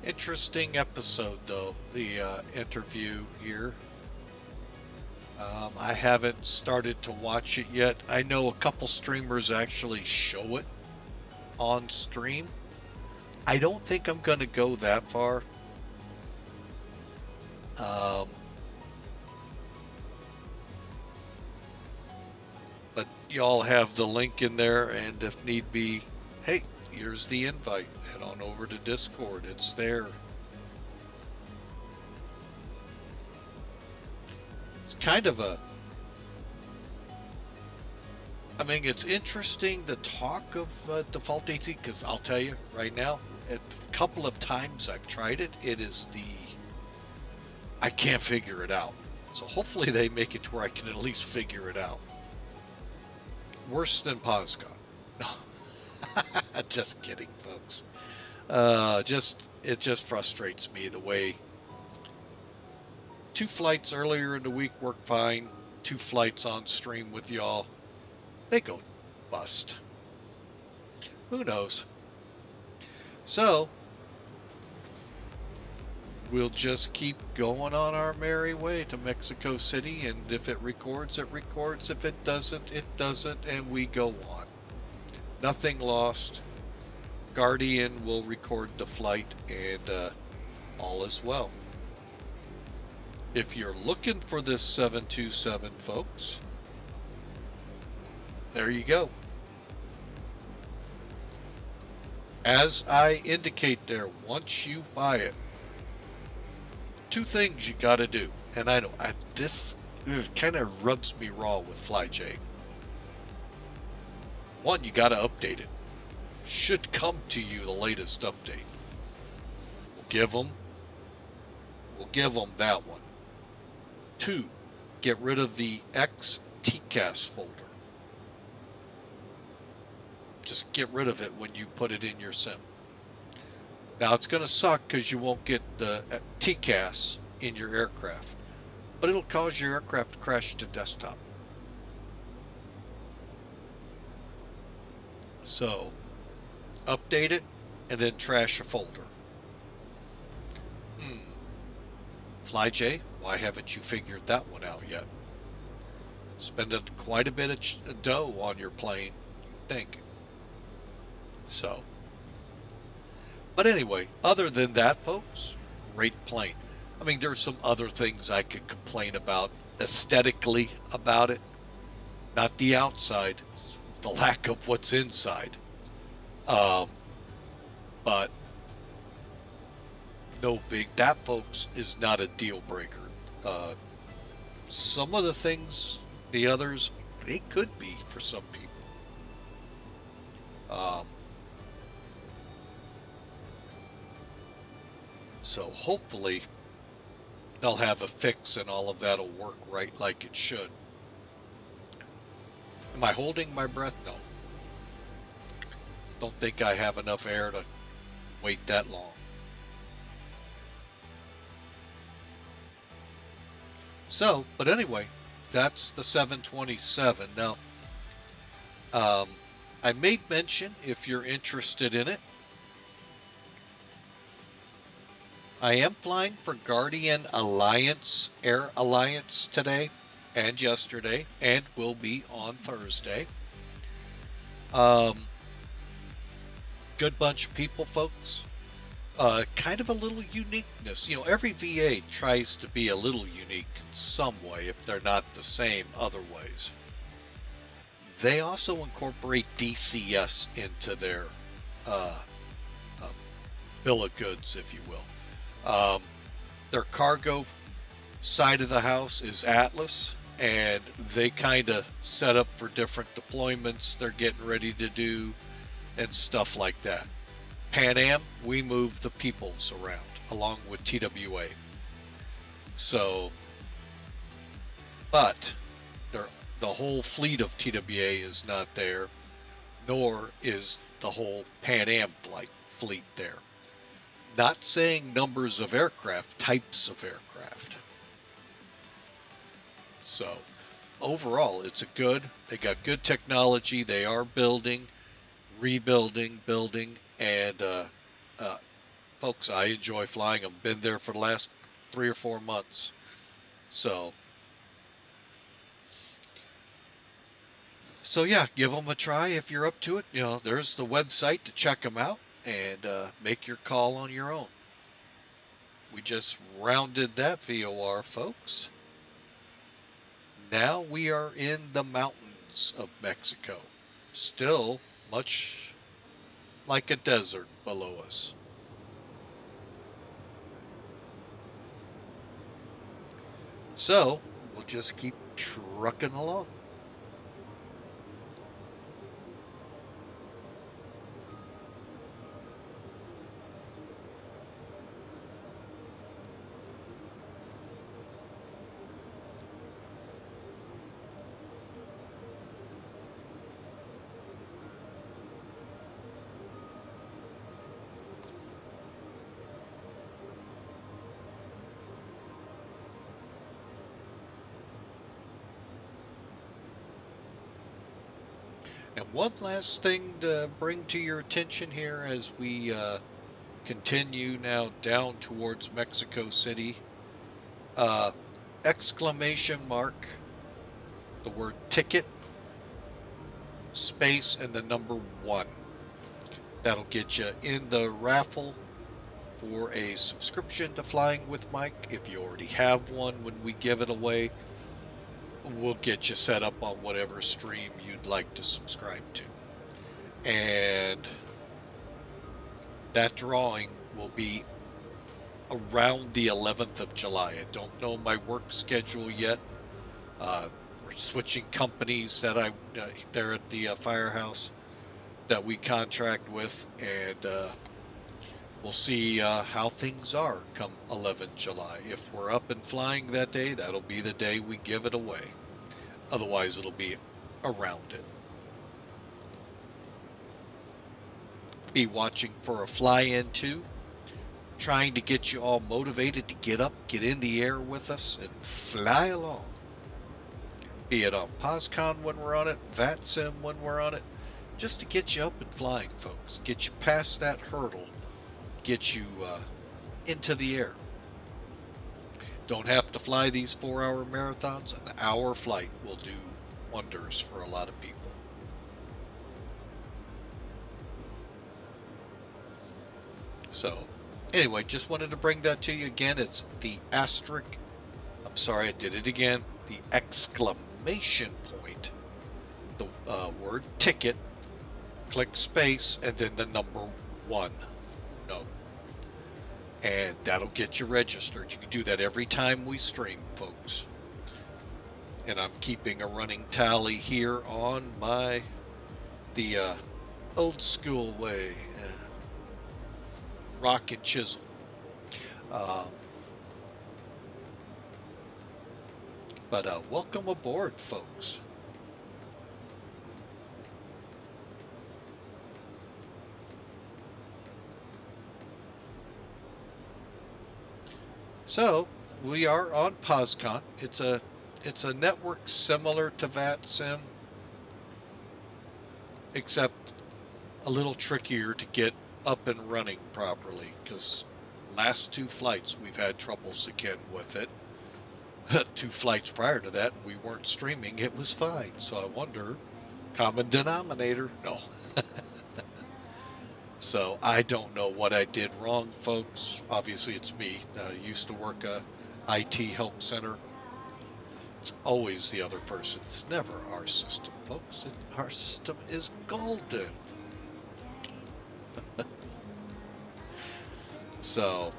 Interesting episode, though, the interview here. I haven't started to watch it yet. I know a couple streamers actually show it on stream. I don't think I'm going to go that far. But y'all have the link in there, and if need be, hey, here's the invite. Head on over to Discord. It's there. It's kind of a... I mean, it's interesting the talk of default AC, because I'll tell you right now, a couple of times I've tried it, it is the... I can't figure it out. So hopefully they make it to where I can at least figure it out. Worse than POSCON. No. Just kidding, folks. It just frustrates me the way 2 flights earlier in the week worked fine. 2 flights on stream with y'all, they go bust. Who knows? So we'll just keep going on our merry way to Mexico City, and if it records, it records. If it doesn't, it doesn't, and we go on. Nothing lost. Guardian will record the flight, and all is well. If you're looking for this 727, folks, there you go. As I indicate there, once you buy it, 2 things you got to do. And I know this kind of rubs me raw with FlyJ. 1, you got to update it. Should come to you the latest update. We'll give them that one. 2, get rid of the XTCAS folder. Just get rid of it when you put it in your sim. Now it's going to suck because you won't get the TCAS in your aircraft, but it'll cause your aircraft to crash to desktop. So update it and then trash a folder. FlyJ, why haven't you figured that one out yet? Spending quite a bit of dough on your plane, you'd think. So, but anyway, other than that, folks, great plane. I mean, there's some other things I could complain about aesthetically about it. Not the outside, the lack of what's inside. But no big, that, folks, is not a deal breaker. Some of the things, the others, they could be for some people. So hopefully they'll have a fix and all of that'll work right like it should. Am I holding my breath? No. Don't think I have enough air to wait that long. So, but anyway, that's the 727. Now, I made mention, if you're interested in it, I am flying for Guardian Alliance, Air Alliance today and yesterday, and will be on Thursday. Good bunch of people, folks. Kind of a little uniqueness. You know, every VA tries to be a little unique in some way, if they're not the same other ways. They also incorporate DCS into their bill of goods, if you will. Their cargo side of the house is Atlas, and they kind of set up for different deployments they're getting ready to do and stuff like that. Pan Am, we move the peoples around along with TWA. So, but the whole fleet of TWA is not there, nor is the whole Pan Am fleet there. Not saying numbers of aircraft, types of aircraft. So, overall, it's they got good technology. They are building, rebuilding, building, and folks, I enjoy flying. I've been there for the last 3 or 4 months. So yeah, give them a try if you're up to it. You know, there's the website to check them out and make your call on your own. We just rounded that VOR, folks. Now we are in the mountains of Mexico. Still much like a desert below us. So we'll just keep trucking along. And one last thing to bring to your attention here as we continue now down towards Mexico City. Exclamation mark, the word ticket, space, and the number 1. That'll get you in the raffle for a subscription to Flying with Mike. If you already have one, when we give it away, we'll get you set up on whatever stream you'd like to subscribe to. And that drawing will be around the 11th of July. I don't know my work schedule yet. We're switching companies that there at the firehouse that we contract with, and we'll see how things are come 11 July. If we're up and flying that day, that'll be the day we give it away. Otherwise, it'll be around it. Be watching for a fly-in too. Trying to get you all motivated to get up, get in the air with us, and fly along. Be it on POSCON when we're on it, FlyJSim when we're on it, just to get you up and flying, folks. Get you past that hurdle. Get you into the air. Don't have to fly these 4-hour marathons. An hour flight will do wonders for a lot of people. So, anyway, just wanted to bring that to you again. It's the asterisk. I'm sorry, I did it again. The exclamation point. The word ticket. Click space and then the number 1. No. And that'll get you registered. You can do that every time we stream, folks. And I'm keeping a running tally here on the old school way, rock and chisel. But welcome aboard, folks. So we are on POSCON. It's a network similar to FlyJSim, except a little trickier to get up and running properly, because last 2 flights we've had troubles again with it. 2 flights prior to that, and we weren't streaming. It was fine. So I wonder, common denominator? No. So I don't know what I did wrong, folks. Obviously, it's me. I used to work a IT help center. It's always the other person. It's never our system, folks. Our system is golden. So,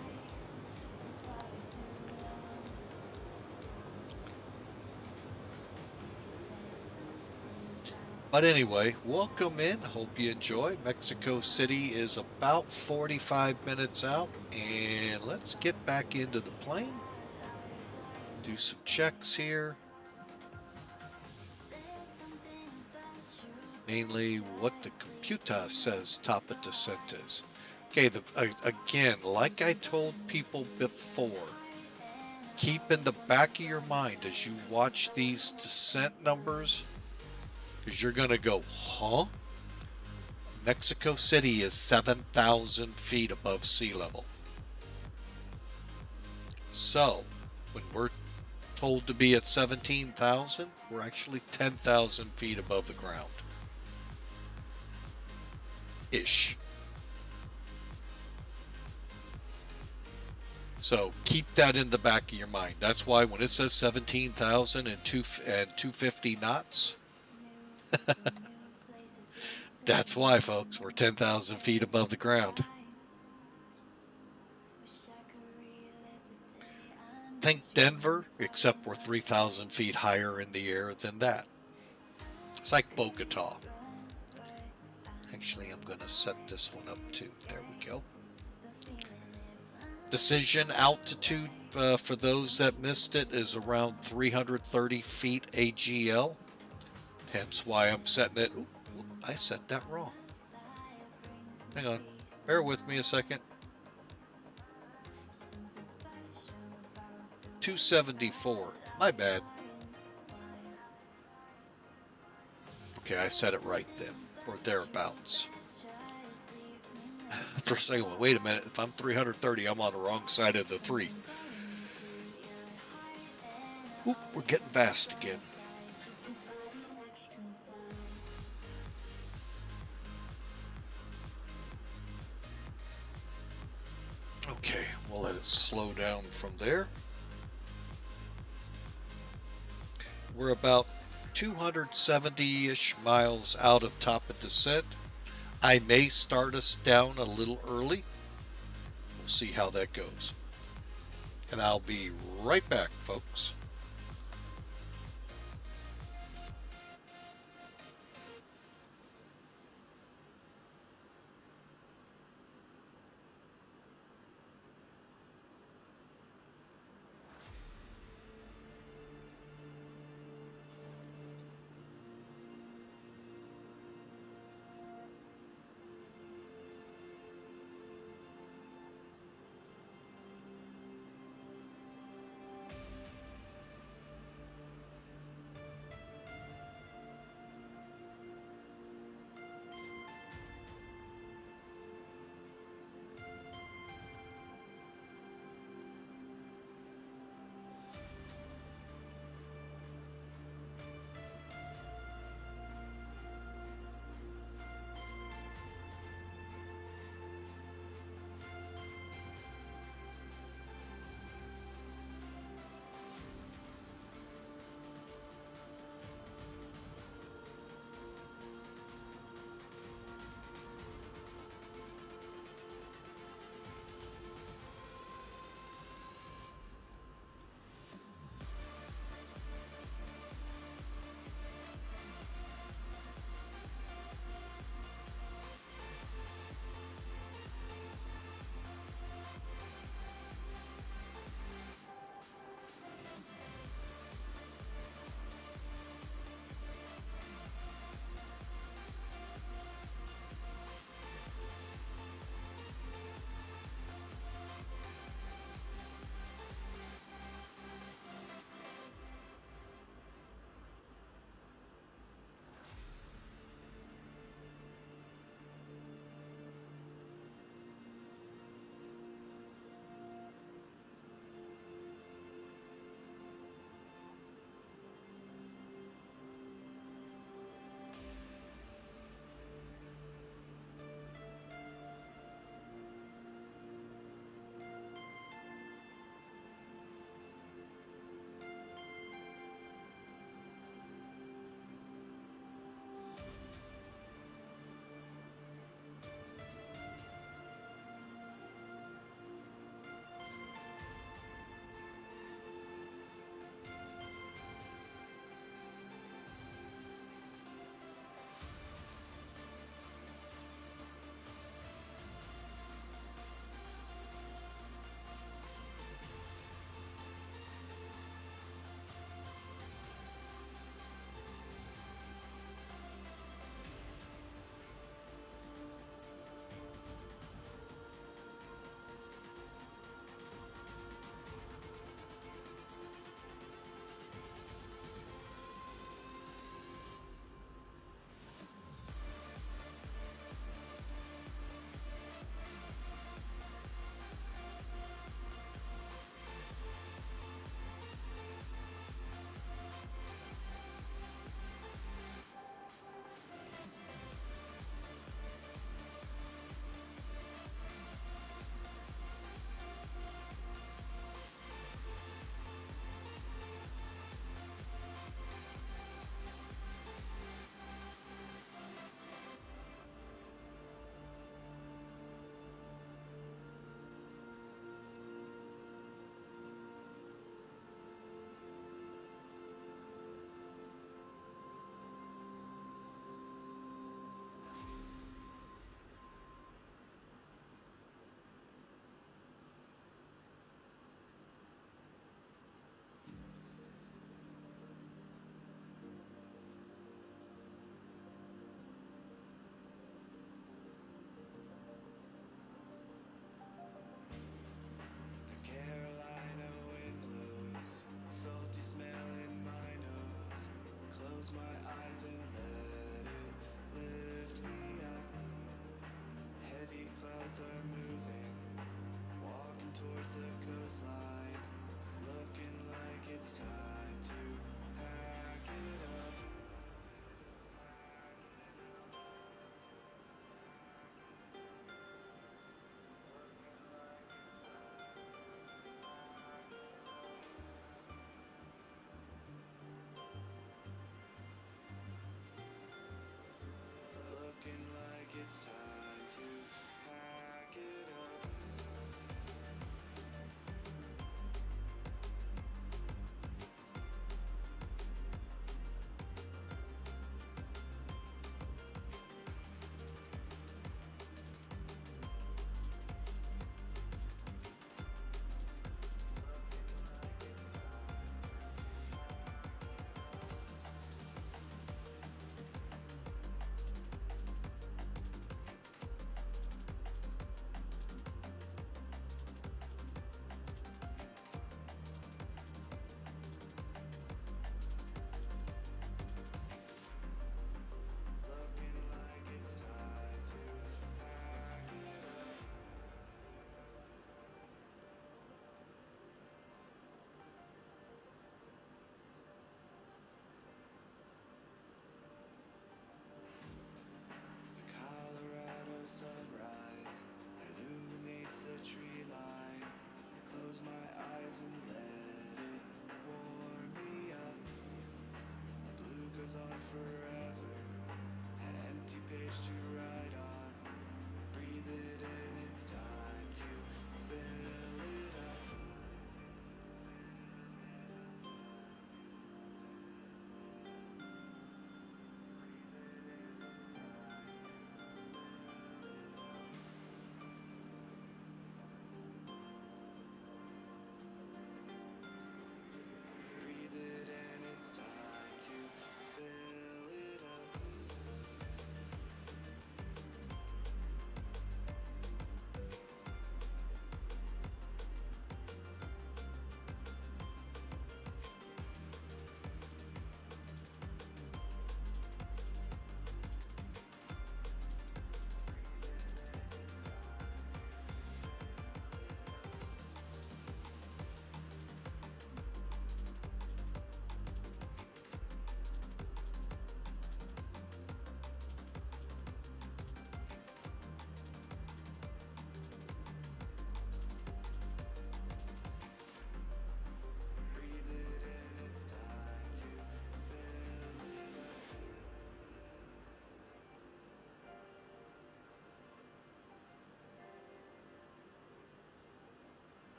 but anyway, welcome in. Hope you enjoy. Mexico City is about 45 minutes out, and let's get back into the plane. Do some checks here. Mainly what the computer says top of descent is. Okay, again, like I told people before, keep in the back of your mind as you watch these descent numbers, because you're going to go, huh? Mexico City is 7,000 feet above sea level. So, when we're told to be at 17,000, we're actually 10,000 feet above the ground. Ish. So keep that in the back of your mind. That's why when it says 17,000 and 250 knots, that's why, folks, we're 10,000 feet above the ground. Think Denver, except we're 3,000 feet higher in the air than that. It's like Bogota. Actually, I'm going to set this one up too. There we go. Decision altitude, for those that missed it, is around 330 feet AGL. Hence why I'm setting it. Ooh, I set that wrong. Hang on. Bear with me a second. 274. My bad. Okay, I said it right then. Or thereabouts. For a second, wait a minute. If I'm 330, I'm on the wrong side of the 3. Oop, we're getting fast again. Okay, we'll let it slow down from there. We're about 270-ish miles out of top of descent. I may start us down a little early. We'll see how that goes. And I'll be right back, folks.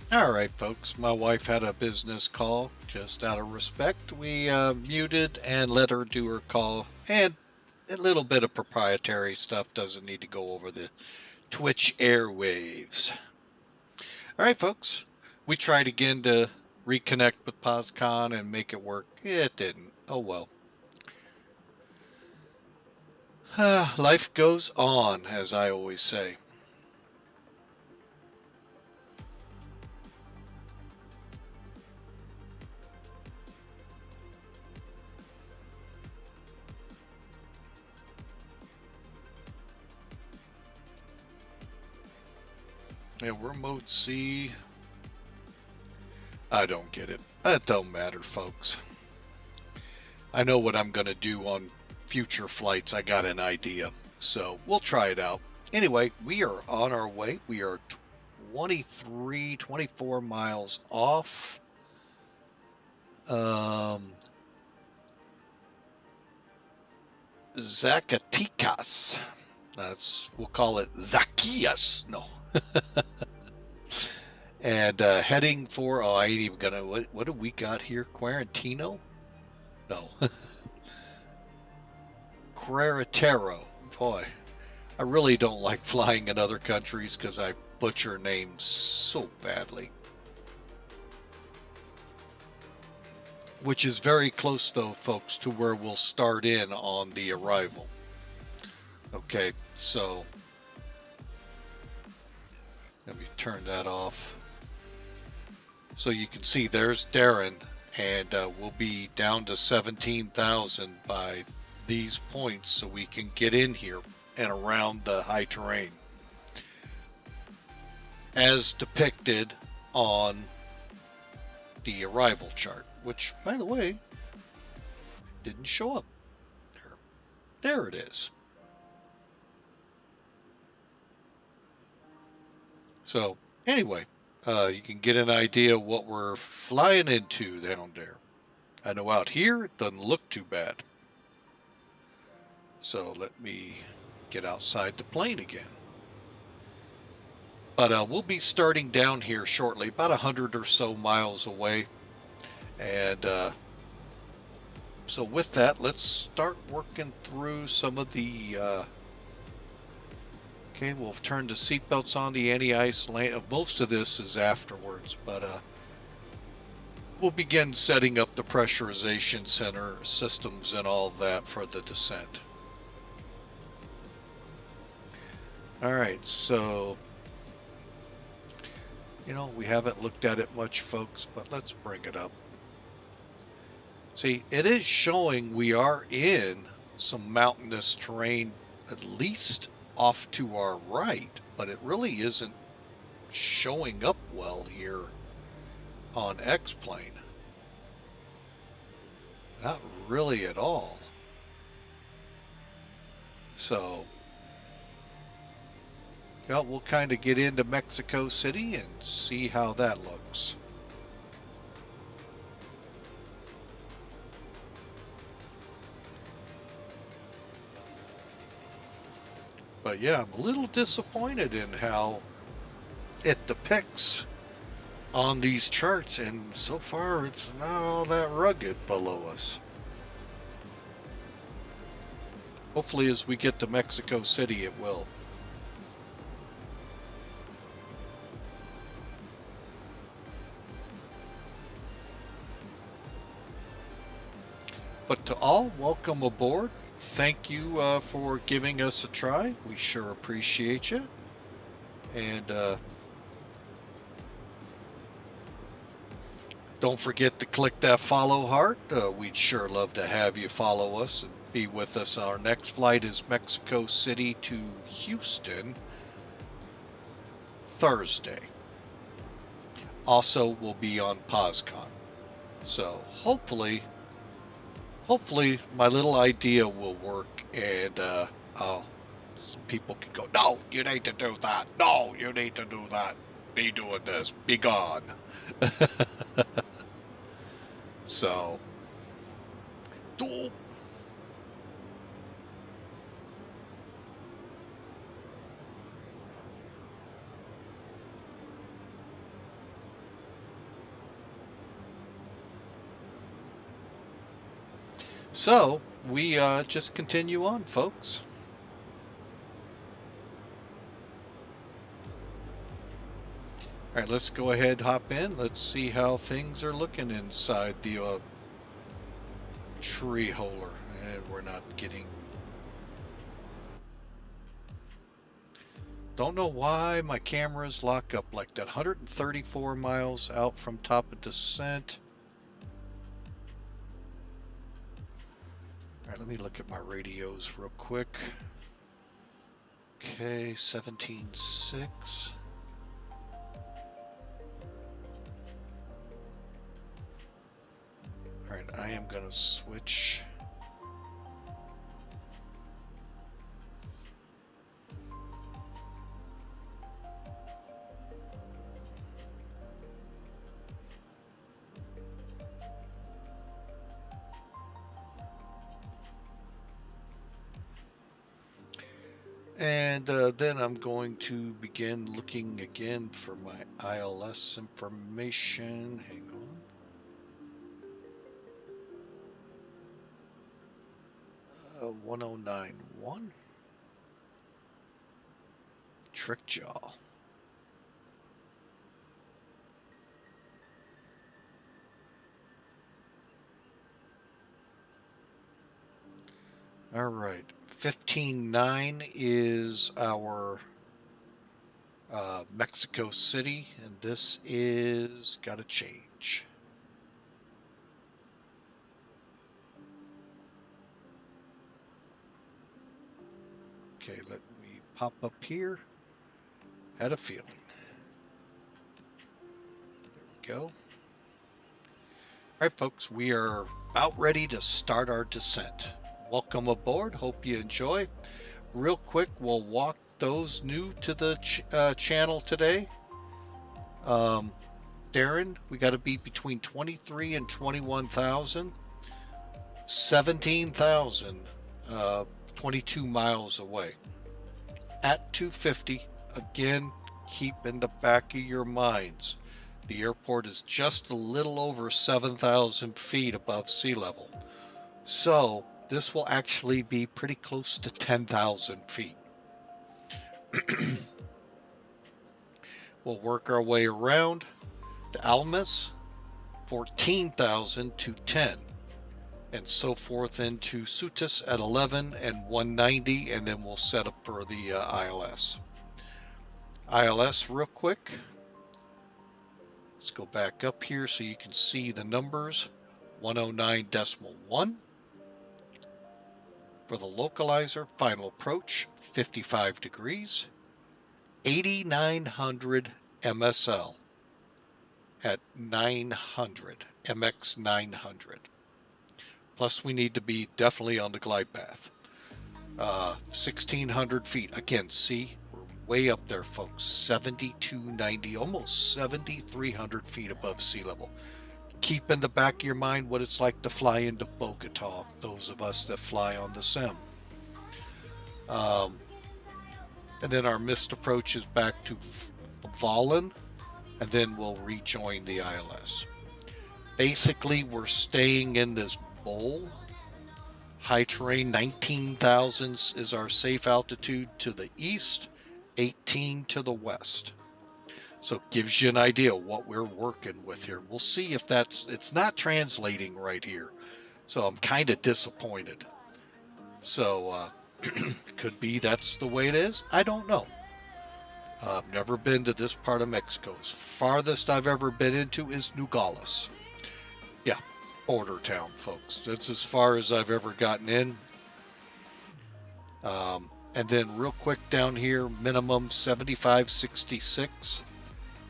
All right, folks. My wife had a business call. Just out of respect, we muted and let her do her call. And a little bit of proprietary stuff doesn't need to go over the Twitch airwaves. All right, folks. We tried again to reconnect with POSCON and make it work. It didn't. Oh well. Life goes on, as I always say. Yeah, we're mode C. I don't get it. It don't matter, folks. I know what I'm going to do on future flights. I got an idea. So we'll try it out. Anyway, we are on our way. We are 23, 24 miles off. Zacatecas. We'll call it Zacchaeus. No. And heading for, I ain't even gonna, what do we got here? Quarantino? No. Querétaro. Boy, I really don't like flying in other countries because I butcher names so badly. Which is very close, though, folks, to where we'll start in on the arrival. Okay, so let me turn that off. So you can see there's Darren, and we'll be down to 17,000 by these points so we can get in here and around the high terrain as depicted on the arrival chart, which, by the way, didn't show up. There it is. So anyway, you can get an idea of what we're flying into down there. I know out here it doesn't look too bad. So let me get outside the plane again. But we'll be starting down here shortly, about 100 or so miles away. And so with that, let's start working through some of the... okay, we'll turn the seatbelts on, the anti-ice lane. Most of this is afterwards, but we'll begin setting up the pressurization center systems and all that for the descent. All right, so, you know, we haven't looked at it much, folks, but let's bring it up. See, it is showing we are in some mountainous terrain, at least off to our right, but it really isn't showing up well here on X-plane. Not really at all. So, well, we'll kind of get into Mexico City and see how that looks. But yeah, I'm a little disappointed in how it depicts on these charts, and so far it's not all that rugged below us. Hopefully as we get to Mexico City it will. But to all, welcome aboard. Thank you for giving us a try. We sure appreciate you. And don't forget to click that follow heart. We'd sure love to have you follow us and be with us. Our next flight is Mexico City to Houston, Thursday. Also, we'll be on POSCON. So hopefully my little idea will work, and some people can go, no, you need to do that. No, you need to do that. Be doing this. Be gone. So, So we just continue on, folks. All right, let's go ahead, hop in. Let's see how things are looking inside the tree holder. And we're not getting... Don't know why my cameras lock up like that. 134 miles out from top of descent. All right, let me look at my radios real quick. Okay, 17.6. All right, I am going to switch. And then I'm going to begin looking again for my ILS information. Hang on. 1091. Trick jaw. All right. 15.9 is our Mexico City, and this is got to change. Okay, let me pop up here. Had a feeling. There we go. All right, folks, we are about ready to start our descent. Welcome aboard. Hope you enjoy. Real quick, we'll walk those new to the channel today. Darren, we got to be between 23 and 21,000. 17,000, 22 miles away. At 250, again, keep in the back of your minds. The airport is just a little over 7,000 feet above sea level. So this will actually be pretty close to 10,000 feet. We'll work our way around to Almas, 14,000 to 10, and so forth into Sutis at 11 and 190, and then we'll set up for the ILS. ILS real quick. Let's go back up here so you can see the numbers. 109.1. For the localizer, final approach, 55 degrees. 8,900 MSL at 900, MX 900. Plus we need to be definitely on the glide path. 1,600 feet. Again, see, we're way up there, folks. 7,290, almost 7,300 feet above sea level. Keep in the back of your mind what it's like to fly into Bogota, those of us that fly on the Sim. And then our missed approach is back to Vollen, and then we'll rejoin the ILS. Basically, we're staying in this bowl. High terrain, 19,000 is our safe altitude to the east, 18 to the west. So it gives you an idea what we're working with here. We'll see if it's not translating right here. So I'm kind of disappointed. So could be that's the way it is. I don't know. I've never been to this part of Mexico. As farthest I've ever been into is Nogales. Yeah, border town, folks. That's as far as I've ever gotten in. And then real quick down here, minimum 75.66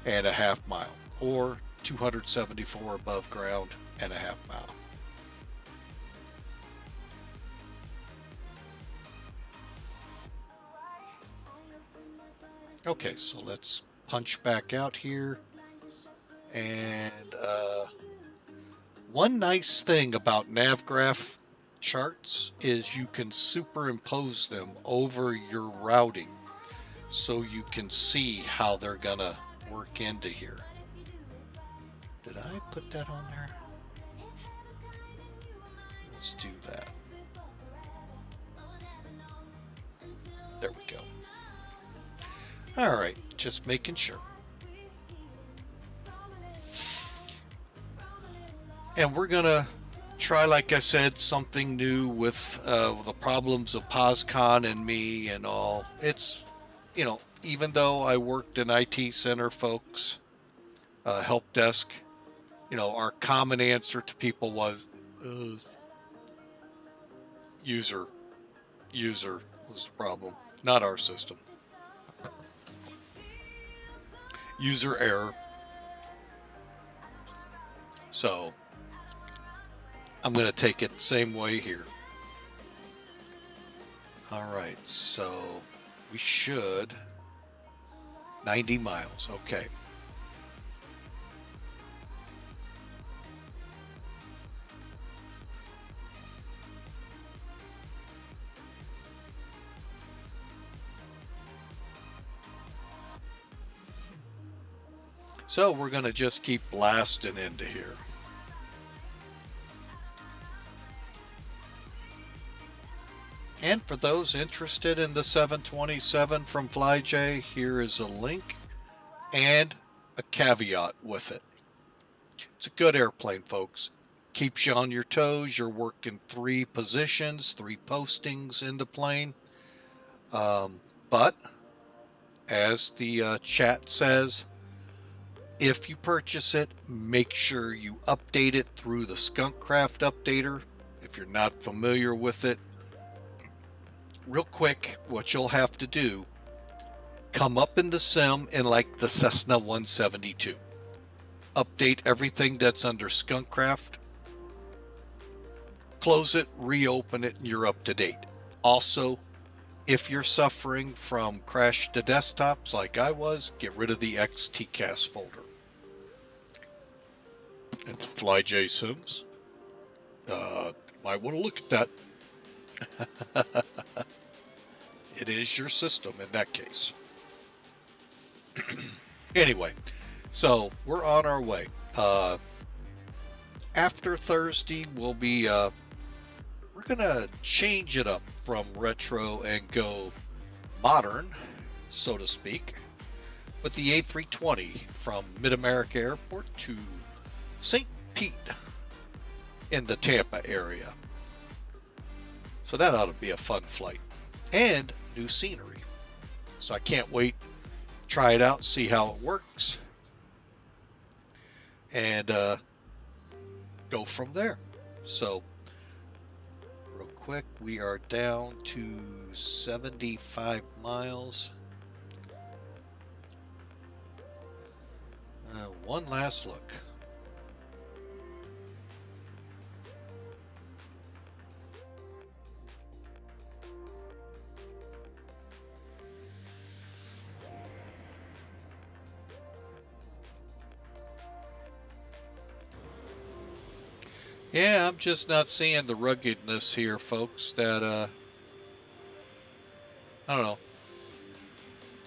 and a half mile, or 274 above ground and a half mile. Okay, so let's punch back out here. And one nice thing about NavGraph charts is you can superimpose them over your routing so you can see how they're gonna work into here. Did I put that on there? Let's let's do that. There we go. All right, just making sure. And we're gonna try, like I said, something new with the problems of POSCON and me and all. It's, you know, even though I worked in IT center, folks, help desk, you know, our common answer to people was user was the problem, not our system. User error. So I'm going to take it the same way here. All right, so we should 90 miles. Okay. So we're going to just keep blasting into here. And for those interested in the 727 from FlyJ, here is a link and a caveat with it. It's a good airplane, folks. Keeps you on your toes. You're working 3 positions, 3 postings in the plane. But as the chat says, if you purchase it, make sure you update it through the Skunkcraft updater. If you're not familiar with it, real quick, what you'll have to do, come up in the sim in like the Cessna 172. Update everything that's under Skunkcraft. Close it, reopen it, and you're up to date. Also, if you're suffering from crash to desktops like I was, get rid of the XTCAS folder. And FlyJSims, might want to look at that. It is your system in that case. Anyway, so we're on our way. After Thursday, we'll be, we're going to change it up from retro and go modern, so to speak, with the A320 from Mid-America Airport to St. Pete in the Tampa area. So that ought to be a fun flight and new scenery. So I can't wait to try it out, see how it works, and go from there. So real quick, we are down to 75 miles. One last look. Yeah, I'm just not seeing the ruggedness here, folks, that, I don't know.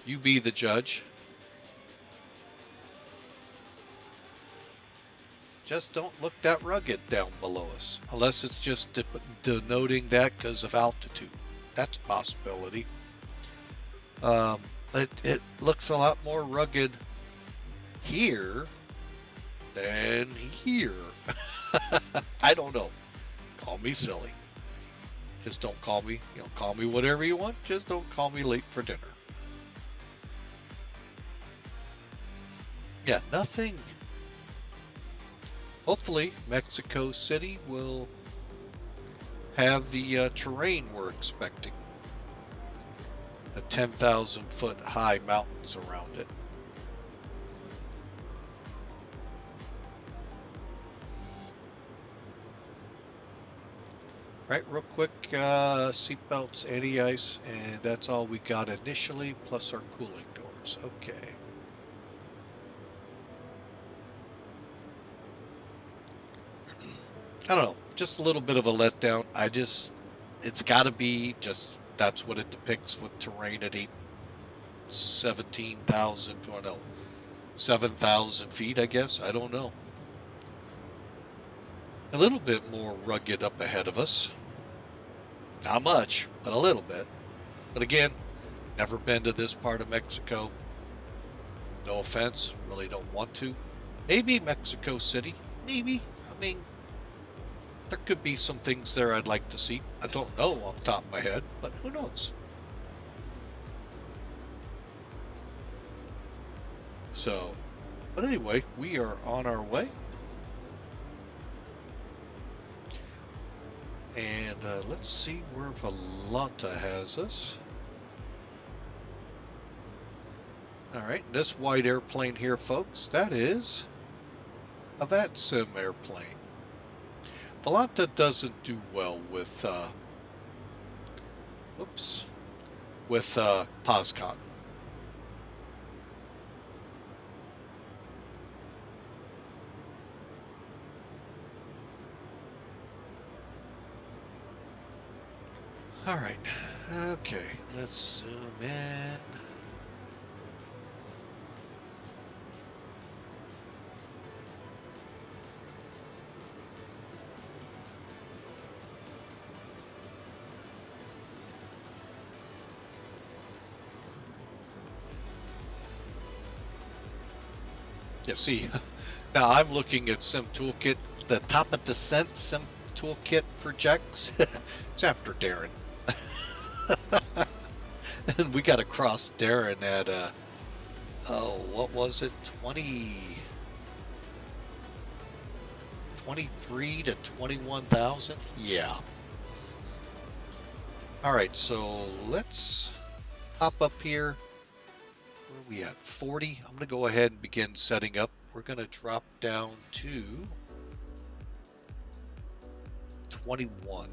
You be the judge. Just don't look that rugged down below us, unless it's just denoting that because of altitude. That's a possibility. But it looks a lot more rugged here than here. I don't know. Call me silly. Just don't call me, call me whatever you want. Just don't call me late for dinner. Yeah, nothing. Hopefully, Mexico City will have the terrain we're expecting. The 10,000 foot high mountains around it. Right, real quick, seatbelts, anti-ice, and that's all we got initially, plus our cooling doors. Okay. I don't know, just a little bit of a letdown. It's got to be just, that's what it depicts with terrain at 17,000, or no, 7,000 feet, I guess. I don't know. A little bit more rugged up ahead of us. Not much, but a little bit. But again, never been to this part of Mexico. No offense, really don't want to. Maybe Mexico City, maybe. I mean, there could be some things there I'd like to see. I don't know off the top of my head, but who knows? So, but anyway, we are on our way. And let's see where Volanta has us. All right, this white airplane here, folks, that is a FlyJSim airplane. Volanta doesn't do well with, POSCON. All right, okay, let's zoom in. Yeah, see, now I'm looking at Sim Toolkit. The top of descent Sim Toolkit projects. It's after Darren. And we got to cross Darren at, what was it? 23 to 21,000? Yeah. All right, so let's hop up here. Where are we at? 40. I'm going to go ahead and begin setting up. We're going to drop down to 21.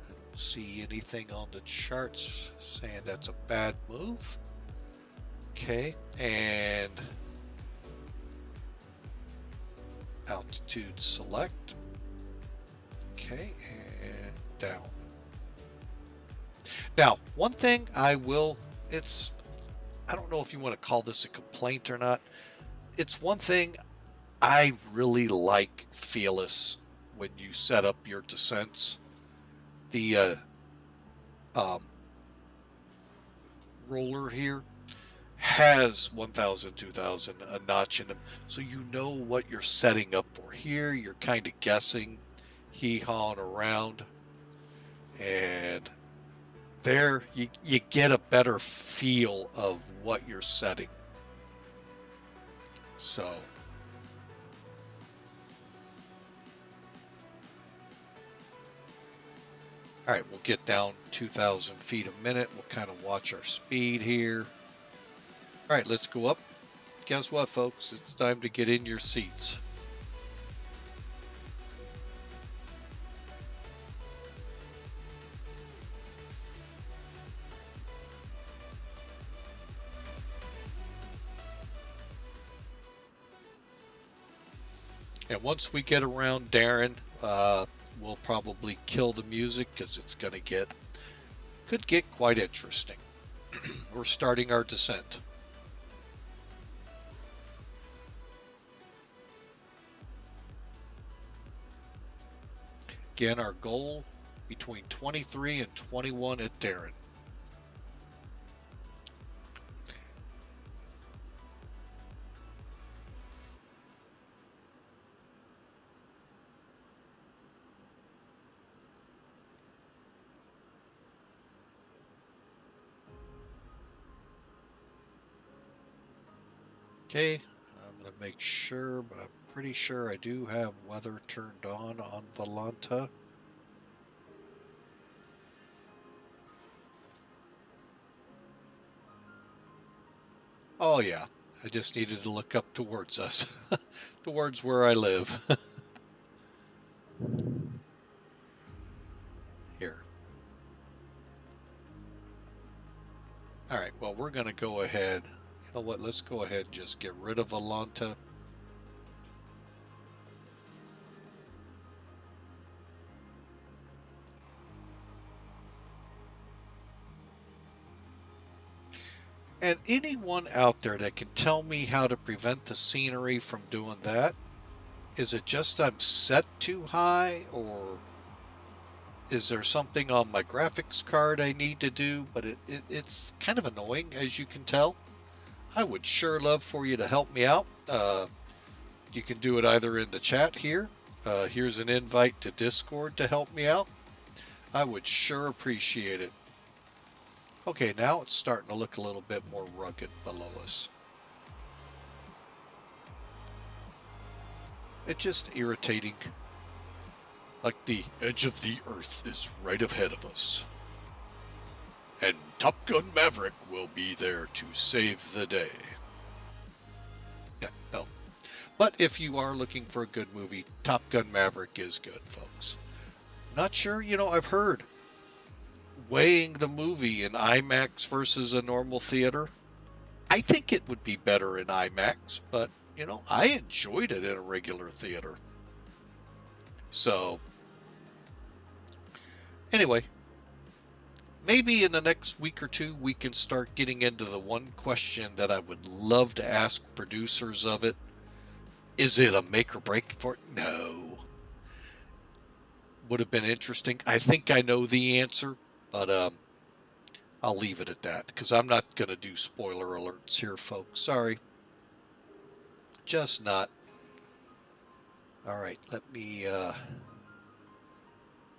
I don't see anything on the charts saying that's a bad move. Okay, and altitude select. Okay, and down. Now, one thing I don't know if you want to call this a complaint or not. It's one thing I really like Fearless when you set up your descents. The roller here has 1,000, 2,000, a notch in them. So you know what you're setting up for. Here, you're kind of guessing, hee-hawing around. And there you get a better feel of what you're setting. So all right, we'll get down 2,000 feet a minute. We'll kind of watch our speed here. All right, let's go up. Guess what, folks? It's time to get in your seats. And once we get around Darren, we'll probably kill the music because it's going to could get quite interesting. We're starting our descent. Again, our goal between 23 and 21 at Darren. Okay, I'm going to make sure, but I'm pretty sure I do have weather turned on Volanta. Oh yeah, I just needed to look up towards us, towards where I live. Here. All right, well, we're going to go ahead. You know what? Let's go ahead and just get rid of Volanta. And anyone out there that can tell me how to prevent the scenery from doing that, is it just I'm set too high, or is there something on my graphics card I need to do? But it's kind of annoying, as you can tell. I would sure love for you to help me out. You can do it either in the chat here. Here's an invite to Discord to help me out. I would sure appreciate it. Okay, now it's starting to look a little bit more rugged below us. It's just irritating. Like the edge of the earth is right ahead of us. And Top Gun Maverick will be there to save the day. Yeah, no. But if you are looking for a good movie, Top Gun Maverick is good, folks. Not sure, I've heard weighing the movie in IMAX versus a normal theater. I think it would be better in IMAX, but, I enjoyed it in a regular theater. So, anyway, maybe in the next week or two, we can start getting into the one question that I would love to ask producers of it. Is it a make or break for it? No. Would have been interesting. I think I know the answer, but I'll leave it at that because I'm not going to do spoiler alerts here, folks. Sorry. Just not. All right, let me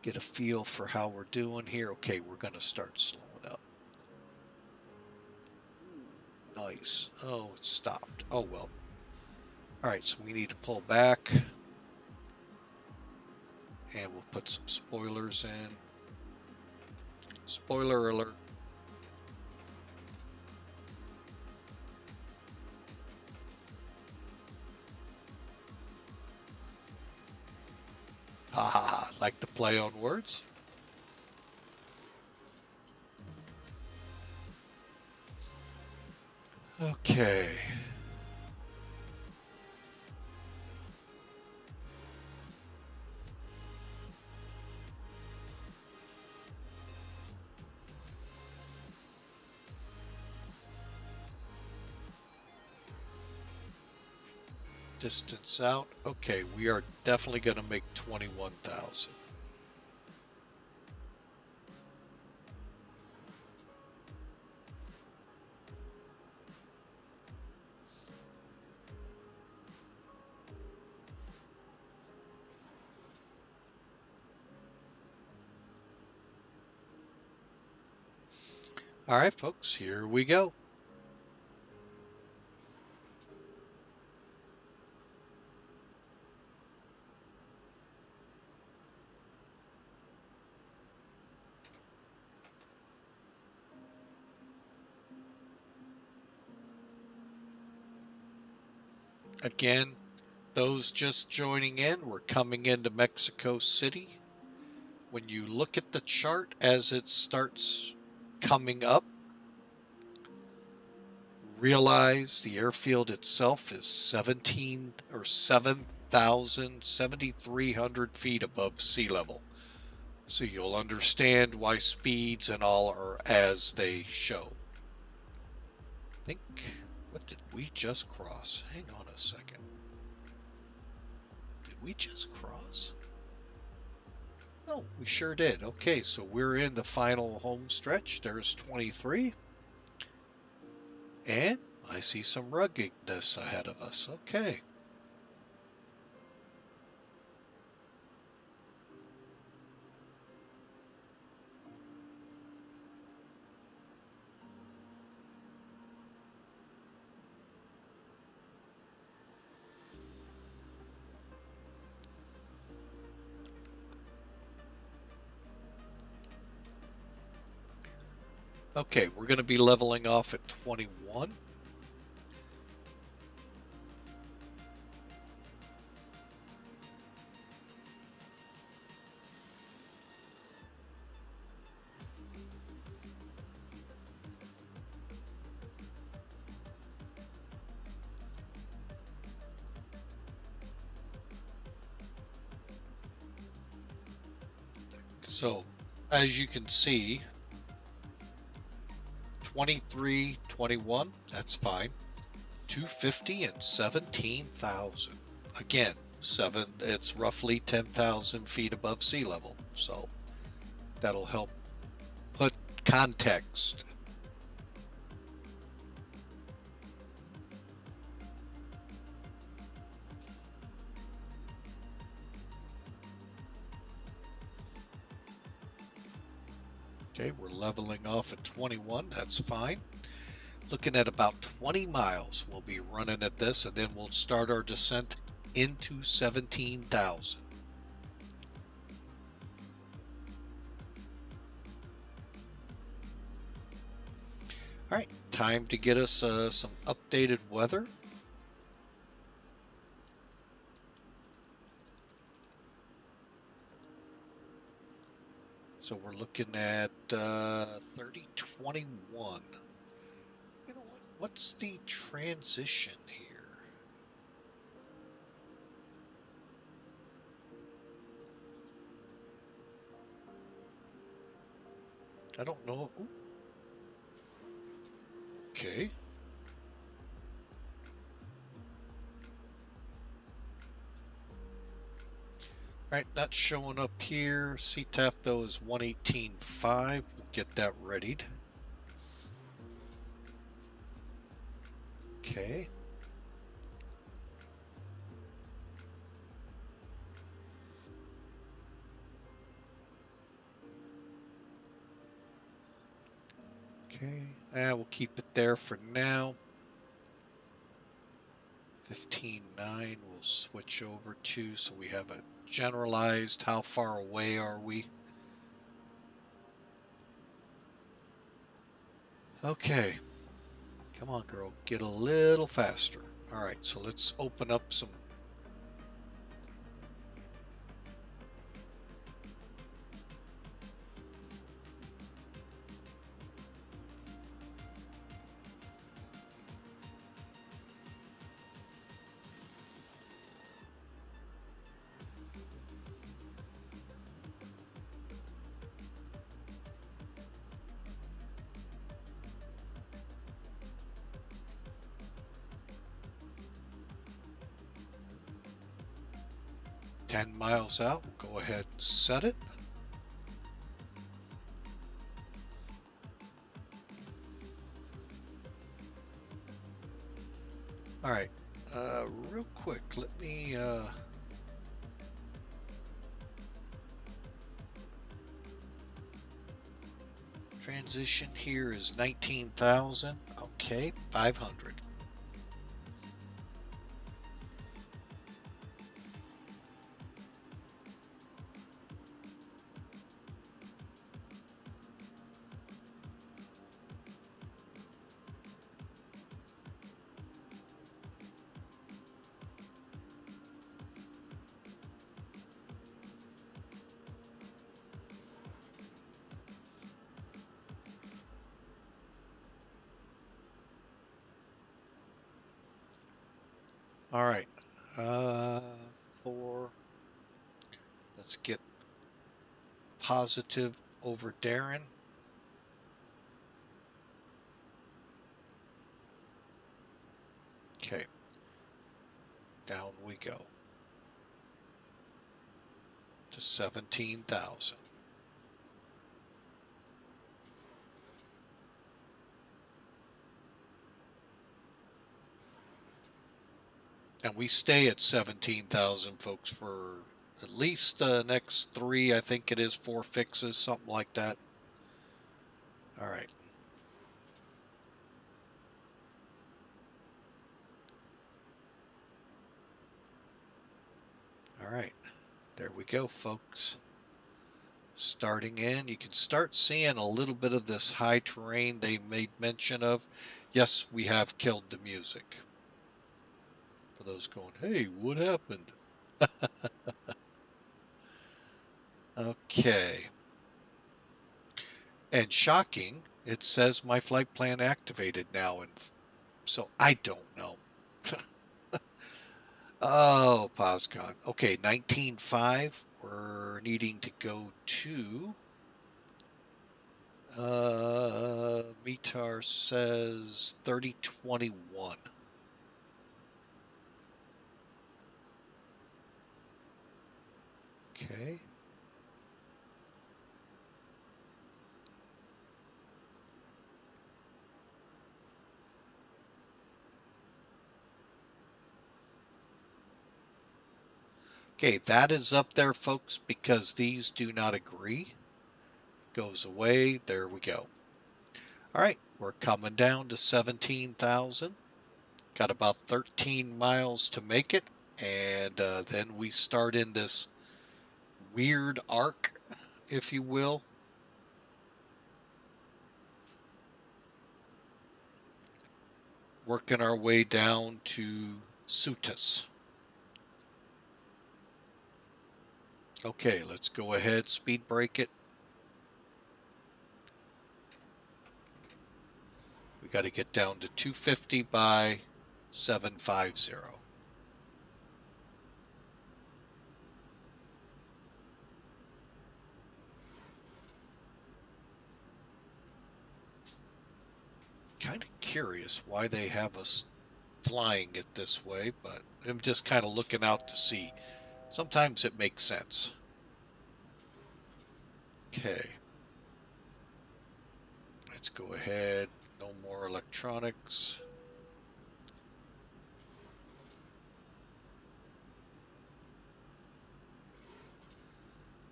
get a feel for how we're doing here. Okay, we're going to start slowing up. Nice. Oh, it stopped. Oh, well. All right, so we need to pull back. And we'll put some spoilers in. Spoiler alert. Ha ha ha. Like to play on words? Okay. Distance out. Okay, we are definitely going to make 21,000. All right, folks, here we go. Again, those just joining in, we're coming into Mexico City. When you look at the chart as it starts coming up, realize the airfield itself is 7,300 feet above sea level. So you'll understand why speeds and all are as they show. I think, what did we just cross? Hang on a second. Did we just cross? Oh, we sure did. Okay, so we're in the final home stretch. There's 23. And I see some ruggedness ahead of us. Okay. Okay, we're going to be leveling off at 21. So, as you can see, 23, 21, that's fine. 250 and 17,000. Again, it's roughly 10,000 feet above sea level, so that'll help put context. Okay, we're leveling off at 21, that's fine. Looking at about 20 miles we'll be running at this, and then we'll start our descent into 17,000. All right, time to get us some updated weather. So we're looking at 3021. You know what? What's the transition here? I don't know. Ooh. Okay. Right, not showing up here. CTAF though is 118.5. We'll get that readied. Okay. Okay. We'll keep it there for now. 15.9 we'll switch over to, so we have a generalized how far away are we. Okay, come on girl, get a little faster. All right, so let's open up some. $10 miles out, we'll go ahead and set it. All right, real quick, let me transition here is 19,000. Okay, 500. All right, let's get positive over Darren. Okay, down we go to 17,000. And we stay at 17,000, folks, for at least the next 3, I think it is 4 fixes, something like that. All right. All right. There we go, folks. Starting in, you can start seeing a little bit of this high terrain they made mention of. Yes, we have killed the music. For those going, hey, what happened? Okay. And shocking, it says my flight plan activated now, and so I don't know. Oh, POSCON. Okay, 19.5. We're needing to go to meet VTAR says 3021. Okay. Okay, that is up there, folks, because these do not agree. Goes away. There we go. All right, we're coming down to 17,000. Got about 13 miles to make it, and then we start in this weird arc, if you will. Working our way down to Sutas. Okay, let's go ahead, speed brake it. We got to get down to 250 by 750. Kind of curious why they have us flying it this way, but I'm just kind of looking out to see. Sometimes it makes sense. Okay. Let's go ahead. No more electronics.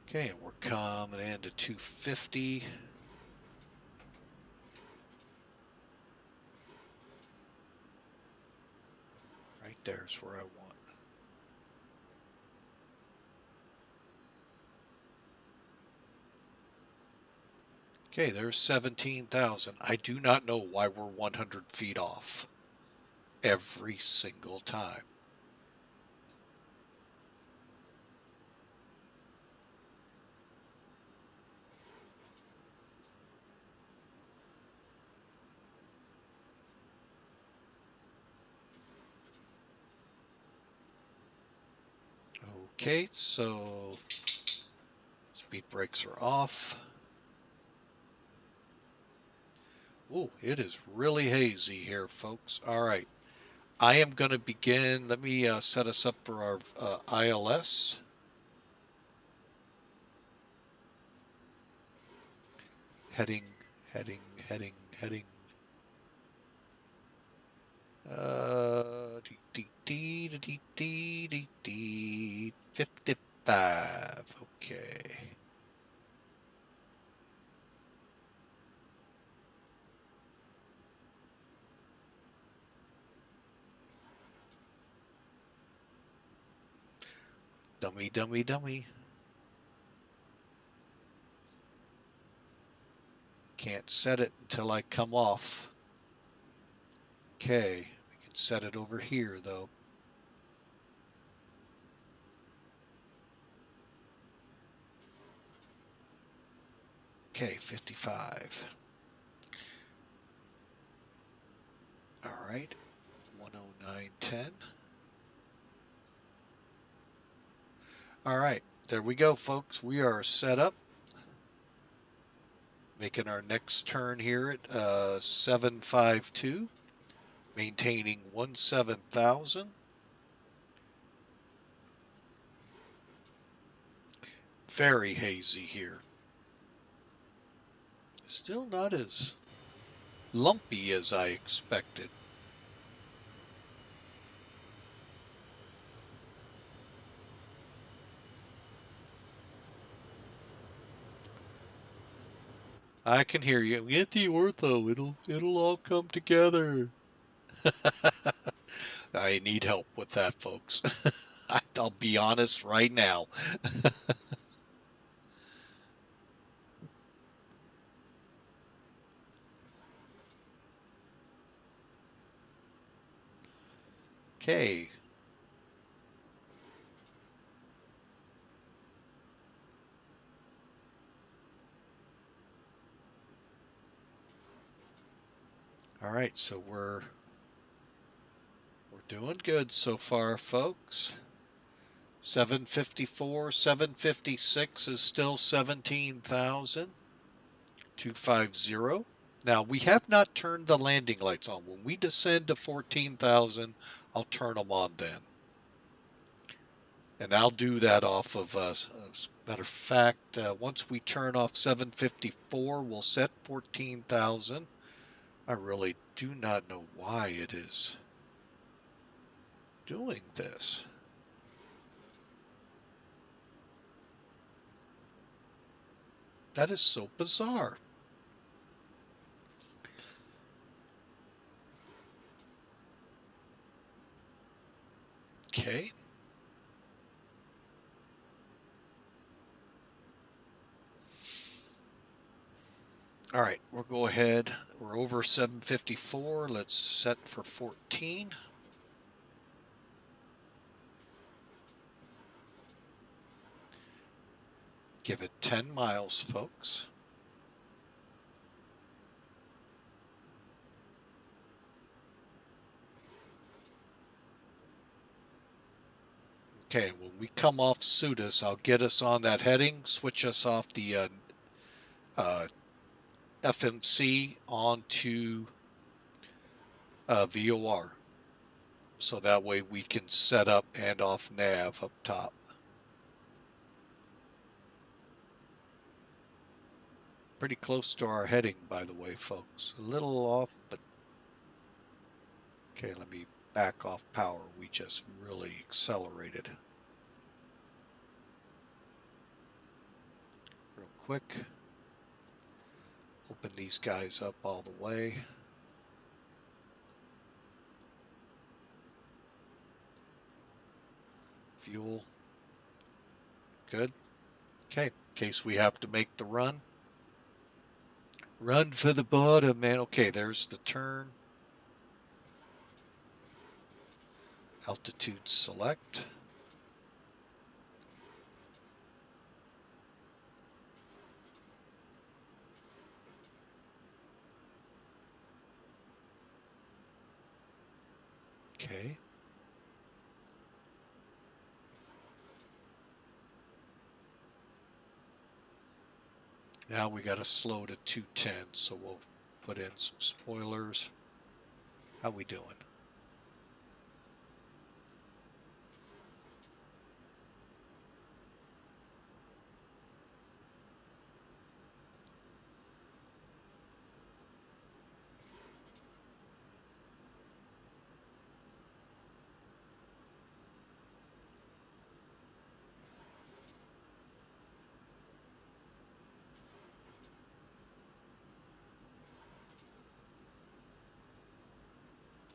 Okay, and we're coming into 250. Right there's where I want. Okay, there's 17,000. I do not know why we're 100 feet off every single time. Okay, so speed brakes are off. Ooh, it is really hazy here, folks. All right. I am going to begin. Let me set us up for our ILS. Heading. 55. Okay. Dummy. Can't set it until I come off. Okay, we can set it over here though. Okay, 55. All right, 109.10. All right, there we go, folks. We are set up. Making our next turn here at 752. Maintaining 17,000. Very hazy here. Still not as lumpy as I expected. I can hear you. Get the ortho. It'll all come together. I need help with that, folks. I'll be honest right now. Okay. All right, so we're doing good so far, folks. 754, 756 is still 17,000. 250. Now, we have not turned the landing lights on. When we descend to 14,000, I'll turn them on then. And I'll do that off of, matter of fact, once we turn off 754, we'll set 14,000. I really do not know why it is doing this. That is so bizarre. Okay. All right, we'll go ahead. We're over 754. Let's set for 14. Give it 10 miles, folks. Okay, when we come off Sudas, I'll get us on that heading, switch us off the FMC onto VOR. So that way we can set up and off nav up top. Pretty close to our heading, by the way, folks. A little off, but okay, let me back off power. We just really accelerated. Real quick. Open these guys up all the way. Fuel. Good. Okay, in case we have to make the run. Run for the bottom, man. Okay, there's the turn. Altitude select. Okay. Now we got to slow to 210, so we'll put in some spoilers. How we doing?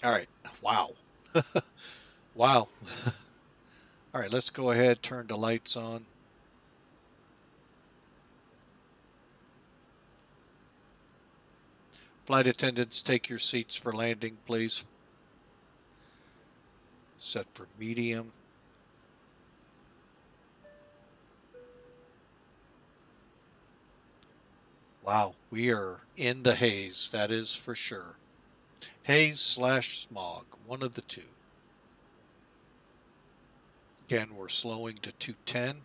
All right. Wow. Wow. All right, let's go ahead, turn the lights on. Flight attendants, take your seats for landing, please. Set for medium. Wow, we are in the haze, that is for sure. Haze/smog, one of the two. Again, we're slowing to 210.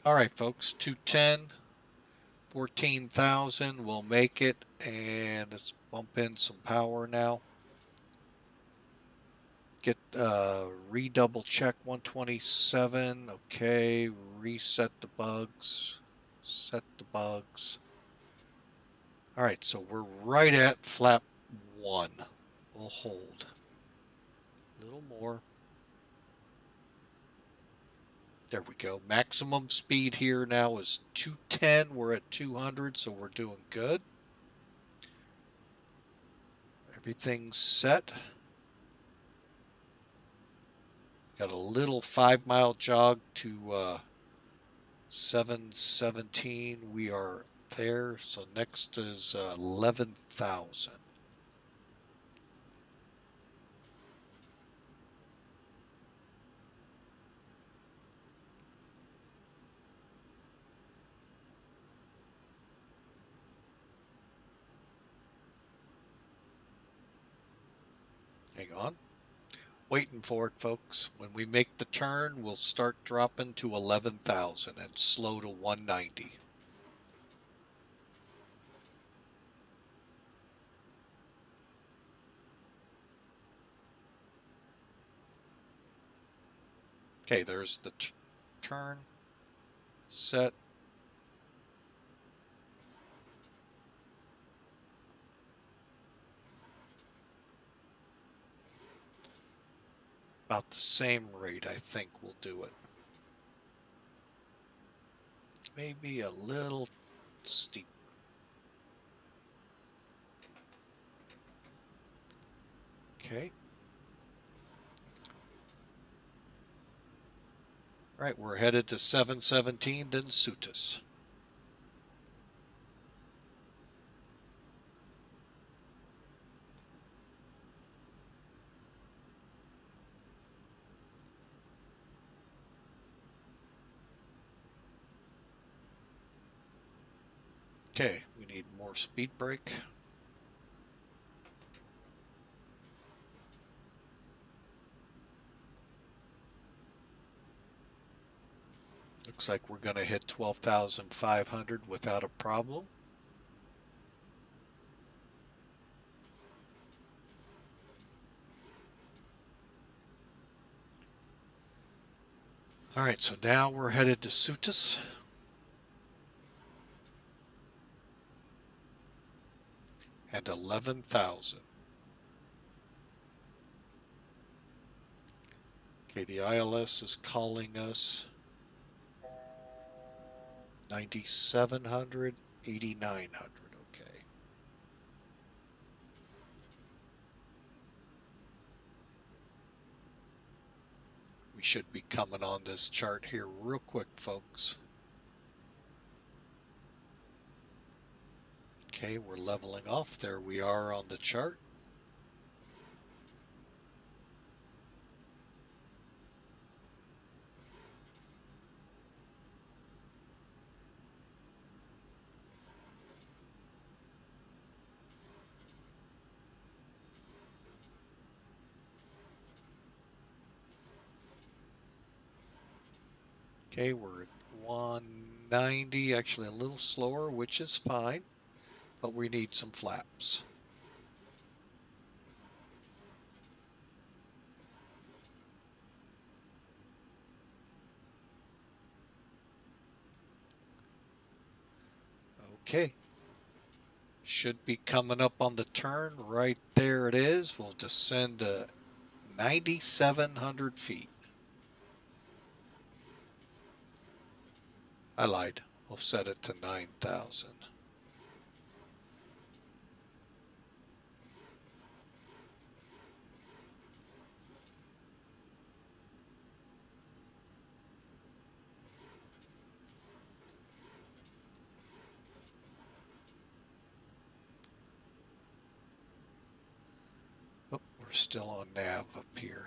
All right, folks, 210, 14,000, we'll make it, and let's bump in some power now. Get redouble check 127. Okay, reset the bugs. Set the bugs. All right, so we're right at flap 1. We'll hold. A little more. There we go. Maximum speed here now is 210. We're at 200, so we're doing good. Everything's set. Got a little 5-mile jog to 717. We are there. So next is 11,000. Hang on. Waiting for it, folks. When we make the turn, we'll start dropping to 11,000 and slow to 190. Okay, there's the turn, set. About the same rate, I think we'll do it. Maybe a little steep. Okay. All right, we're headed to 717, then suit us. Okay, we need more speed brake. Looks like we're going to hit 12,500 without a problem. All right, so now we're headed to Sutus. And 11,000. Okay, the ILS is calling us 9,700, 8,900. Okay. We should be coming on this chart here real quick, folks. Okay, we're leveling off. There we are on the chart. Okay, we're at 190, actually a little slower, which is fine, but we need some flaps. Okay, should be coming up on the turn. Right there it is. We'll descend to 9,700 feet. I lied. We'll set it to 9,000. Oh, we're still on nav up here.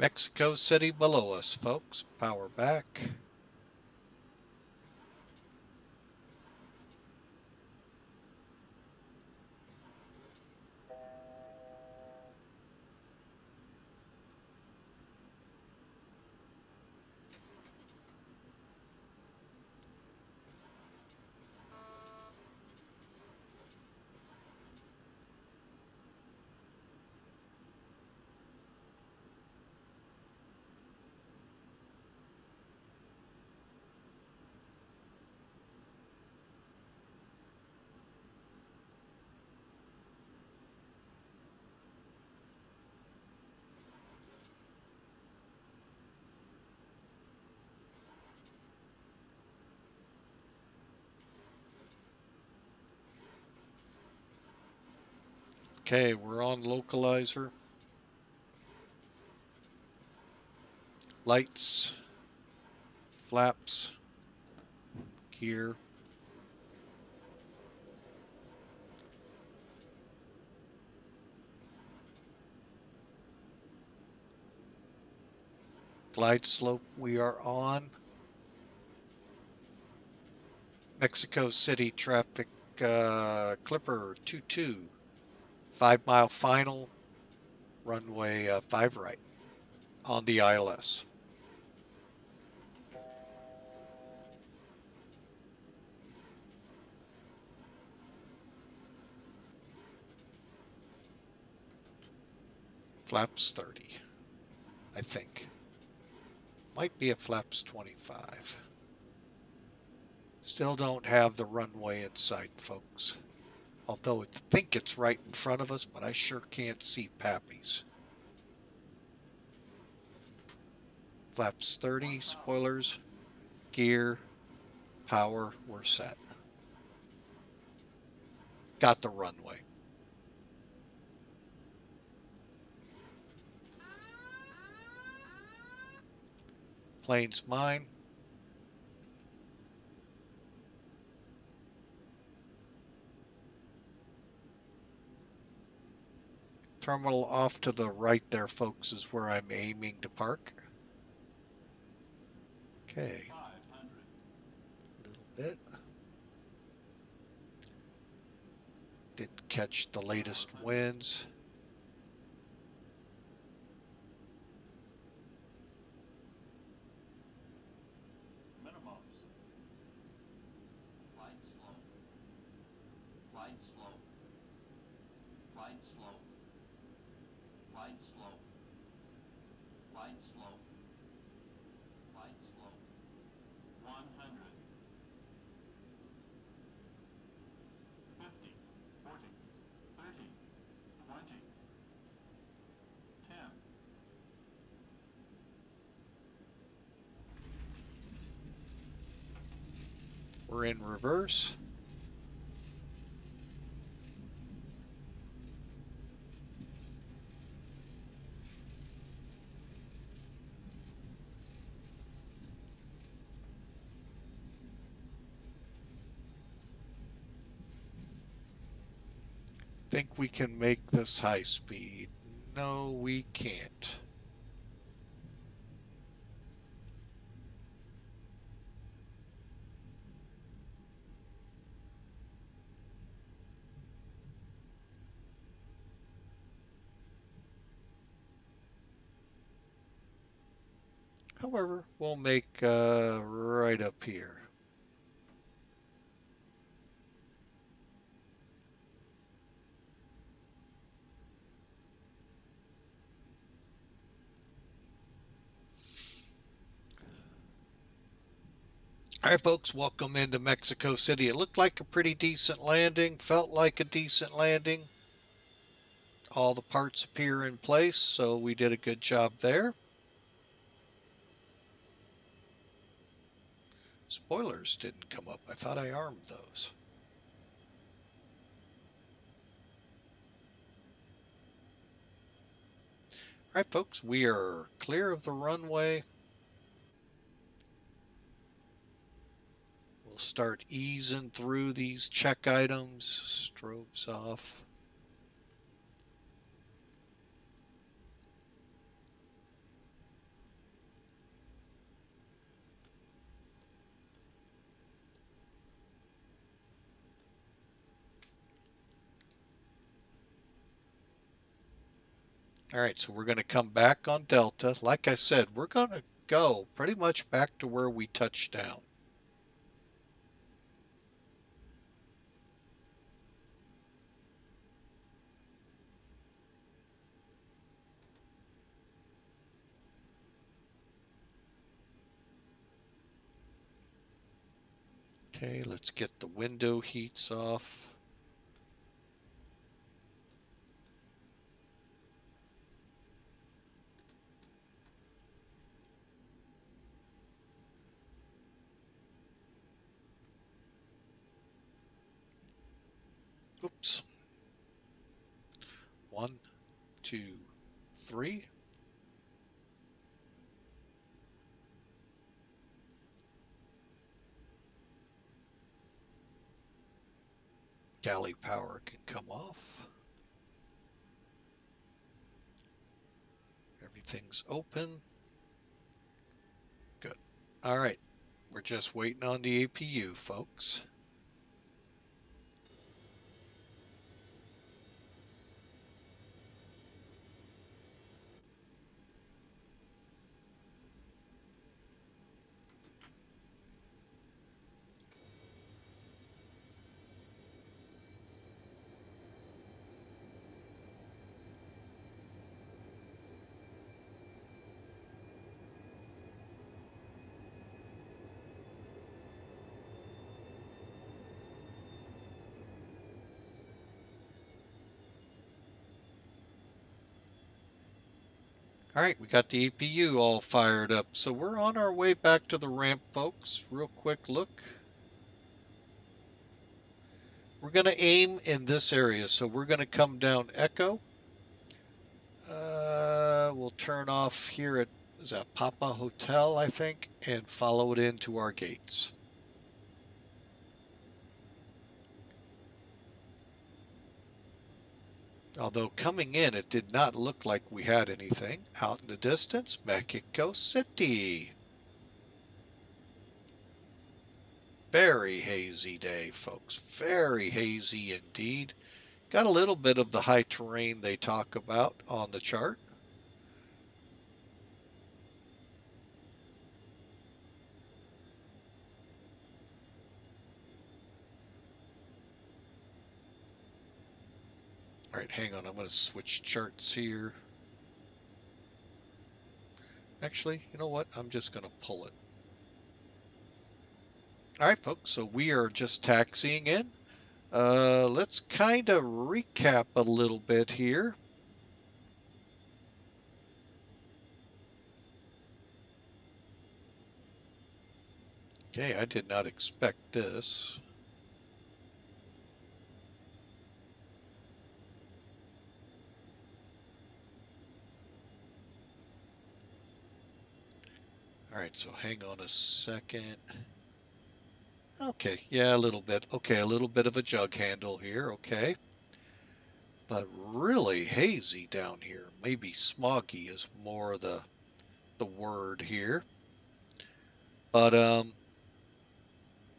Mexico City below us, folks. Power back. Okay, we're on localizer. Lights, flaps, gear. Glide slope we are on. Mexico City traffic Clipper 22. 5 mile final. Runway 5 right on the ILS. Flaps 30, I think. Might be a flaps 25. Still don't have the runway in sight, folks. Although I think it's right in front of us, but I sure can't see Pappy's. Flaps 30, spoilers, gear, power, we're set. Got the runway. Plane's mine. Terminal off to the right there, folks, is where I'm aiming to park. Okay. A little bit. Didn't catch the latest winds. We're in reverse. Think we can make this high speed? No, we can't. However, we'll make right up here. All right, folks, welcome into Mexico City. It looked like a pretty decent landing, felt like a decent landing. All the parts appear in place, so we did a good job there. Spoilers didn't come up. I thought I armed those. All right, folks, we are clear of the runway. We'll start easing through these check items. Strobes off. All right, so we're going to come back on Delta. Like I said, we're going to go pretty much back to where we touched down. Okay, let's get the window heats off. Oops. 2, 3. Galley power can come off. Everything's open. Good. All right. We're just waiting on the APU, folks. All right, we got the APU all fired up. So we're on our way back to the ramp, folks. Real quick look. We're going to aim in this area. So we're going to come down Echo. We'll turn off here at, is that Papa Hotel, I think, and follow it into our gates. Although coming in, it did not look like we had anything. Out in the distance, Mexico City. Very hazy day, folks. Very hazy indeed. Got a little bit of the high terrain they talk about on the chart. All right, hang on. I'm going to switch charts here. Actually, you know what? I'm just going to pull it. All right, folks. So we are just taxiing in. Let's kind of recap a little bit here. Okay, I did not expect this. All right, so hang on a second. Okay, yeah, a little bit. Okay, a little bit of a jug handle here, okay. But really hazy down here. Maybe smoggy is more the word here. But we'll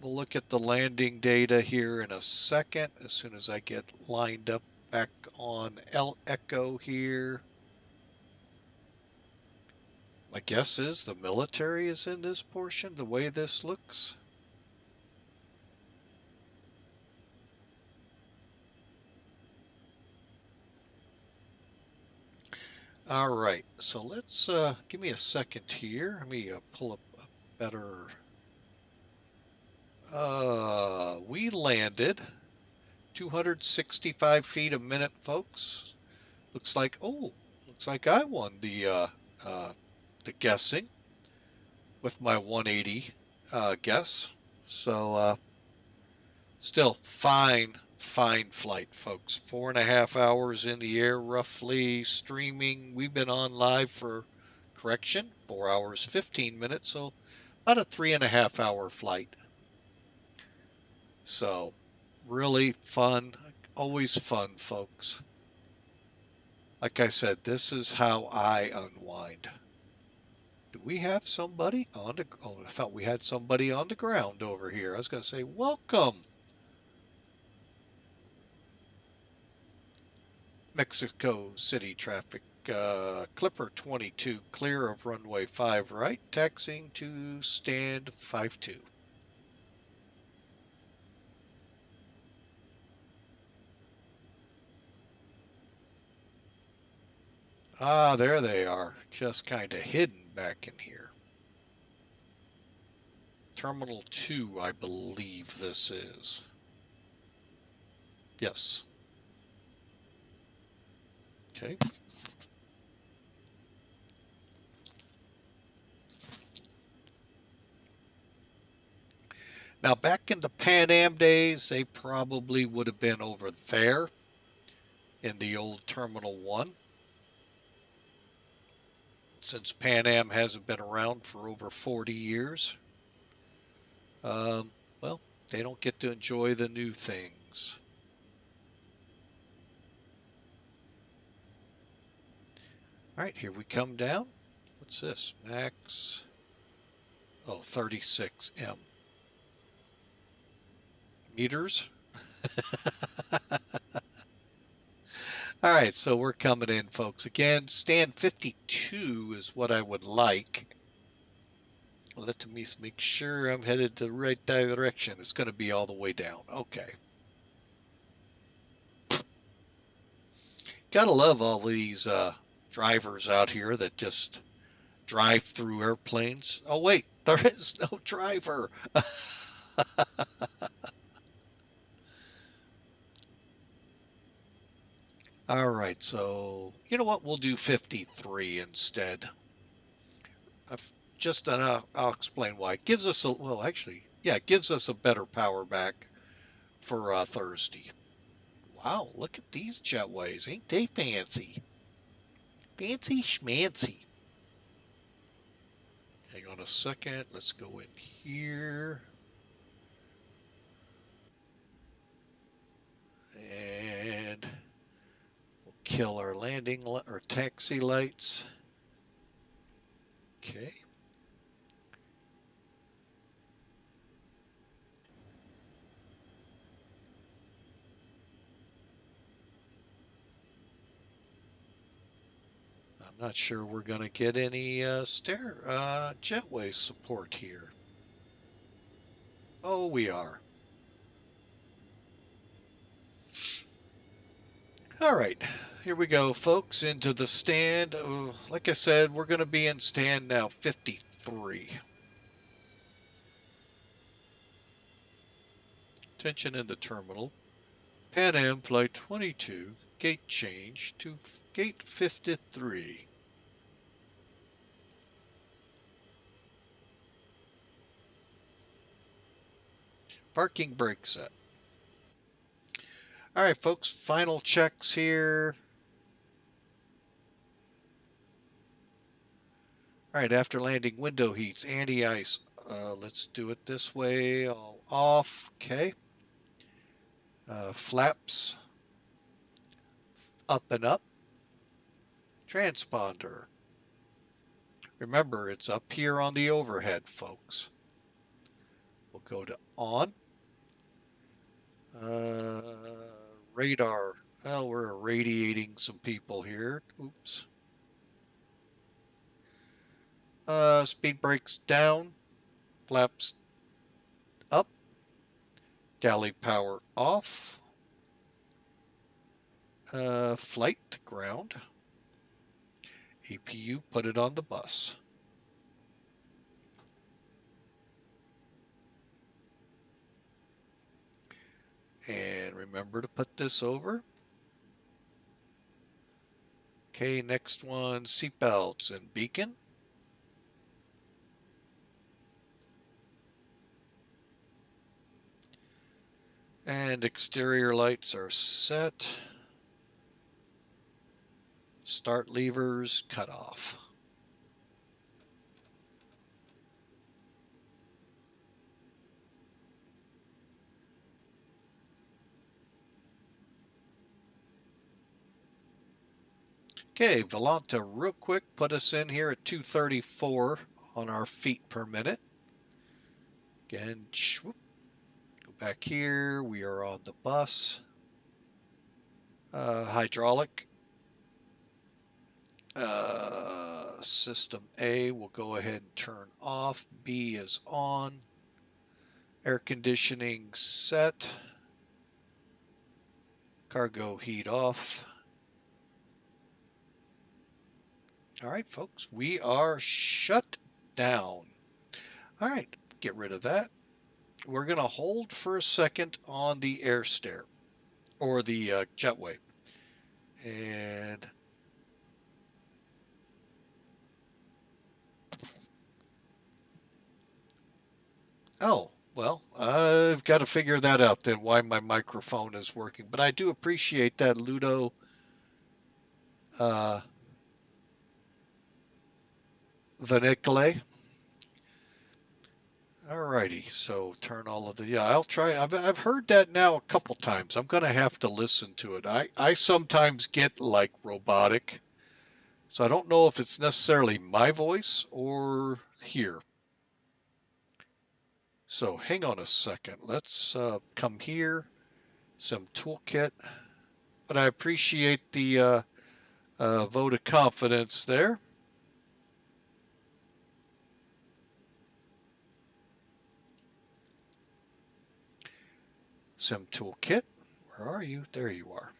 look at the landing data here in a second as soon as I get lined up back on El Echo here. My guess is the military is in this portion, the way this looks. All right, so let's give me a second here. Let me pull up a better. We landed 265 feet a minute, folks. Looks like I won the guessing with my 180 guess. So still fine flight, folks. 4.5 hours in the air, roughly streaming. We've been on live for, correction, 4 hours 15 minutes, so about a 3.5 hour flight. So really fun, always fun, folks. Like I said, this is how I unwind. Do we have somebody on the, oh, I thought we had somebody on the ground over here. I was going to say, welcome. Mexico City traffic, Clipper 22, clear of runway 5 right, taxiing to stand 52. Ah, there they are, just kind of hidden back in here. Terminal 2, I believe this is. Yes. Okay. Now, back in the Pan Am days, they probably would have been over there in the old Terminal 1. since Pan Am hasn't been around for over 40 years. Well, they don't get to enjoy the new things. All right, here we come down. What's this? Max. Oh, 36M. Meters. All right, so we're coming in, folks. Again, stand 52 is what I would like. Let me make sure I'm headed the right direction. It's going to be all the way down. Okay. Gotta love all these drivers out here that just drive through airplanes. Oh, wait, there is no driver. All right, so you know what? We'll do 53 instead. I'll explain why. It gives us it gives us a better power back for Thursday. Wow, look at these jetways. Ain't they fancy? Fancy schmancy. Hang on a second. Let's go in here. And we'll kill our landing or taxi lights. Okay. I'm not sure we're going to get any jetway support here. Oh, we are. All right, here we go, folks, into the stand. Like I said, we're going to be in stand now 53. Attention in the terminal. Pan Am Flight 22, gate change to gate 53. Parking brake set. All right, folks, final checks here. All right, after landing, window heats, anti-ice. Let's do it this way, all off, okay. Flaps, up and up. Transponder. Remember, it's up here on the overhead, folks. We'll go to on. Radar. Well, we're irradiating some people here. Oops. Speed brakes down. Flaps up. Galley power off. Flight to ground. APU, put it on the bus. And remember to put this over. Okay, next one, seatbelts and beacon. And exterior lights are set. Start levers cut off. Okay, Volanta, real quick, put us in here at 234 on our feet per minute. Again, whoop, go back here. We are on the bus. Hydraulic. System A will go ahead and turn off. B is on. Air conditioning set. Cargo heat off. All right, folks, we are shut down. All right, get rid of that. We're going to hold for a second on the air stair or the jetway. And oh, well, I've got to figure that out then, why my microphone is working. But I do appreciate that, Ludo. Vanicole. Alrighty, so turn all of the, yeah, I'll try. I've heard that now a couple times. I'm going to have to listen to it. I sometimes get like robotic, so I don't know if it's necessarily my voice or here. So hang on a second. Let's come here, some toolkit. But I appreciate the vote of confidence there. Sim toolkit. Where are you? There you are.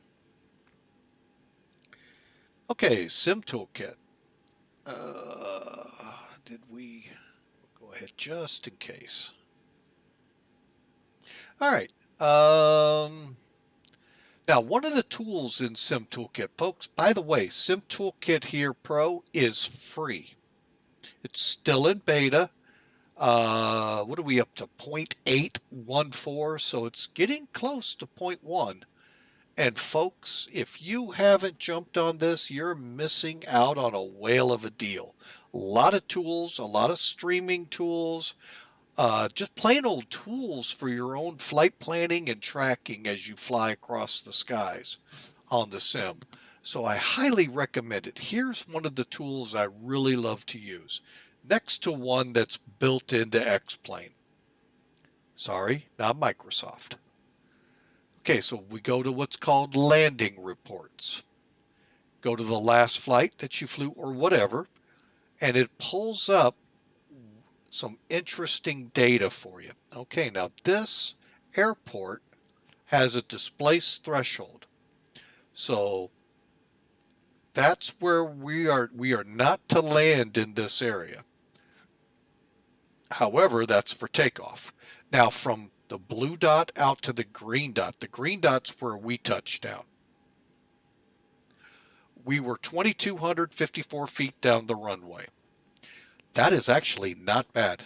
Okay, Sim toolkit. Did we go ahead just in case? All right. Now, one of the tools in Sim Toolkit, folks, by the way, Sim Toolkit here Pro is free. It's still in beta. What are we up to? 0.814, so it's getting close to 0.1. And folks, if you haven't jumped on this, you're missing out on a whale of a deal. A lot of tools, a lot of streaming tools, just plain old tools for your own flight planning and tracking as you fly across the skies on the sim. So I highly recommend it. Here's one of the tools I really love to use, next to one that's built into X-Plane. Sorry, not Microsoft. Okay, so we go to what's called landing reports. Go to the last flight that you flew or whatever, and it pulls up some interesting data for you. Okay, now this airport has a displaced threshold. So that's where we are not to land in this area. However, that's for takeoff. Now from the blue dot out to the green dot's where we touched down. We were 2,254 feet down the runway. That is actually not bad.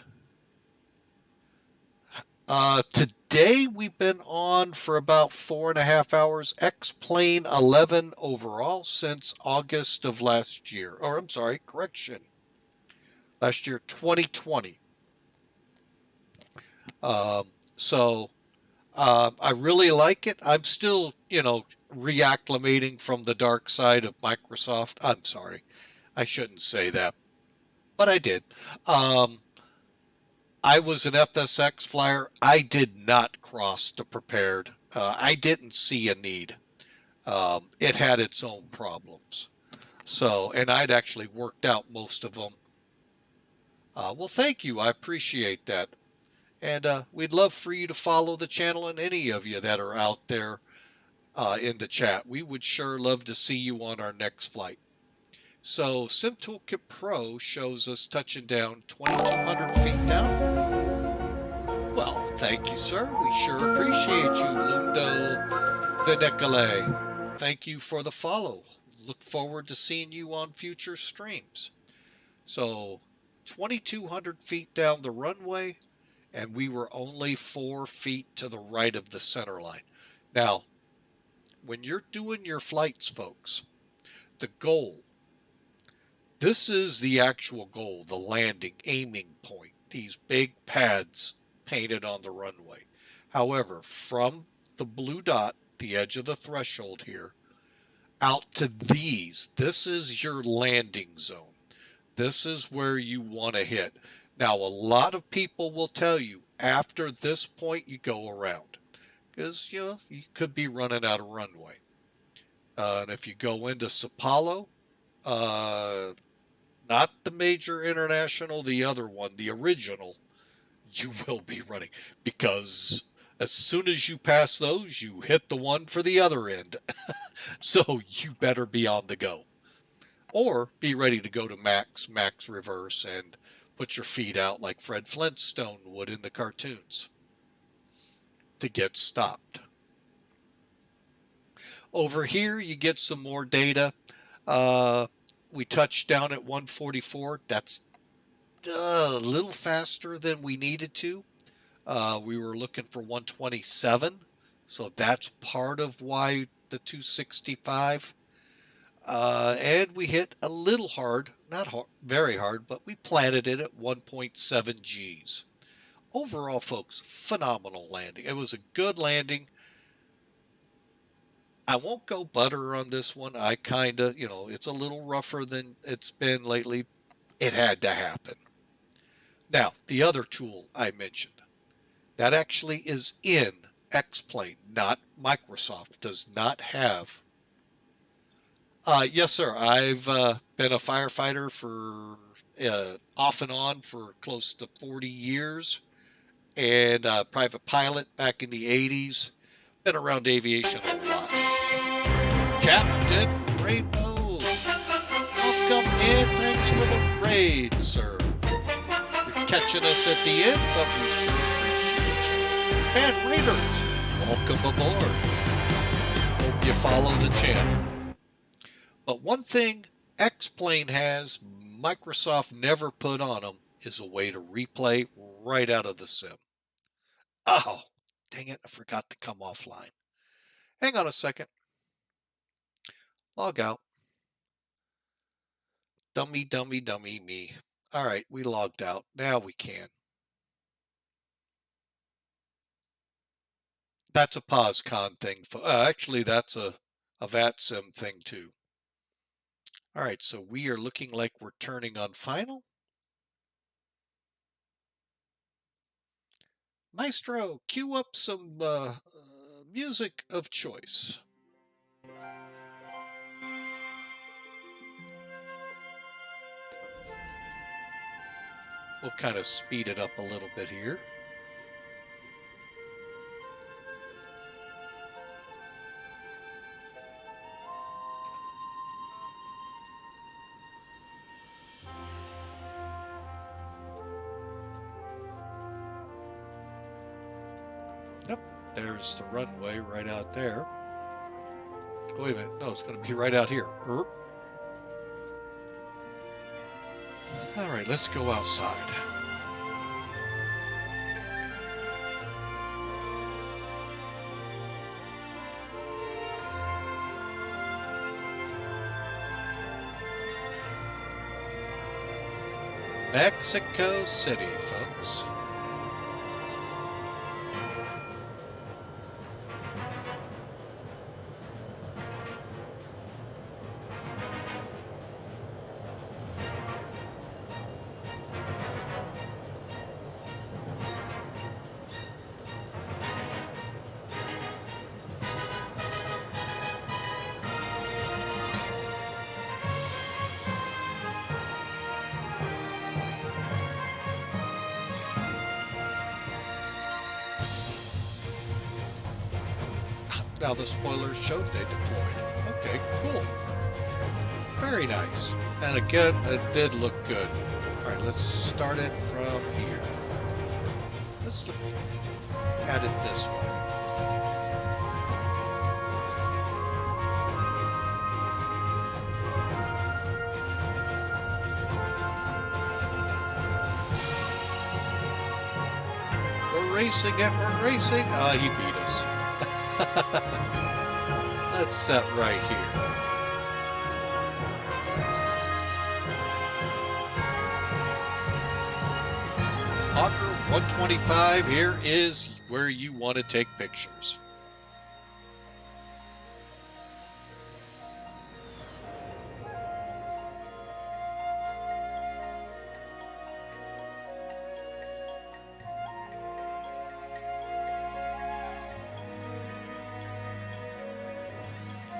Today we've been on for about 4.5 hours. X-Plane 11 overall since August of last year. Or I'm sorry, correction. Last year, 2020. So I really like it. I'm still, reacclimating from the dark side of Microsoft. I'm sorry. I shouldn't say that, but I did. Um, I was an FSX flyer. I did not cross the prepared. I didn't see a need. It had its own problems. So, and I'd actually worked out most of them. Well, thank you. I appreciate that. And we'd love for you to follow the channel and any of you that are out there in the chat. We would sure love to see you on our next flight. So SimToolkit Pro shows us touching down 2,200 feet down. Well, thank you, sir. We sure appreciate you, Lundo Vinicole. Thank you for the follow. Look forward to seeing you on future streams. So 2,200 feet down the runway, and we were only 4 feet to the right of the center line. Now, when you're doing your flights, folks, the goal, this is the actual goal, the landing, aiming point, these big pads painted on the runway. However, from the blue dot, the edge of the threshold here, out to these, this is your landing zone. This is where you want to hit. Now, a lot of people will tell you after this point you go around because, you could be running out of runway. And if you go into Sapalo, not the major international, the other one, the original, you will be running because as soon as you pass those, you hit the one for the other end. So you better be on the go. Or be ready to go to max reverse, and put your feet out like Fred Flintstone would in the cartoons to get stopped. Over here, you get some more data. We touched down at 144. That's a little faster than we needed to. We were looking for 127, so that's part of why the 265. And we hit a little hard, not hard, very hard, but we planted it at 1.7 Gs. Overall, folks, phenomenal landing. It was a good landing. I won't go butter on this one. I kind of, it's a little rougher than it's been lately. It had to happen. Now, the other tool I mentioned, that actually is in X-Plane, not Microsoft, does not have. Yes, sir. I've been a firefighter for off and on for close to 40 years, and private pilot back in the 80s. Been around aviation a lot. Captain Rainbow, welcome in. Thanks for the raid, sir. You're catching us at the end, but we sure appreciate you. And Raiders, welcome aboard. Hope you follow the channel. But one thing X-Plane has, Microsoft never put on them, is a way to replay right out of the sim. Oh, dang it, I forgot to come offline. Hang on a second. Log out. Dummy, dummy, dummy, me. All right, we logged out. Now we can. That's a POSCON thing. Actually, that's a VATSIM thing too. All right, so we are looking like we're turning on final. Maestro, cue up some music of choice. We'll kind of speed it up a little bit here. Yep, there's the runway right out there. Wait a minute, no, it's going to be right out here. All right, let's go outside. Mexico City, folks. Now the spoilers showed they deployed. Okay, cool. Very nice. And again, it did look good. All right, let's start it from here. Let's look at it this way. We're racing and we're racing. He beat us. Let's set right here. Hawker 125, here is where you want to take pictures.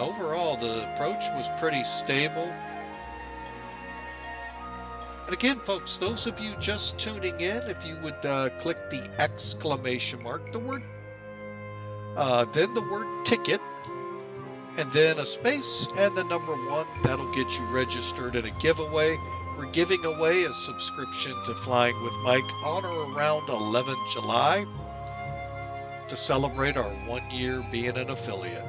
Overall, the approach was pretty stable. And again, folks, those of you just tuning in, if you would click the exclamation mark, the word, then the word ticket, and then a space and the number 1, that'll get you registered in a giveaway. We're giving away a subscription to Flying with Mike on or around 11 July to celebrate our 1 year being an affiliate.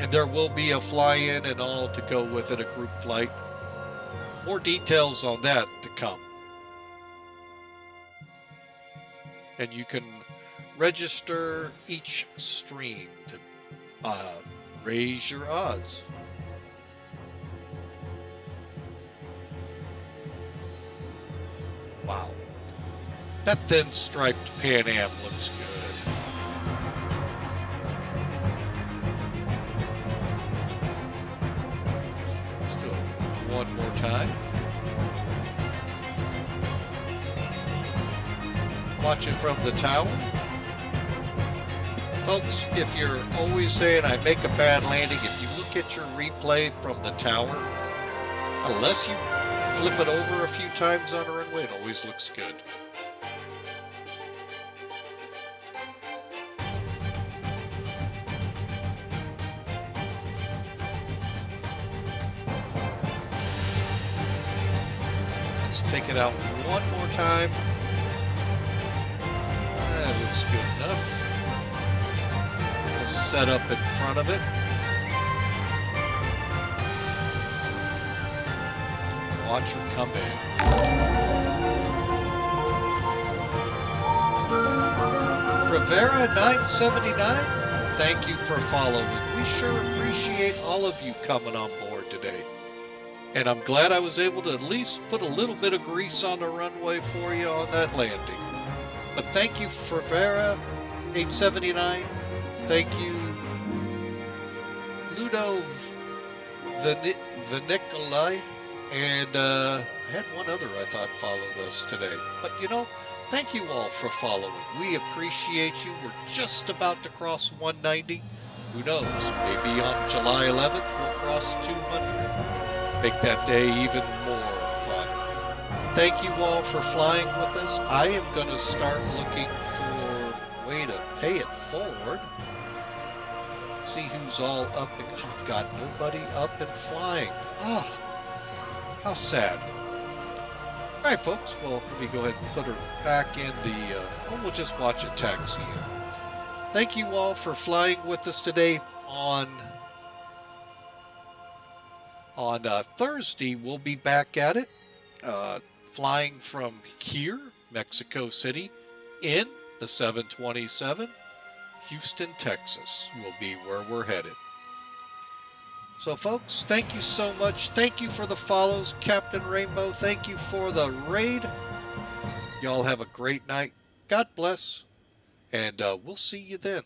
And there will be a fly-in and all to go with it, a group flight. More details on that to come. And you can register each stream to raise your odds. Wow. That thin striped Pan Am looks good. Let's do it one more time. Watch it from the tower. Folks, if you're always saying I make a bad landing, if you look at your replay from the tower, unless you flip it over a few times on a runway, it always looks good. Let's take it out one more time. That looks good enough. We'll set up in front of it. Watch her come in. Rivera 979, thank you for following. We sure appreciate all of you coming on board today. And I'm glad I was able to at least put a little bit of grease on the runway for you on that landing. But thank you, Rivera 879. Thank you, Ludo Vanikolai. And I had one other I thought followed us today. But you know, thank you all for following. We appreciate you. We're just about to cross 190. Who knows? Maybe on July 11th we'll cross 200. Make that day even more fun. Thank you all for flying with us. I am going to start looking for a way to pay it forward. See who's all up. I've got nobody up and flying. Ah. How sad. All right, folks. Well, let me go ahead and put her back in the... we'll just watch it taxi in. Thank you all for flying with us today. On Thursday, we'll be back at it. Flying from here, Mexico City, in the 727. Houston, Texas will be where we're headed. So, folks, thank you so much. Thank you for the follows, Captain Rainbow. Thank you for the raid. Y'all have a great night. God bless. And we'll see you then.